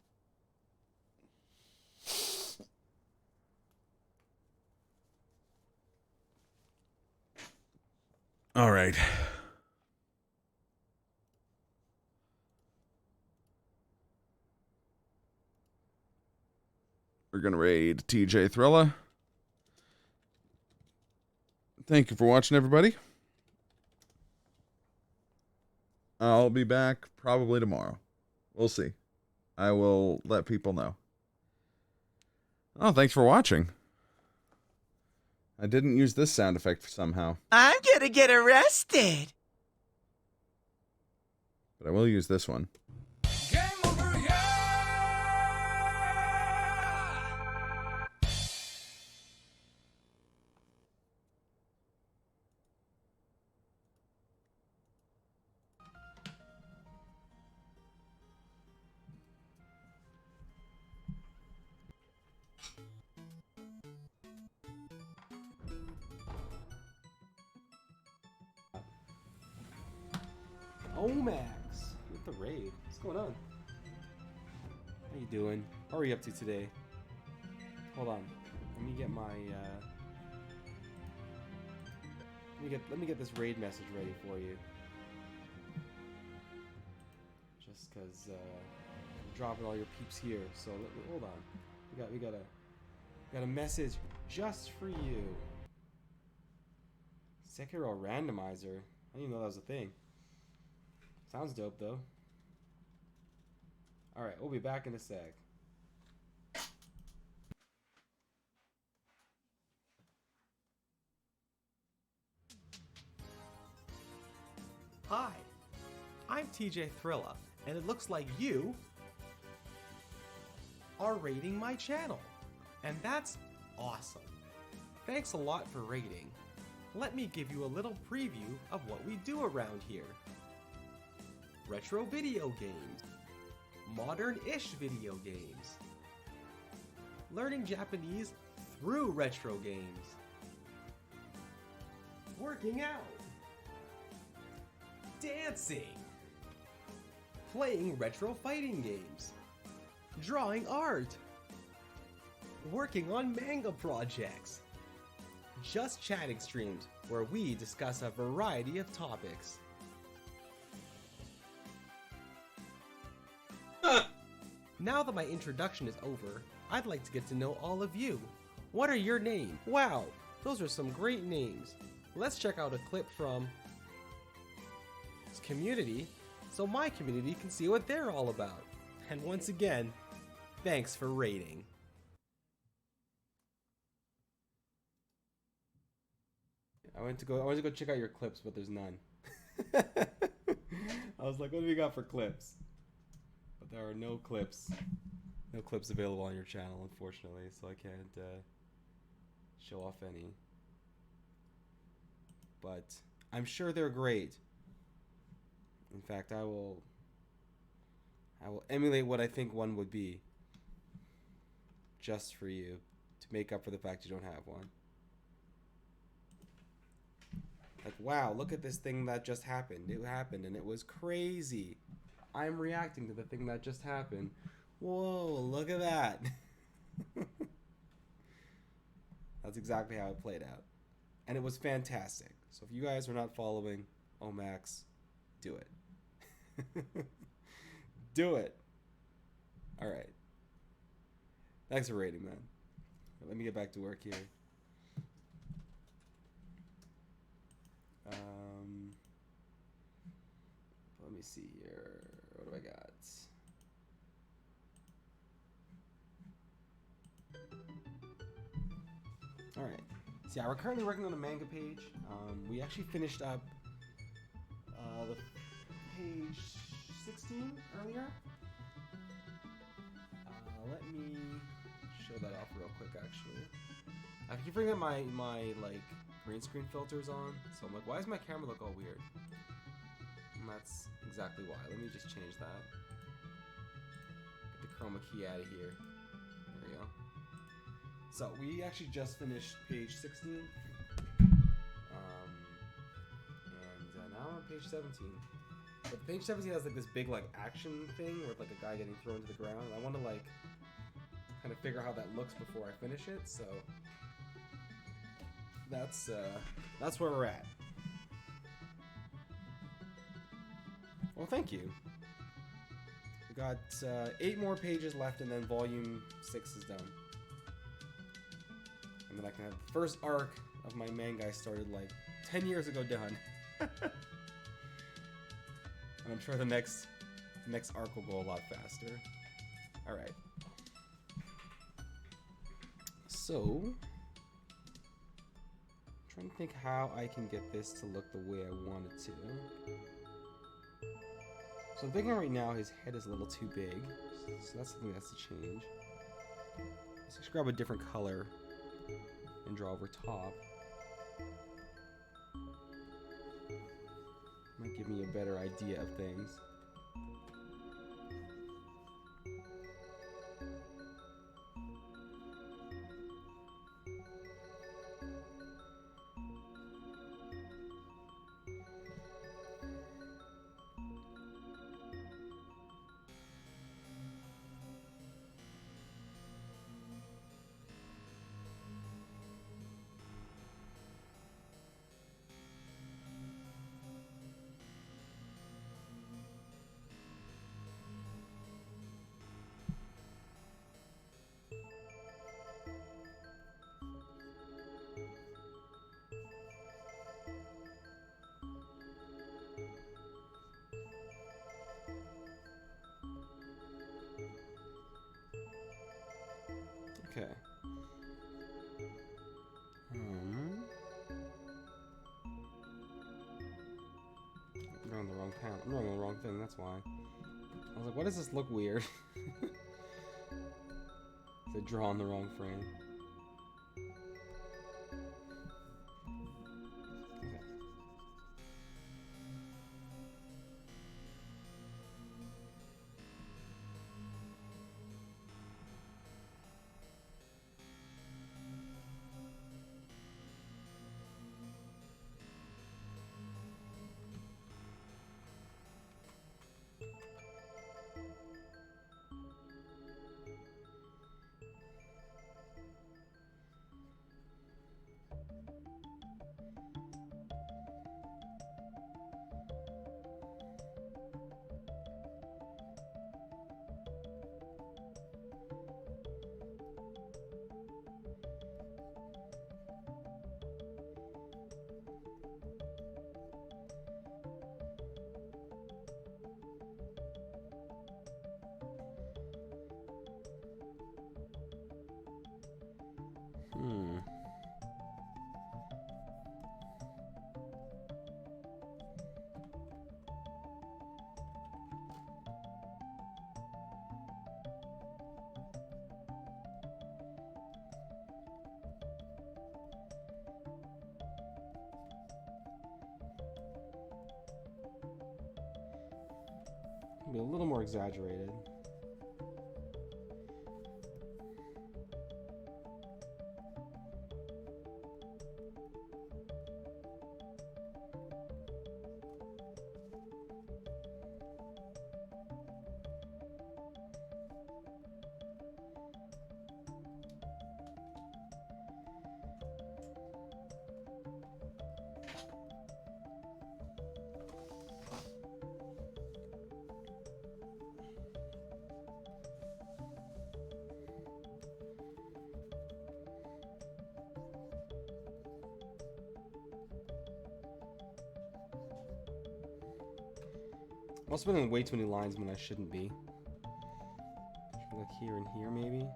All right. We're gonna raid TJ Thrilla. Thank you for watching, everybody. I'll be back probably tomorrow. We'll see. I will let people know. Oh, thanks for watching. I didn't use this sound effect somehow. I'm gonna get arrested. But I will use this one. Game over, yeah! Omax with the raid. What's going on? How you doing? How are you up to today? Hold on. Let me get my let me get this raid message ready for you. Just cause I'm dropping all your peeps here. So hold on. We got a message just for you. Sekiro randomizer. I didn't even know that was a thing. Sounds dope, though. Alright, we'll be back in a sec. Hi, I'm TJ Thrilla, and it looks like you are raiding my channel. And that's awesome. Thanks a lot for raiding. Let me give you a little preview of what we do around here. Retro video games, modern-ish video games, learning Japanese through retro games, working out, dancing, playing retro fighting games, drawing art, working on manga projects, just chatting streams where we discuss a variety of topics. Now that my introduction is over, I'd like to get to know all of you. What are your names? Wow, those are some great names. Let's check out a clip from this community so my community can see what they're all about. And once again, thanks for raiding. I went to go check out your clips, but there's none. I was like, what do we got for clips? But there are no clips available on your channel, unfortunately, so I can't show off any. but I'm sure they're great. In fact, I will emulate what I think one would be, just for you, to make up for the fact you don't have one. Like, wow, look at this thing that just happened. It happened and it was crazy. I'm reacting to the thing that just happened. Whoa, look at that. That's exactly how it played out. And it was fantastic. So if you guys are not following Omax, do it. Do it. All right. Thanks for rating, man. Let me get back to work here. Let me see here. What do I got? All right. So yeah, we're currently working on a manga page. We actually finished up the page 16 earlier. Let me show that off real quick. Actually, I keep bringing my like green screen filters on, so I'm like, why does my camera look all weird? And that's exactly why. Let me just change that. Get the chroma key out of here. There we go. So we actually just finished page 16, and now I'm on page 17. But page 17 has like this big like action thing where it's like a guy getting thrown to the ground. I want to like kind of figure out how that looks before I finish it. So that's where we're at. Well, thank you. We got 8 more pages left, and then volume 6 is done. And then I can have the first arc of my manga I started like 10 years ago done. And I'm sure the next arc will go a lot faster. All right. So, I'm trying to think how I can get this to look the way I want it to. So I'm thinking right now his head is a little too big, so that's something that has to change. Let's just grab a different color and draw over top. Might give me a better idea of things. Okay. I'm drawing the wrong panel. I'm drawing the wrong thing, that's why. I was like, why does this look weird? They draw in the wrong frame. Okay. Be a little more exaggerated. I'm also putting way too many lines when I shouldn't be. Should be like here and here, maybe.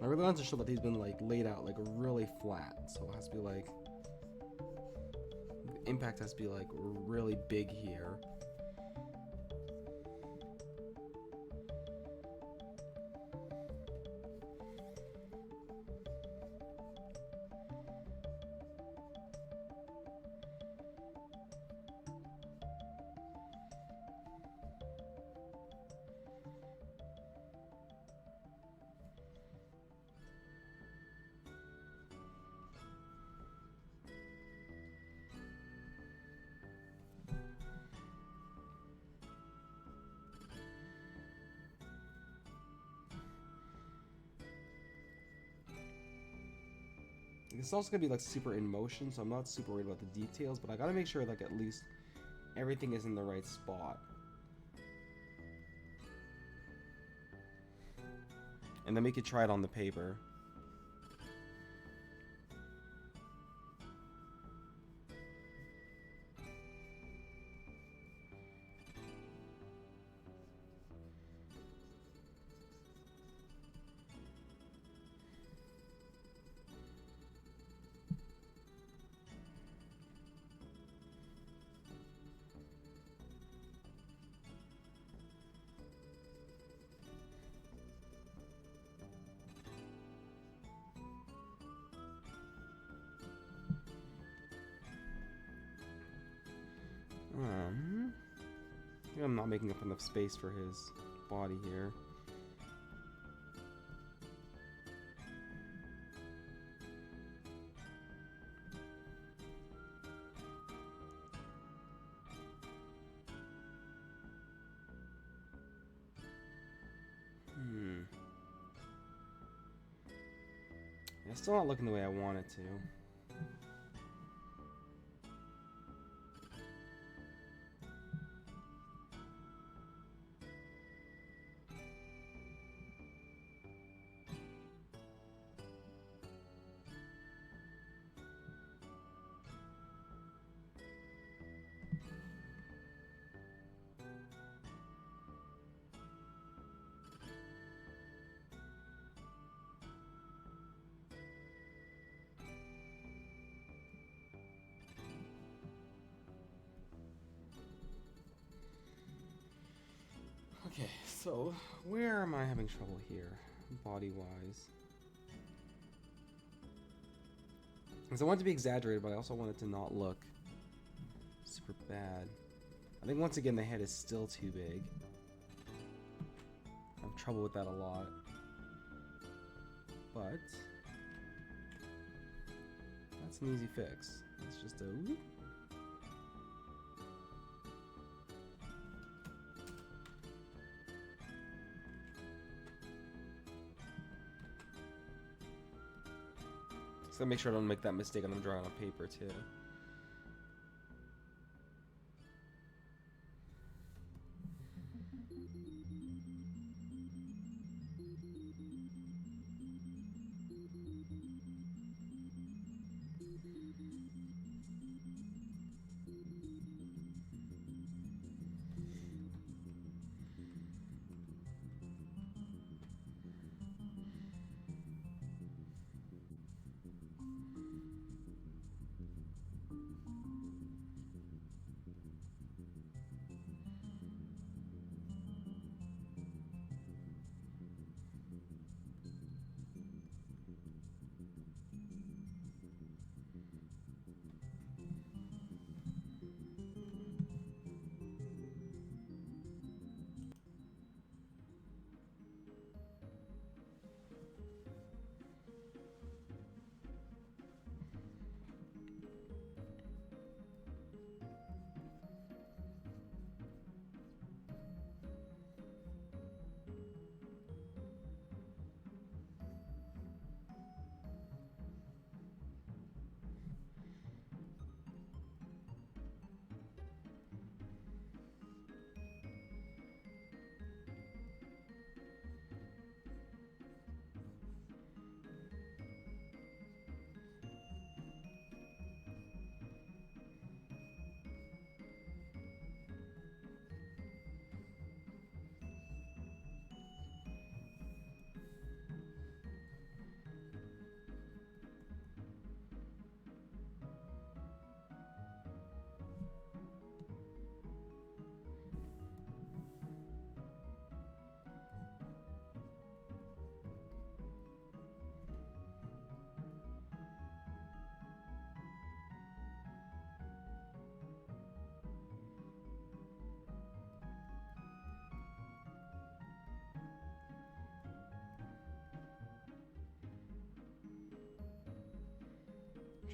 I really want to show that he's been like laid out like really flat, so it has to be like the impact has to be like really big here. It's also gonna be like super in motion, so I'm not super worried about the details, but I gotta make sure like at least everything is in the right spot. And then we could try it on the paper. I think I'm not making up enough space for his body here. It's still not looking the way I want it to. Okay, so where am I having trouble here, body-wise? Because I want it to be exaggerated, but I also want it to not look super bad. I think once again the head is still too big. I have trouble with that a lot. But that's an easy fix. It's just a whoop. So make sure I don't make that mistake when I'm drawing on paper too.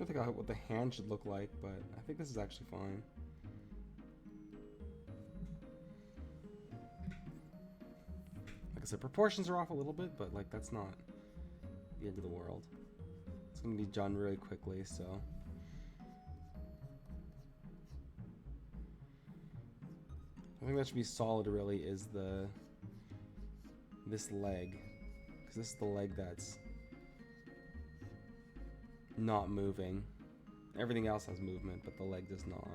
trying to think out what the hand should look like, but I think this is actually fine. Like I said, proportions are off a little bit, but like that's not the end of the world. It's gonna be done really quickly, so. I think that should be solid really is this leg. Because this is the leg that's not moving. Everything else has movement, but the leg does not.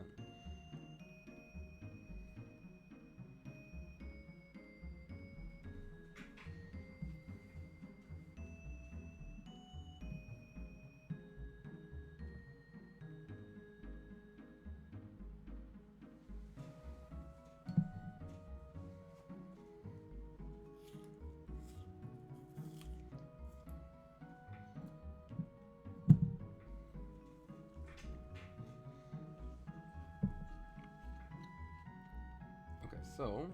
So,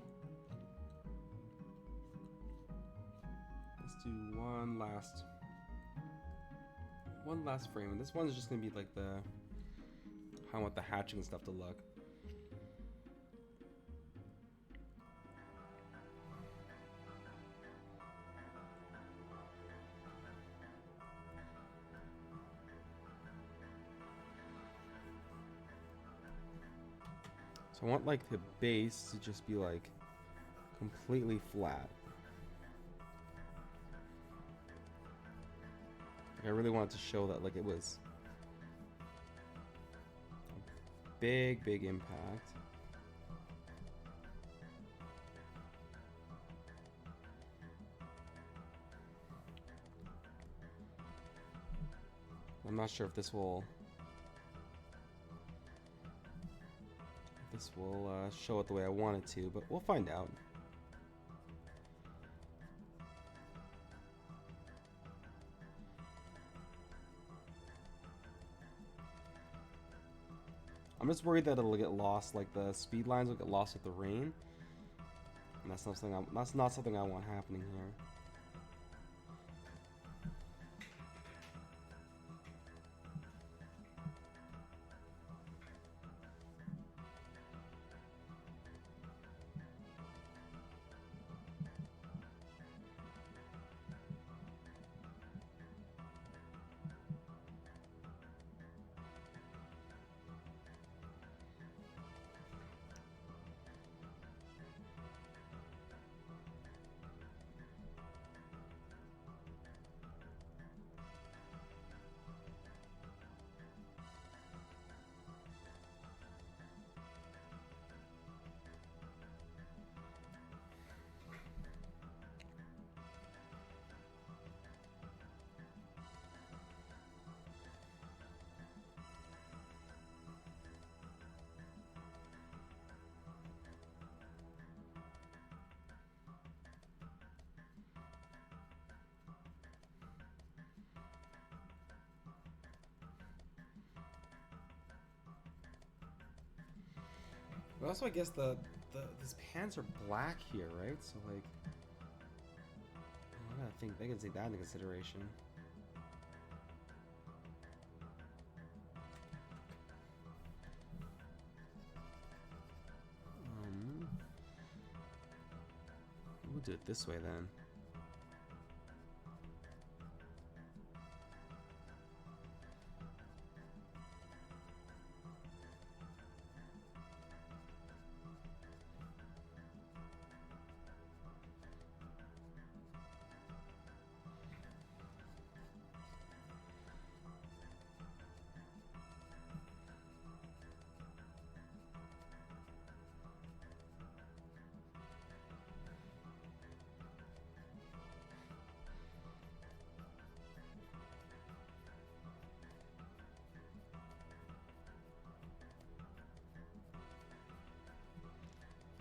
let's do one last frame, and this one's just gonna be like how I want the hatching and stuff to look. So I want like the base to just be like completely flat. Like, I really wanted to show that like it was a big impact. I'm not sure if this will show it the way I want it to, but we'll find out. I'm just worried that it'll get lost, like the speed lines will get lost with the rain, and that's not something I want happening here. But also, I guess these pants are black here, right? So like, I gotta think they can take that into consideration. We'll do it this way then.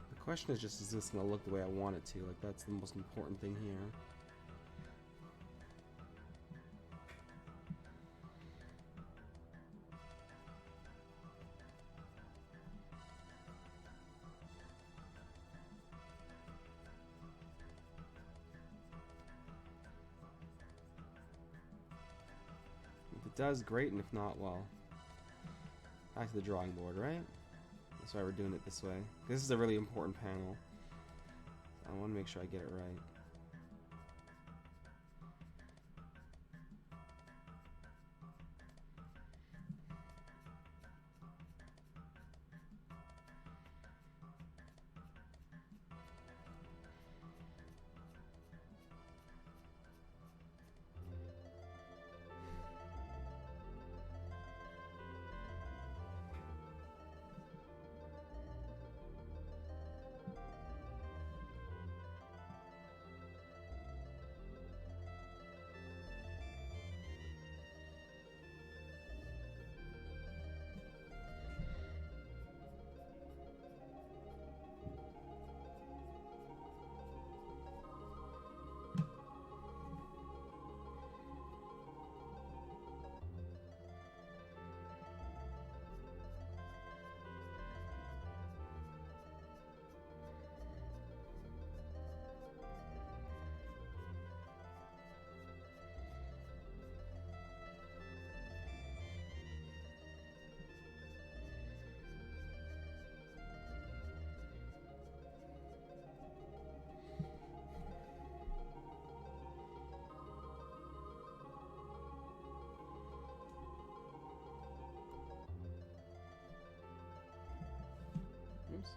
The question is just, is this gonna look the way I want it to? Like, that's the most important thing here. The it does, great, and if not, well, back to the drawing board, right? That's why we're doing it this way. This is a really important panel. I want to make sure I get it right. Oops.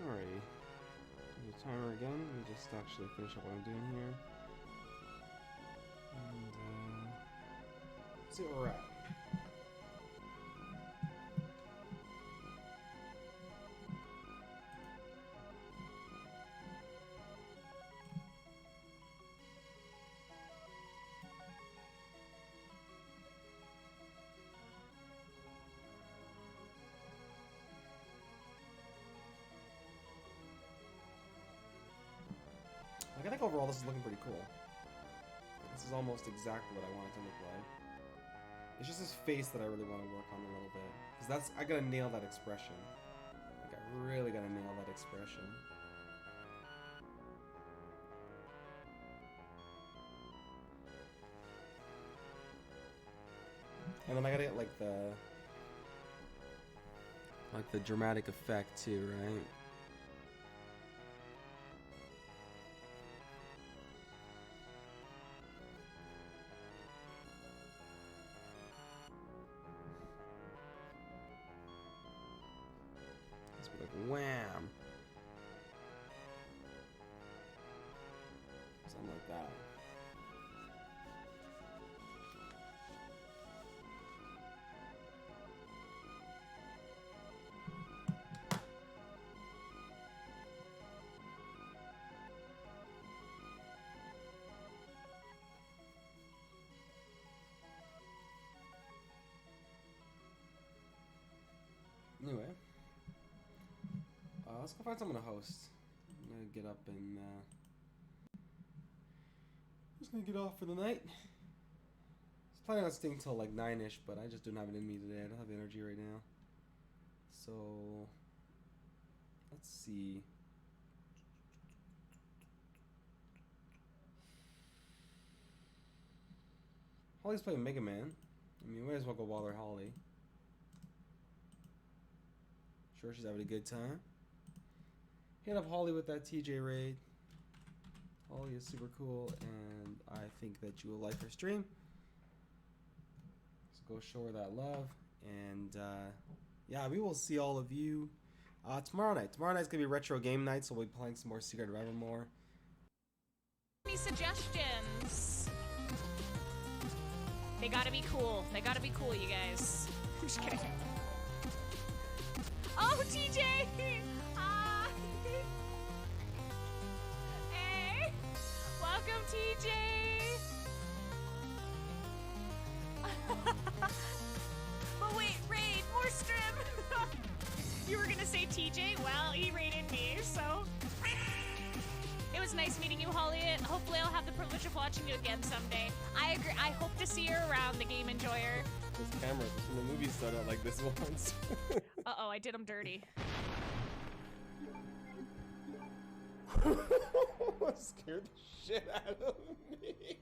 Alrighty. The timer again. Let me just actually finish up what I'm doing here. And, see where we're at. Like, I think overall this is looking pretty cool. This is almost exactly what I want it to look like. It's just his face that I really want to work on a little bit. Because that's, I gotta nail that expression. Like, I really gotta nail that expression. And then I gotta get like the dramatic effect too, right? Just be like wham. Something like that. Anyway, let's go find someone to host. I'm gonna get up and just gonna get off for the night. I was planning on staying till like 9-ish, but I just don't have it in me today. I don't have energy right now. So let's see. Holly's playing Mega Man. I mean, we might as well go bother Holly. Sure, she's having a good time. Hit up Holly with that TJ raid. Holly is super cool, and I think that you will like her stream. So go show her that love, and yeah, we will see all of you tomorrow night. Tomorrow night's gonna be retro game night, so we'll be playing some more Secret of Evermore. Any suggestions? They gotta be cool. They gotta be cool, you guys. I'm just kidding. Oh, TJ! Ah. Hey! Welcome, TJ! But wait, raid, more stream! You were gonna say TJ? Well, he raided me, so... It was nice meeting you, Holly. Hopefully I'll have the privilege of watching you again someday. I agree. I hope to see you around, the Game Enjoyer. Those cameras in the movie started out like this once. Uh-oh, I did him dirty. Scared the shit out of me.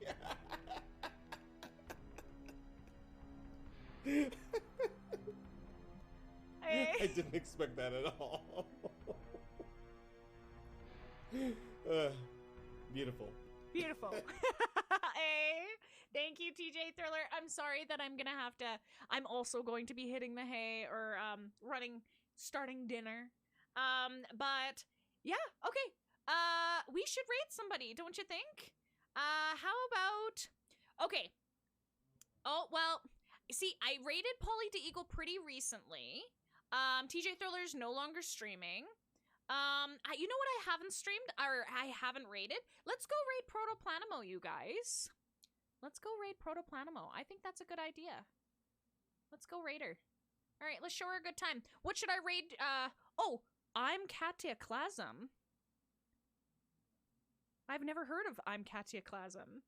Hey. I didn't expect that at all. Beautiful. Beautiful. Hey, thank you, TJ Thriller. I'm sorry that I'm also going to be hitting the hay or starting dinner. But yeah, okay. We should rate somebody, don't you think? How about, okay. Oh, well, see, I rated Polly to Eagle pretty recently. TJ Thriller's no longer streaming. You know what I haven't streamed, or I haven't rated? Let's go raid Protoplanimo, you guys. Let's go raid Protoplanimo. I think that's a good idea. Let's go raid her. All right, let's show her a good time. What should I raid? Oh, I'm Katya Klasm. I've never heard of I'm Katya Klasm.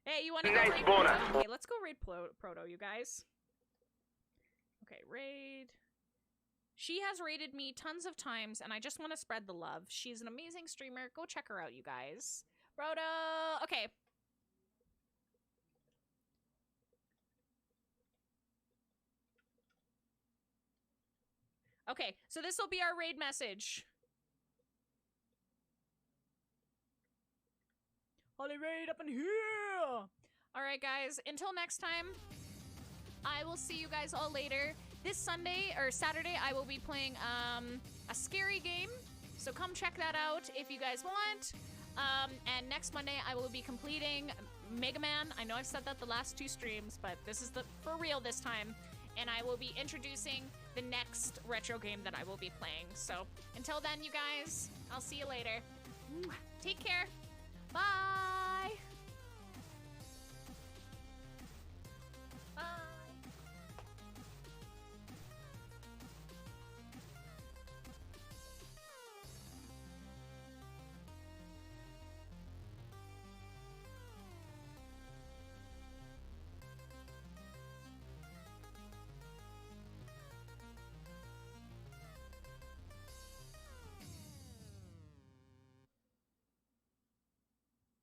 Hey, you want to go Nice raid bonus. Proto? Okay, let's go raid Proto, you guys. Okay, raid. She has raided me tons of times, and I just want to spread the love. She's an amazing streamer. Go check her out, you guys. Proto! Okay. Okay, so this will be our raid message. Holly raid up in here! Alright, guys. Until next time, I will see you guys all later. This Sunday, or Saturday, I will be playing a scary game. So come check that out if you guys want. And next Monday, I will be completing Mega Man. I know I've said that the last two streams, but this is for real this time. And I will be introducing the next retro game that I will be playing. So until then, you guys, I'll see you later. Take care. Bye. Bye.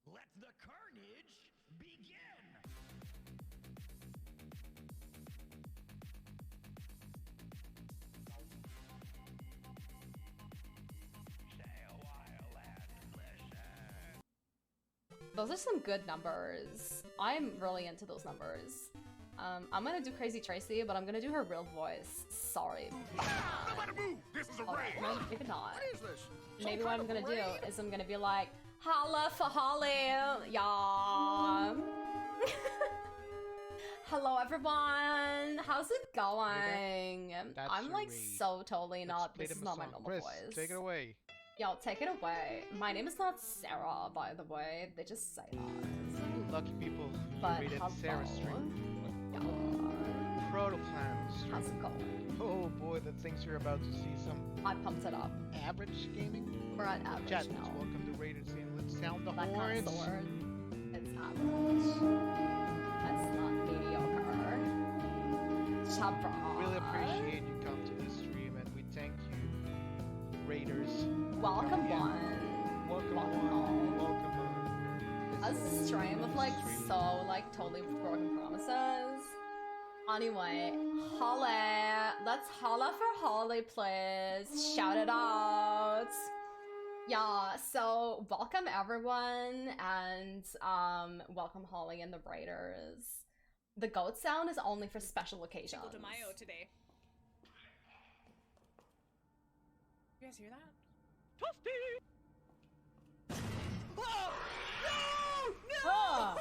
Let the carnage begin! Those are some good numbers. I'm really into those numbers. I'm gonna do Crazy Tracy, but I'm gonna do her real voice. Sorry. Alright, maybe not. Maybe what I'm gonna do is I'm gonna be like, holla for Holly! Yeah. Hello everyone! How's it going? I'm like so totally not, this is not my normal voice. Take it away. Yo, take it away. My name is not Sarah, by the way. They just say that. Lucky people. But rated hello. Sarah stream. Yeah. Protoplan stream. How's it going? Oh boy, the things you're about to see. Some I pumped it up. average gaming. We're at average Chat, now. welcome to Raiders scene. Let's sound the That kind horns. of sword. It's average. That's not mediocre. Chabra. Really appreciate you come to this stream, and we thank you, Raiders. Welcome coming in. one. Welcome Welcome on. on. Welcome on. A This is stream of like stream. so like totally broken promises. Anyway, Holly. Let's holla for Holly, please. Shout it out. Yeah, so welcome everyone, and welcome Holly and the writers. The goat sound is only for special occasions. Cinco de Mayo today. You guys hear that? Ah!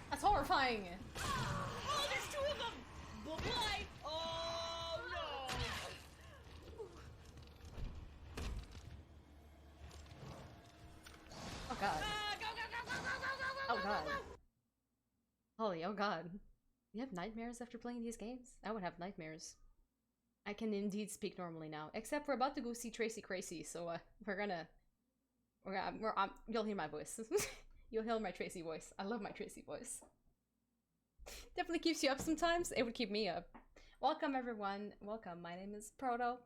That's horrifying. Oh, there's two of them! Bye-bye! Oh, no! Oh god. Go, go, go, go, go, go, go, go, Oh go, god. go, go. Holly, oh god. You have nightmares after playing these games? I would have nightmares. I can indeed speak normally now, except we're about to go see Tracy Crazy, so you'll hear my voice. You'll hear my Tracy voice. I love my Tracy voice. Definitely keeps you up sometimes. It would keep me up. Welcome everyone. Welcome. My name is Proto,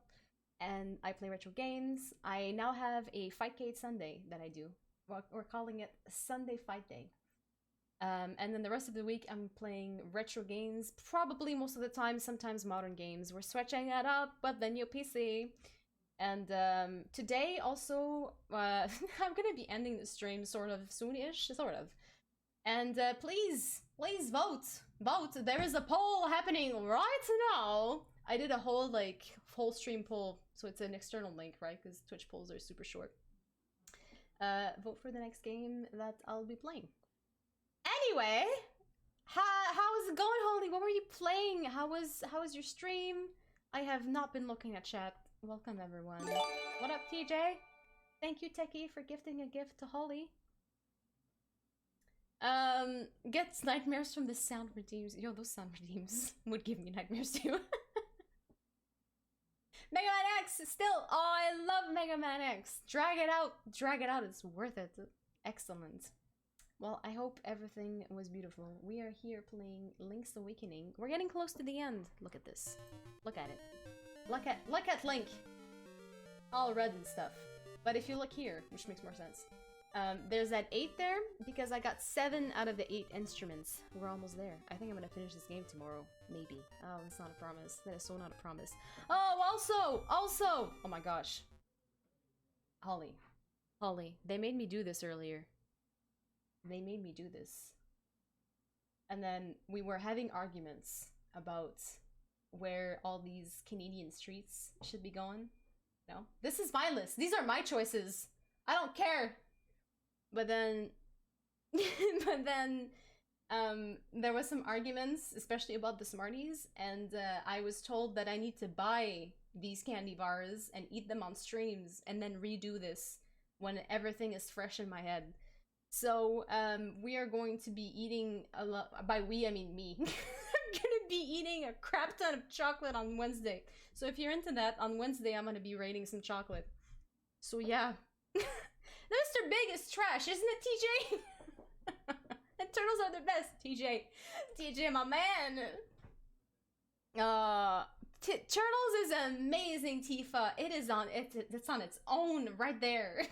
and I play retro games. I now have a Fightcade Sunday that I do. We're calling it Sunday Fight Day. And then the rest of the week I'm playing retro games, probably most of the time, sometimes modern games. We're switching it up, but the new PC. And today also, I'm gonna be ending the stream sort of soon-ish, sort of. And please vote! Vote! There is a poll happening right now! I did a whole, full stream poll, so it's an external link, right? Because Twitch polls are super short. Vote for the next game that I'll be playing. Anyway, how is it going, Holly? What were you playing? How was your stream? I have not been looking at chat. Welcome everyone. What up, TJ? Thank you, Techie, for gifting a gift to Holly. Gets nightmares from the sound redeems. Yo, those sound redeems would give me nightmares too. Mega Man X still. Oh, I love Mega Man X. Drag it out. Drag it out. It's worth it. Excellent. Well, I hope everything was beautiful. We are here playing Link's Awakening. We're getting close to the end. Look at this. Look at it. Look at Link. All red and stuff. But if you look here, which makes more sense, there's that 8 there because I got 7 out of the 8 instruments. We're almost there. I think I'm gonna finish this game tomorrow. Maybe. Oh, that's not a promise. That is so not a promise. Oh, also! Oh my gosh. Holly, they made me do this earlier. They made me do this. And then we were having arguments about where all these Canadian streets should be going. No, this is my list. These are my choices. I don't care. But then, there was some arguments, especially about the Smarties, and I was told that I need to buy these candy bars and eat them on streams, and then redo this when everything is fresh in my head. So, we are going to be eating a lot. By we, I mean me. I'm gonna be eating a crap ton of chocolate on Wednesday. So if you're into that, on Wednesday I'm gonna be raiding some chocolate. So yeah. Mr. Big is trash, isn't it, TJ? And turtles are the best, TJ. TJ, my man. Turtles is amazing, Tifa. It's on its own right there.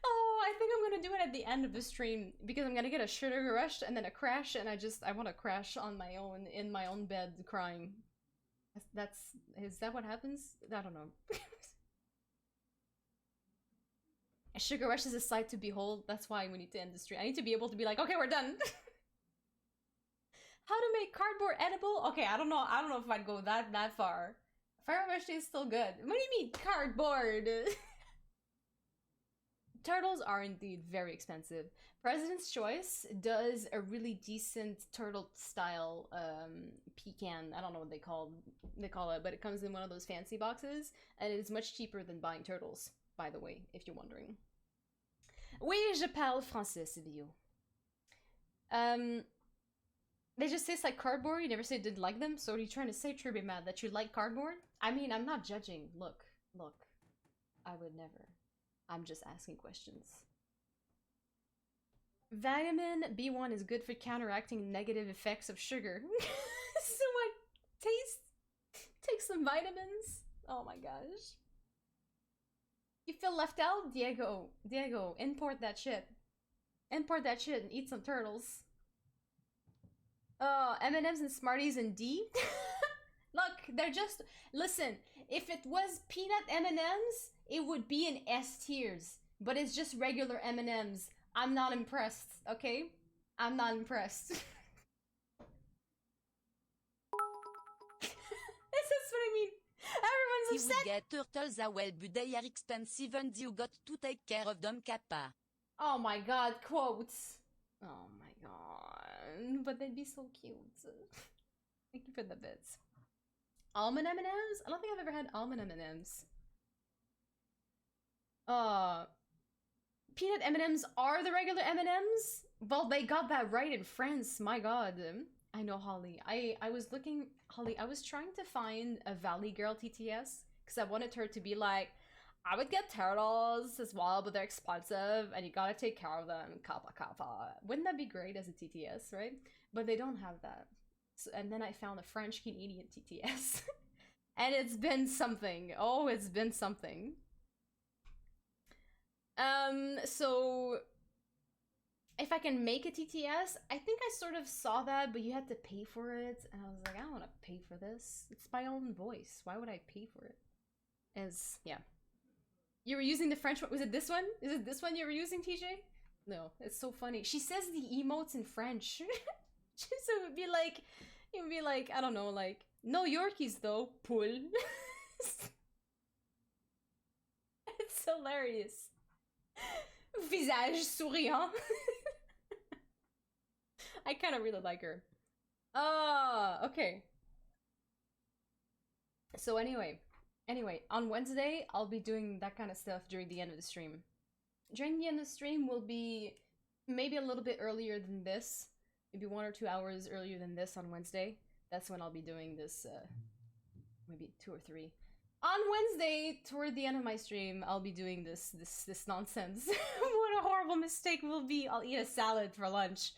Oh, I think I'm gonna do it at the end of the stream because I'm gonna get a sugar rush and then a crash, and I want to crash on my own in my own bed crying. Is that what happens? I don't know. A sugar rush is a sight to behold. That's why we need to end the stream. I need to be able to be like, okay, we're done. How to make cardboard edible? Okay, I don't know if I'd go that far. Fire rush is still good. What do you mean cardboard? Turtles are indeed very expensive. President's Choice does a really decent turtle style pecan. I don't know what they call it, but it comes in one of those fancy boxes, and it is much cheaper than buying turtles, by the way, if you're wondering. Oui, je parle français, c'est vieux. They just taste like cardboard. You never say didn't like them, so are you trying to say, Tribby Mad, that you like cardboard? I mean, I'm not judging. Look. I would never. I'm just asking questions. Vitamin B1 is good for counteracting negative effects of sugar. So I take some vitamins. Oh my gosh. You feel left out? Diego, import that shit. Import that shit and eat some turtles. Oh, M&M's and Smarties and D? Look, they're just... Listen, if it was peanut M&Ms, it would be in S tiers. But it's just regular M&Ms. I'm not impressed, okay? I'm not impressed. This is what I mean. Everyone's He would upset. get turtles are well, but they are expensive and you got to take care of them, kappa. Oh my god, quotes. Oh my god. But they'd be so cute. Thank you for the bits. Almond M&Ms? I don't think I've ever had almond M&Ms. Peanut M&Ms are the regular M&Ms? Well, they got that right in France, my god. I know, Holly. I was looking... Holly, I was trying to find a Valley Girl TTS, because I wanted her to be like, I would get turtles as well, but they're expensive, and you gotta take care of them, kappa kappa. Wouldn't that be great as a TTS, right? But they don't have that. So, and then I found a French-Canadian TTS. And it's been something. Oh, it's been something. So... If I can make a TTS, I think I sort of saw that, but you had to pay for it. And I was like, I don't want to pay for this. It's my own voice. Why would I pay for it? Yeah. You were using the French one? Was it this one? Is it this one you were using, TJ? No, it's so funny. She says the emotes in French. So it would be like, I don't know, like, no Yorkies though, poule. It's hilarious. Visage souriant. I kind of really like her. Okay. So anyway, on Wednesday, I'll be doing that kind of stuff during the end of the stream. During the end of the stream will be maybe a little bit earlier than this. Maybe 1 or 2 hours earlier than this on Wednesday. That's when I'll be doing this, maybe 2 or 3. On Wednesday, toward the end of my stream, I'll be doing this nonsense. What a horrible mistake will be. I'll eat a salad for lunch.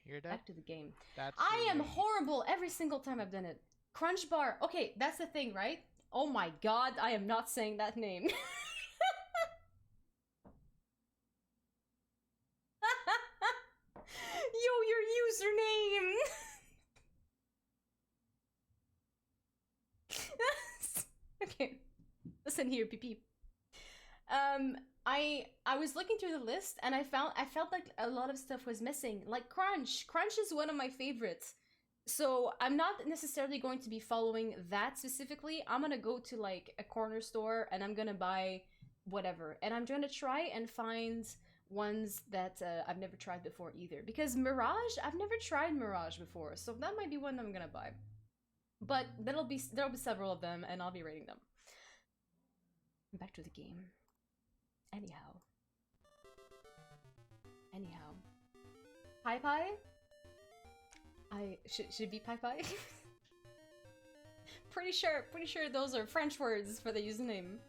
Hear that? Back to the game. That's I am the- horrible every single time I've done it. Crunch bar. Okay, that's the thing, right? Oh my god, I am not saying that name. Yo, your username! Okay, listen here, PP. I was looking through the list and I felt like a lot of stuff was missing. Like Crunch. Crunch is one of my favorites. So I'm not necessarily going to be following that specifically. I'm gonna go to like a corner store and I'm gonna buy whatever. And I'm gonna try and find ones that I've never tried before either. Because Mirage, I've never tried Mirage before. So that might be one I'm gonna buy. But there'll be several of them and I'll be rating them. Back to the game. Anyhow. Pai Pai? Should it be Pai Pai? Pretty sure those are French words for the username.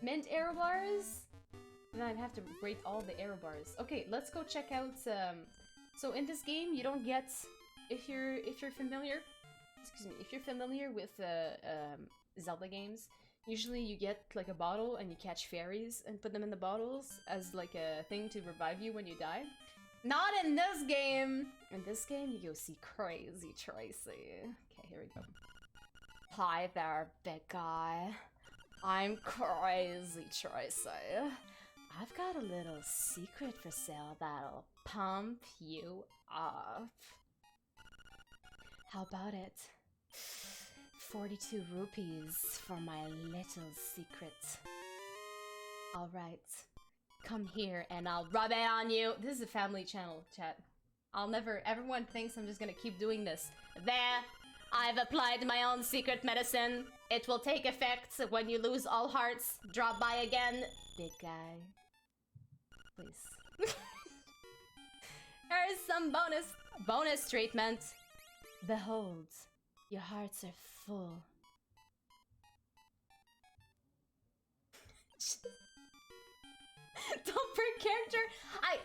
Mint arrow bars? Then I'd have to rate all the arrow bars. Okay, let's go check out, so in this game you don't get, if you're familiar, if you're familiar with Zelda games, usually you get like a bottle and you catch fairies and put them in the bottles as like a thing to revive you when you die. Not in this game! In this game, you go see Crazy Tracy. Okay, here we go. Hi there, big guy. I'm Crazy Tracy. I've got a little secret for sale that'll pump you up. How about it? 42 rupees for my little secret. Alright. Come here and I'll rub it on you. This is a family channel, chat. Everyone thinks I'm just gonna keep doing this. There! I've applied my own secret medicine. It will take effect when you lose all hearts. Drop by again. Big guy. Please. Here's some bonus treatment. Behold, your hearts are full. Don't break character.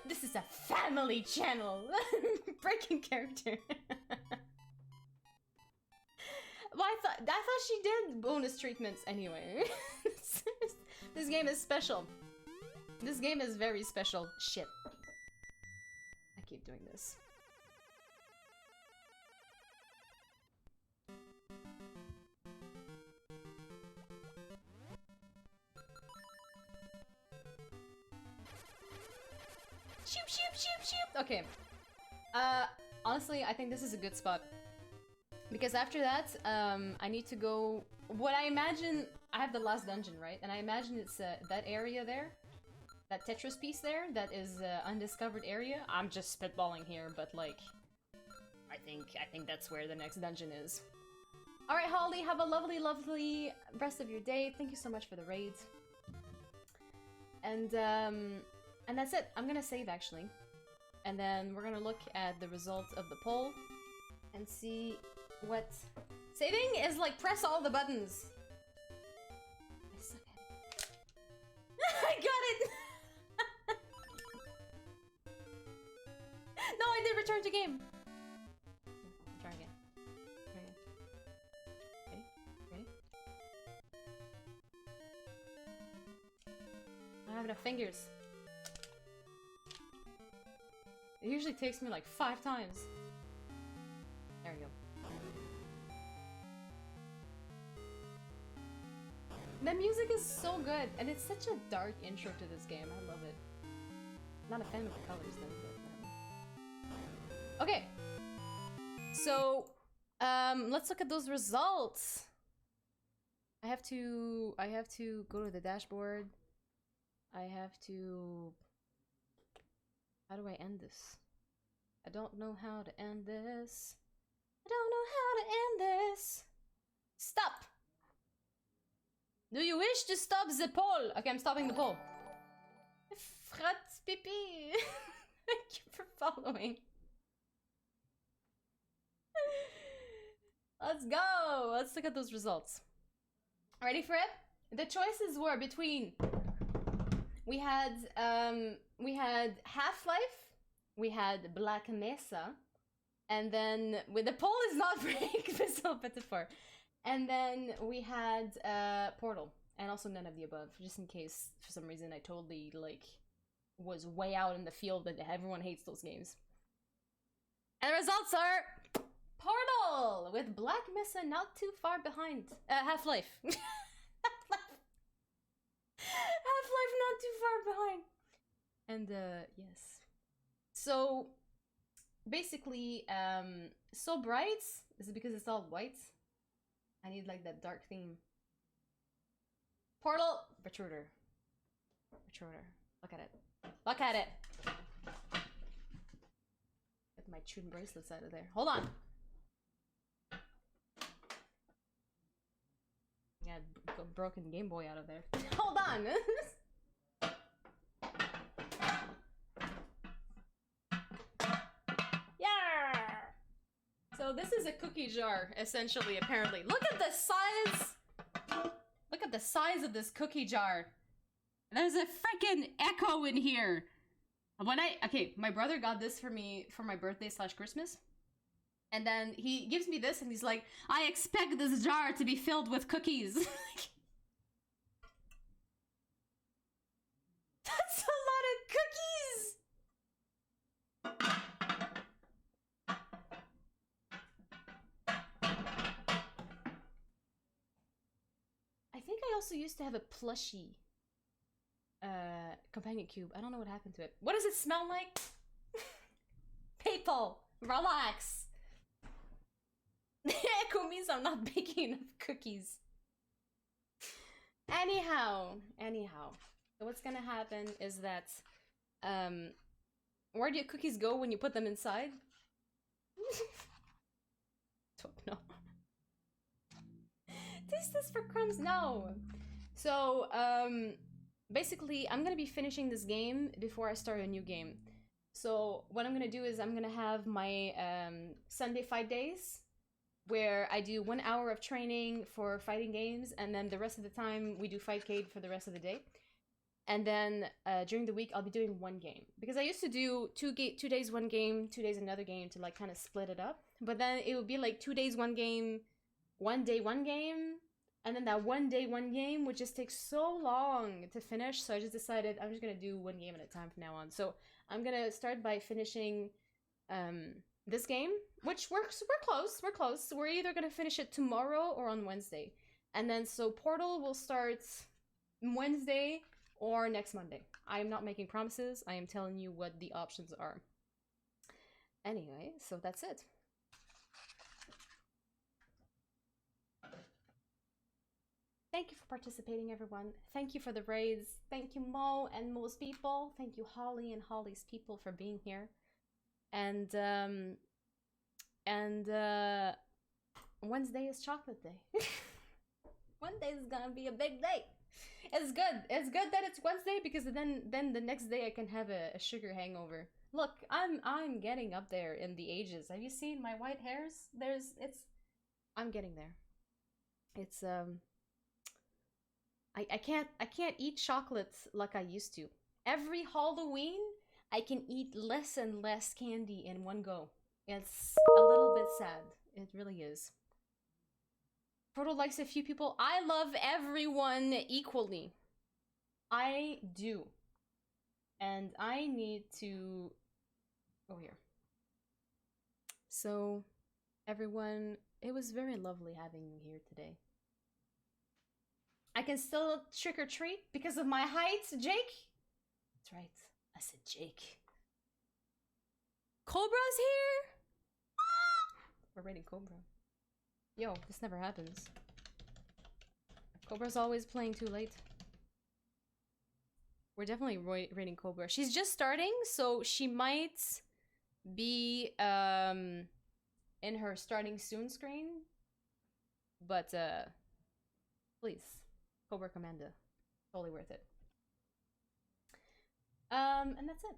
This is a family channel. Breaking character. Well, I thought she did bonus treatments anyway. This game is special. This game is very special. Shit. I keep doing this. Shoop, shoop, shoop, shoop. Okay. Honestly, I think this is a good spot. Because after that, I need to go... What I imagine... I have the last dungeon, right? And I imagine it's that area there. That Tetris piece there. That is undiscovered area. I'm just spitballing here, but like... I think that's where the next dungeon is. Alright, Holly, have a lovely, lovely rest of your day. Thank you so much for the raid. And that's it. I'm gonna save, actually. And then we're gonna look at the results of the poll. And see what... Saving is like press all the buttons. I suck at it. I got it! No, I did return to game. Try again. Try again. Ready? Ready? I don't have enough fingers. It usually takes me like 5 times. There we go. The music is so good, and it's such a dark intro to this game. I love it. Not a fan of the colors though, but okay. So, let's look at those results. I have to go to the dashboard. I have to... How do I end this? I don't know how to end this. I don't know how to end this. Stop! Do you wish to stop the poll? Okay, I'm stopping the poll. Frat pipi. Thank you for following. Let's go. Let's look at those results. Ready for it? The choices were between... We had Half-Life, we had Black Mesa, and then the poll is not break Visual Petifor. And then we had Portal, and also none of the above, just in case for some reason I totally like was way out in the field and everyone hates those games. And the results are Portal with Black Mesa not too far behind. Half-Life. Half-Life not too far behind. And yes. So basically, So Bright is because it's all white. I need like that dark theme. Portal, Retruder. Look at it. Look at it. Get my tune bracelets out of there. Hold on. Yeah, broken Game Boy out of there. Hold on. Yeah. So this is a cookie jar, essentially, apparently. Look at the size! Look at the size of this cookie jar. There's a freaking echo in here. Okay, my brother got this for me for my birthday / Christmas. And then he gives me this and he's like, I expect this jar to be filled with cookies. That's a lot of cookies! I think I also used to have a plushie companion cube. I don't know what happened to it. What does it smell like? People, relax. Echo means I'm not baking enough cookies. Anyhow. So what's gonna happen is that, where do your cookies go when you put them inside? Don't know. Taste this for crumbs? No. So, basically, I'm gonna be finishing this game before I start a new game. So what I'm gonna do is I'm gonna have my Sunday fight days, where I do 1 hour of training for fighting games, and then the rest of the time we do Fightcade for the rest of the day. And then during the week I'll be doing 1 game, because I used to do 2 days 1 game, 2 days another game to like kind of split it up. But then it would be like 2 days 1 game, 1 day 1 game, and then that 1 day 1 game would just take so long to finish. So I just decided I'm just gonna do 1 game at a time from now on. So I'm gonna start by finishing this game, which we're close. We're either gonna finish it tomorrow or on Wednesday. And then so Portal will start Wednesday or next Monday. I am not making promises. I am telling you what the options are. Anyway, so that's it. Thank you for participating, everyone. Thank you for the raids. Thank you, Mo and Mo's people. Thank you, Holly and Holly's people, for being here. And Wednesday is chocolate day. Wednesday is gonna be a big day. It's good. It's good that it's Wednesday because then the next day I can have a sugar hangover. Look, I'm getting up there in the ages. Have you seen my white hairs? I'm getting there. It's I can't eat chocolates like I used to. Every Halloween I can eat less and less candy in one go. It's a little bit sad. It really is. Proto likes a few people. I love everyone equally. I do. And I need to go here. So, everyone, it was very lovely having you here today. I can still trick or treat because of my height, Jake? That's right. I said Jake. Cobra's here? We're raiding Cobra. Yo, this never happens. Cobra's always playing too late. We're definitely raiding Cobra. She's just starting, so she might be in her starting soon screen. But please, Cobra Commander. Totally worth it. And that's it.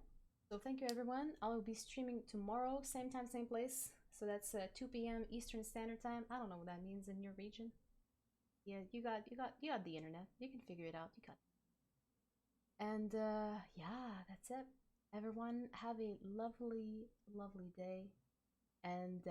So thank you, everyone. I will be streaming tomorrow, same time, same place. So that's 2 p.m. Eastern Standard Time. I don't know what that means in your region. Yeah, you got the internet. You can figure it out. You got it. And yeah, that's it. Everyone have a lovely, lovely day. And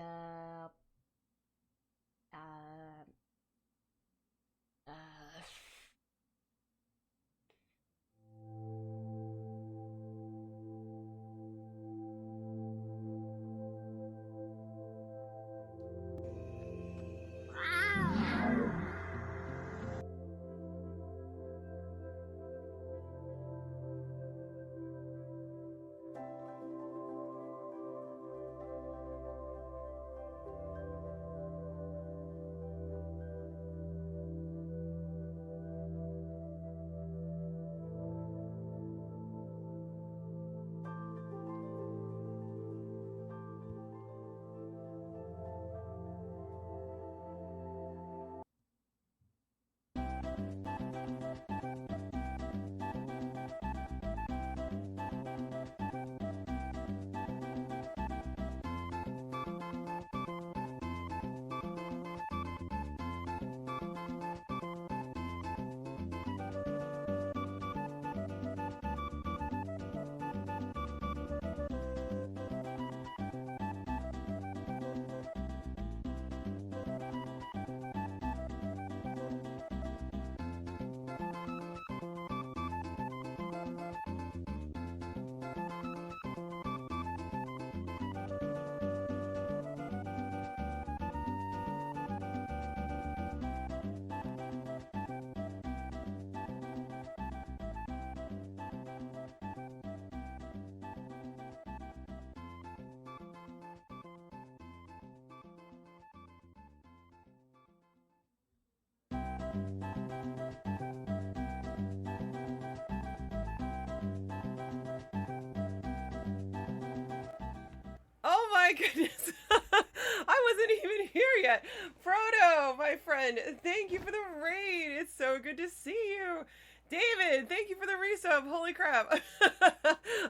Oh my goodness. I wasn't even here yet. Frodo, my friend, thank you for the raid. It's so good to see you. David, thank you for the resub. Holy crap.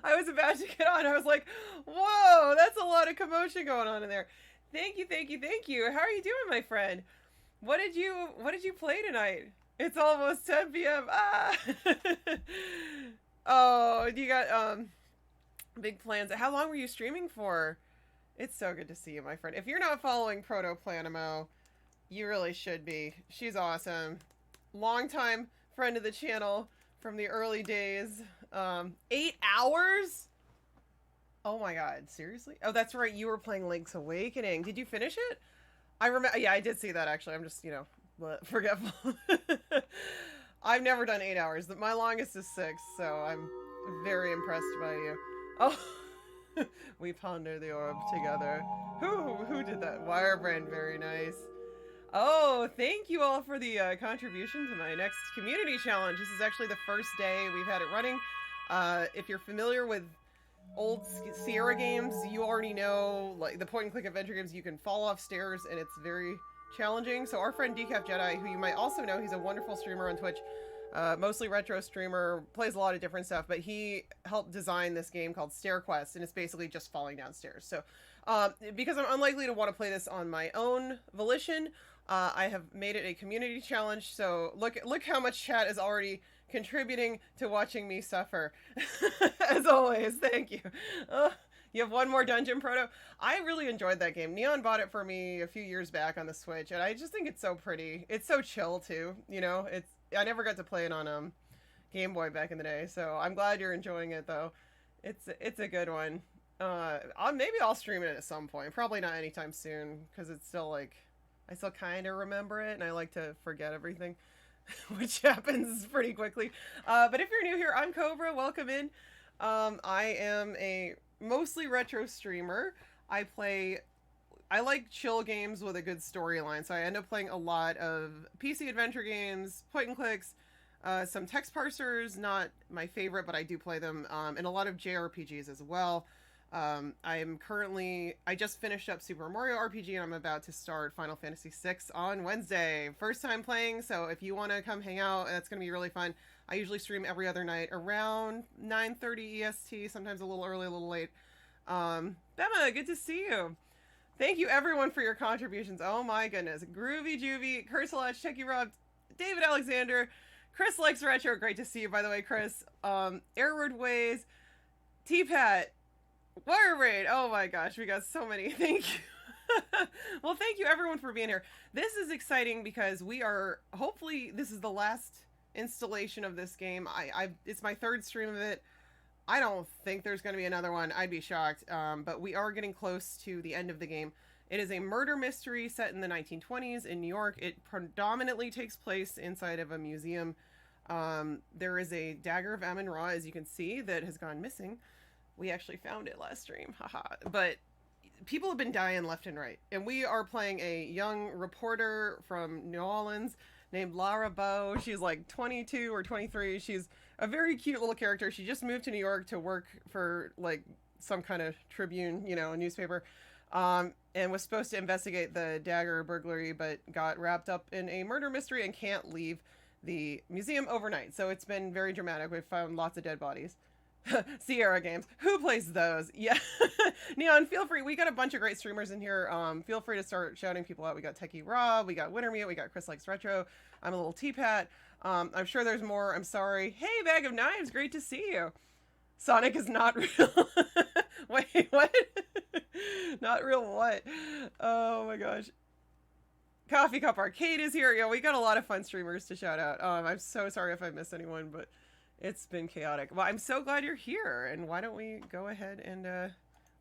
I was about to get on. I was like, whoa, that's a lot of commotion going on in there. Thank you, thank you, thank you. How are you doing, my friend? What did you play tonight? It's almost 10 p.m. Ah. Oh, you got big plans. How long were you streaming for? It's so good to see you, my friend. If you're not following Proto Planimo, you really should be. She's awesome. Longtime friend of the channel from the early days. 8 hours? Oh my god, seriously? Oh, that's right, you were playing Link's Awakening. Did you finish it? I remember, yeah, I did see that actually. I'm just, you know, forgetful. I've never done 8 hours. My longest is 6, so I'm very impressed by you. Oh, we ponder the orb together. Who did that? Wirebrand, very nice. Oh, thank you all for the contribution to my next community challenge. This is actually the first day we've had it running. If you're familiar with old Sierra games, you already know, like the point-and-click adventure games, you can fall off stairs and it's very challenging. So our friend Decaf Jedi, who you might also know, he's a wonderful streamer on Twitch, mostly retro streamer, plays a lot of different stuff, but he helped design this game called Stair Quest, and it's basically just falling downstairs. So because I'm unlikely to want to play this on my own volition, I have made it a community challenge. So look how much chat is already contributing to watching me suffer. As always, thank you. You have one more dungeon, Proto. I really enjoyed that game. Neon bought it for me a few years back on the Switch, and I just think it's so pretty. It's so chill too, you know. I never got to play it on Game Boy back in the day, so I'm glad you're enjoying it though. It's a good one. Maybe I'll stream it at some point. Probably not anytime soon, because it's still like I still kind of remember it, and I like to forget everything. Which happens pretty quickly. But if you're new here, I'm Cobra. Welcome in. I am a mostly retro streamer. I like chill games with a good storyline, so I end up playing a lot of PC adventure games, point and clicks, some text parsers, not my favorite, but I do play them, and a lot of JRPGs as well. I just finished up Super Mario RPG, and I'm about to start Final Fantasy VI on Wednesday. First time playing, so if you want to come hang out, that's going to be really fun. I usually stream every other night around 9:30 EST, sometimes a little early, a little late. Bema, good to see you. Thank you everyone for your contributions. Oh my goodness. Groovy Juvie, Cursalach, Checky Rob, David Alexander, Chris Likes Retro, great to see you by the way, Chris. Airward Ways, T-Pat, Wire Raid. Oh my gosh, we got so many. Thank you. Well, thank you everyone for being here. This is exciting because hopefully this is the last installation of this game. It's my third stream of it. I don't think there's going to be another one. I'd be shocked. But we are getting close to the end of the game. It is a murder mystery set in the 1920s in New York. It predominantly takes place inside of a museum. There is a dagger of Amun-Ra, as you can see, that has gone missing. We actually found it last stream, haha. But people have been dying left and right. And we are playing a young reporter from New Orleans named Lara Bow. She's like 22 or 23. She's a very cute little character. She just moved to New York to work for like some kind of Tribune, a newspaper. And was supposed to investigate the dagger burglary, but got wrapped up in a murder mystery and can't leave the museum overnight. So it's been very dramatic. We've found lots of dead bodies. Sierra games. Who plays those? Yeah. Neon, feel free. We got a bunch of great streamers in here. Feel free to start shouting people out. We got Techie Rob, we got Wintermute, we got Chris Likes Retro. I'm a little T-Pat. I'm sure there's more. I'm sorry. Hey, Bag of Knives, great to see you. Sonic is not real. Wait, what? Not real what? Oh my gosh. Coffee Cup Arcade is here. Yeah, we got a lot of fun streamers to shout out. I'm so sorry if I missed anyone, but it's been chaotic. Well, I'm so glad you're here, and why don't we go ahead and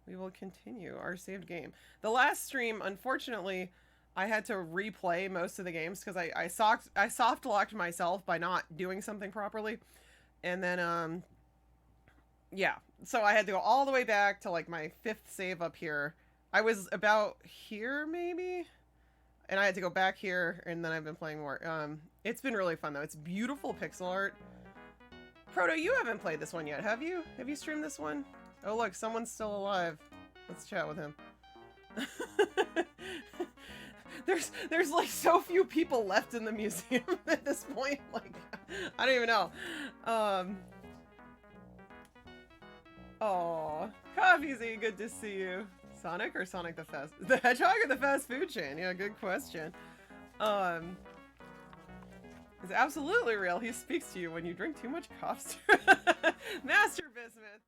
we will continue our saved game. The last stream, unfortunately, I had to replay most of the games because I soft locked myself by not doing something properly, and then yeah, so I had to go all the way back to like my 5th save up here. I was about here maybe, and I had to go back here, and then I've been playing more. It's been really fun though. It's beautiful pixel art. Proto, you haven't played this one yet, have you? Have you streamed this one? Oh look, someone's still alive. Let's chat with him. There's like so few people left in the museum at this point. Like, I don't even know. Oh, Coffeezy, good to see you. Sonic or Sonic the Hedgehog or the fast food chain? Yeah, good question. It's absolutely real. He speaks to you when you drink too much cough syrup. Master Bismuth.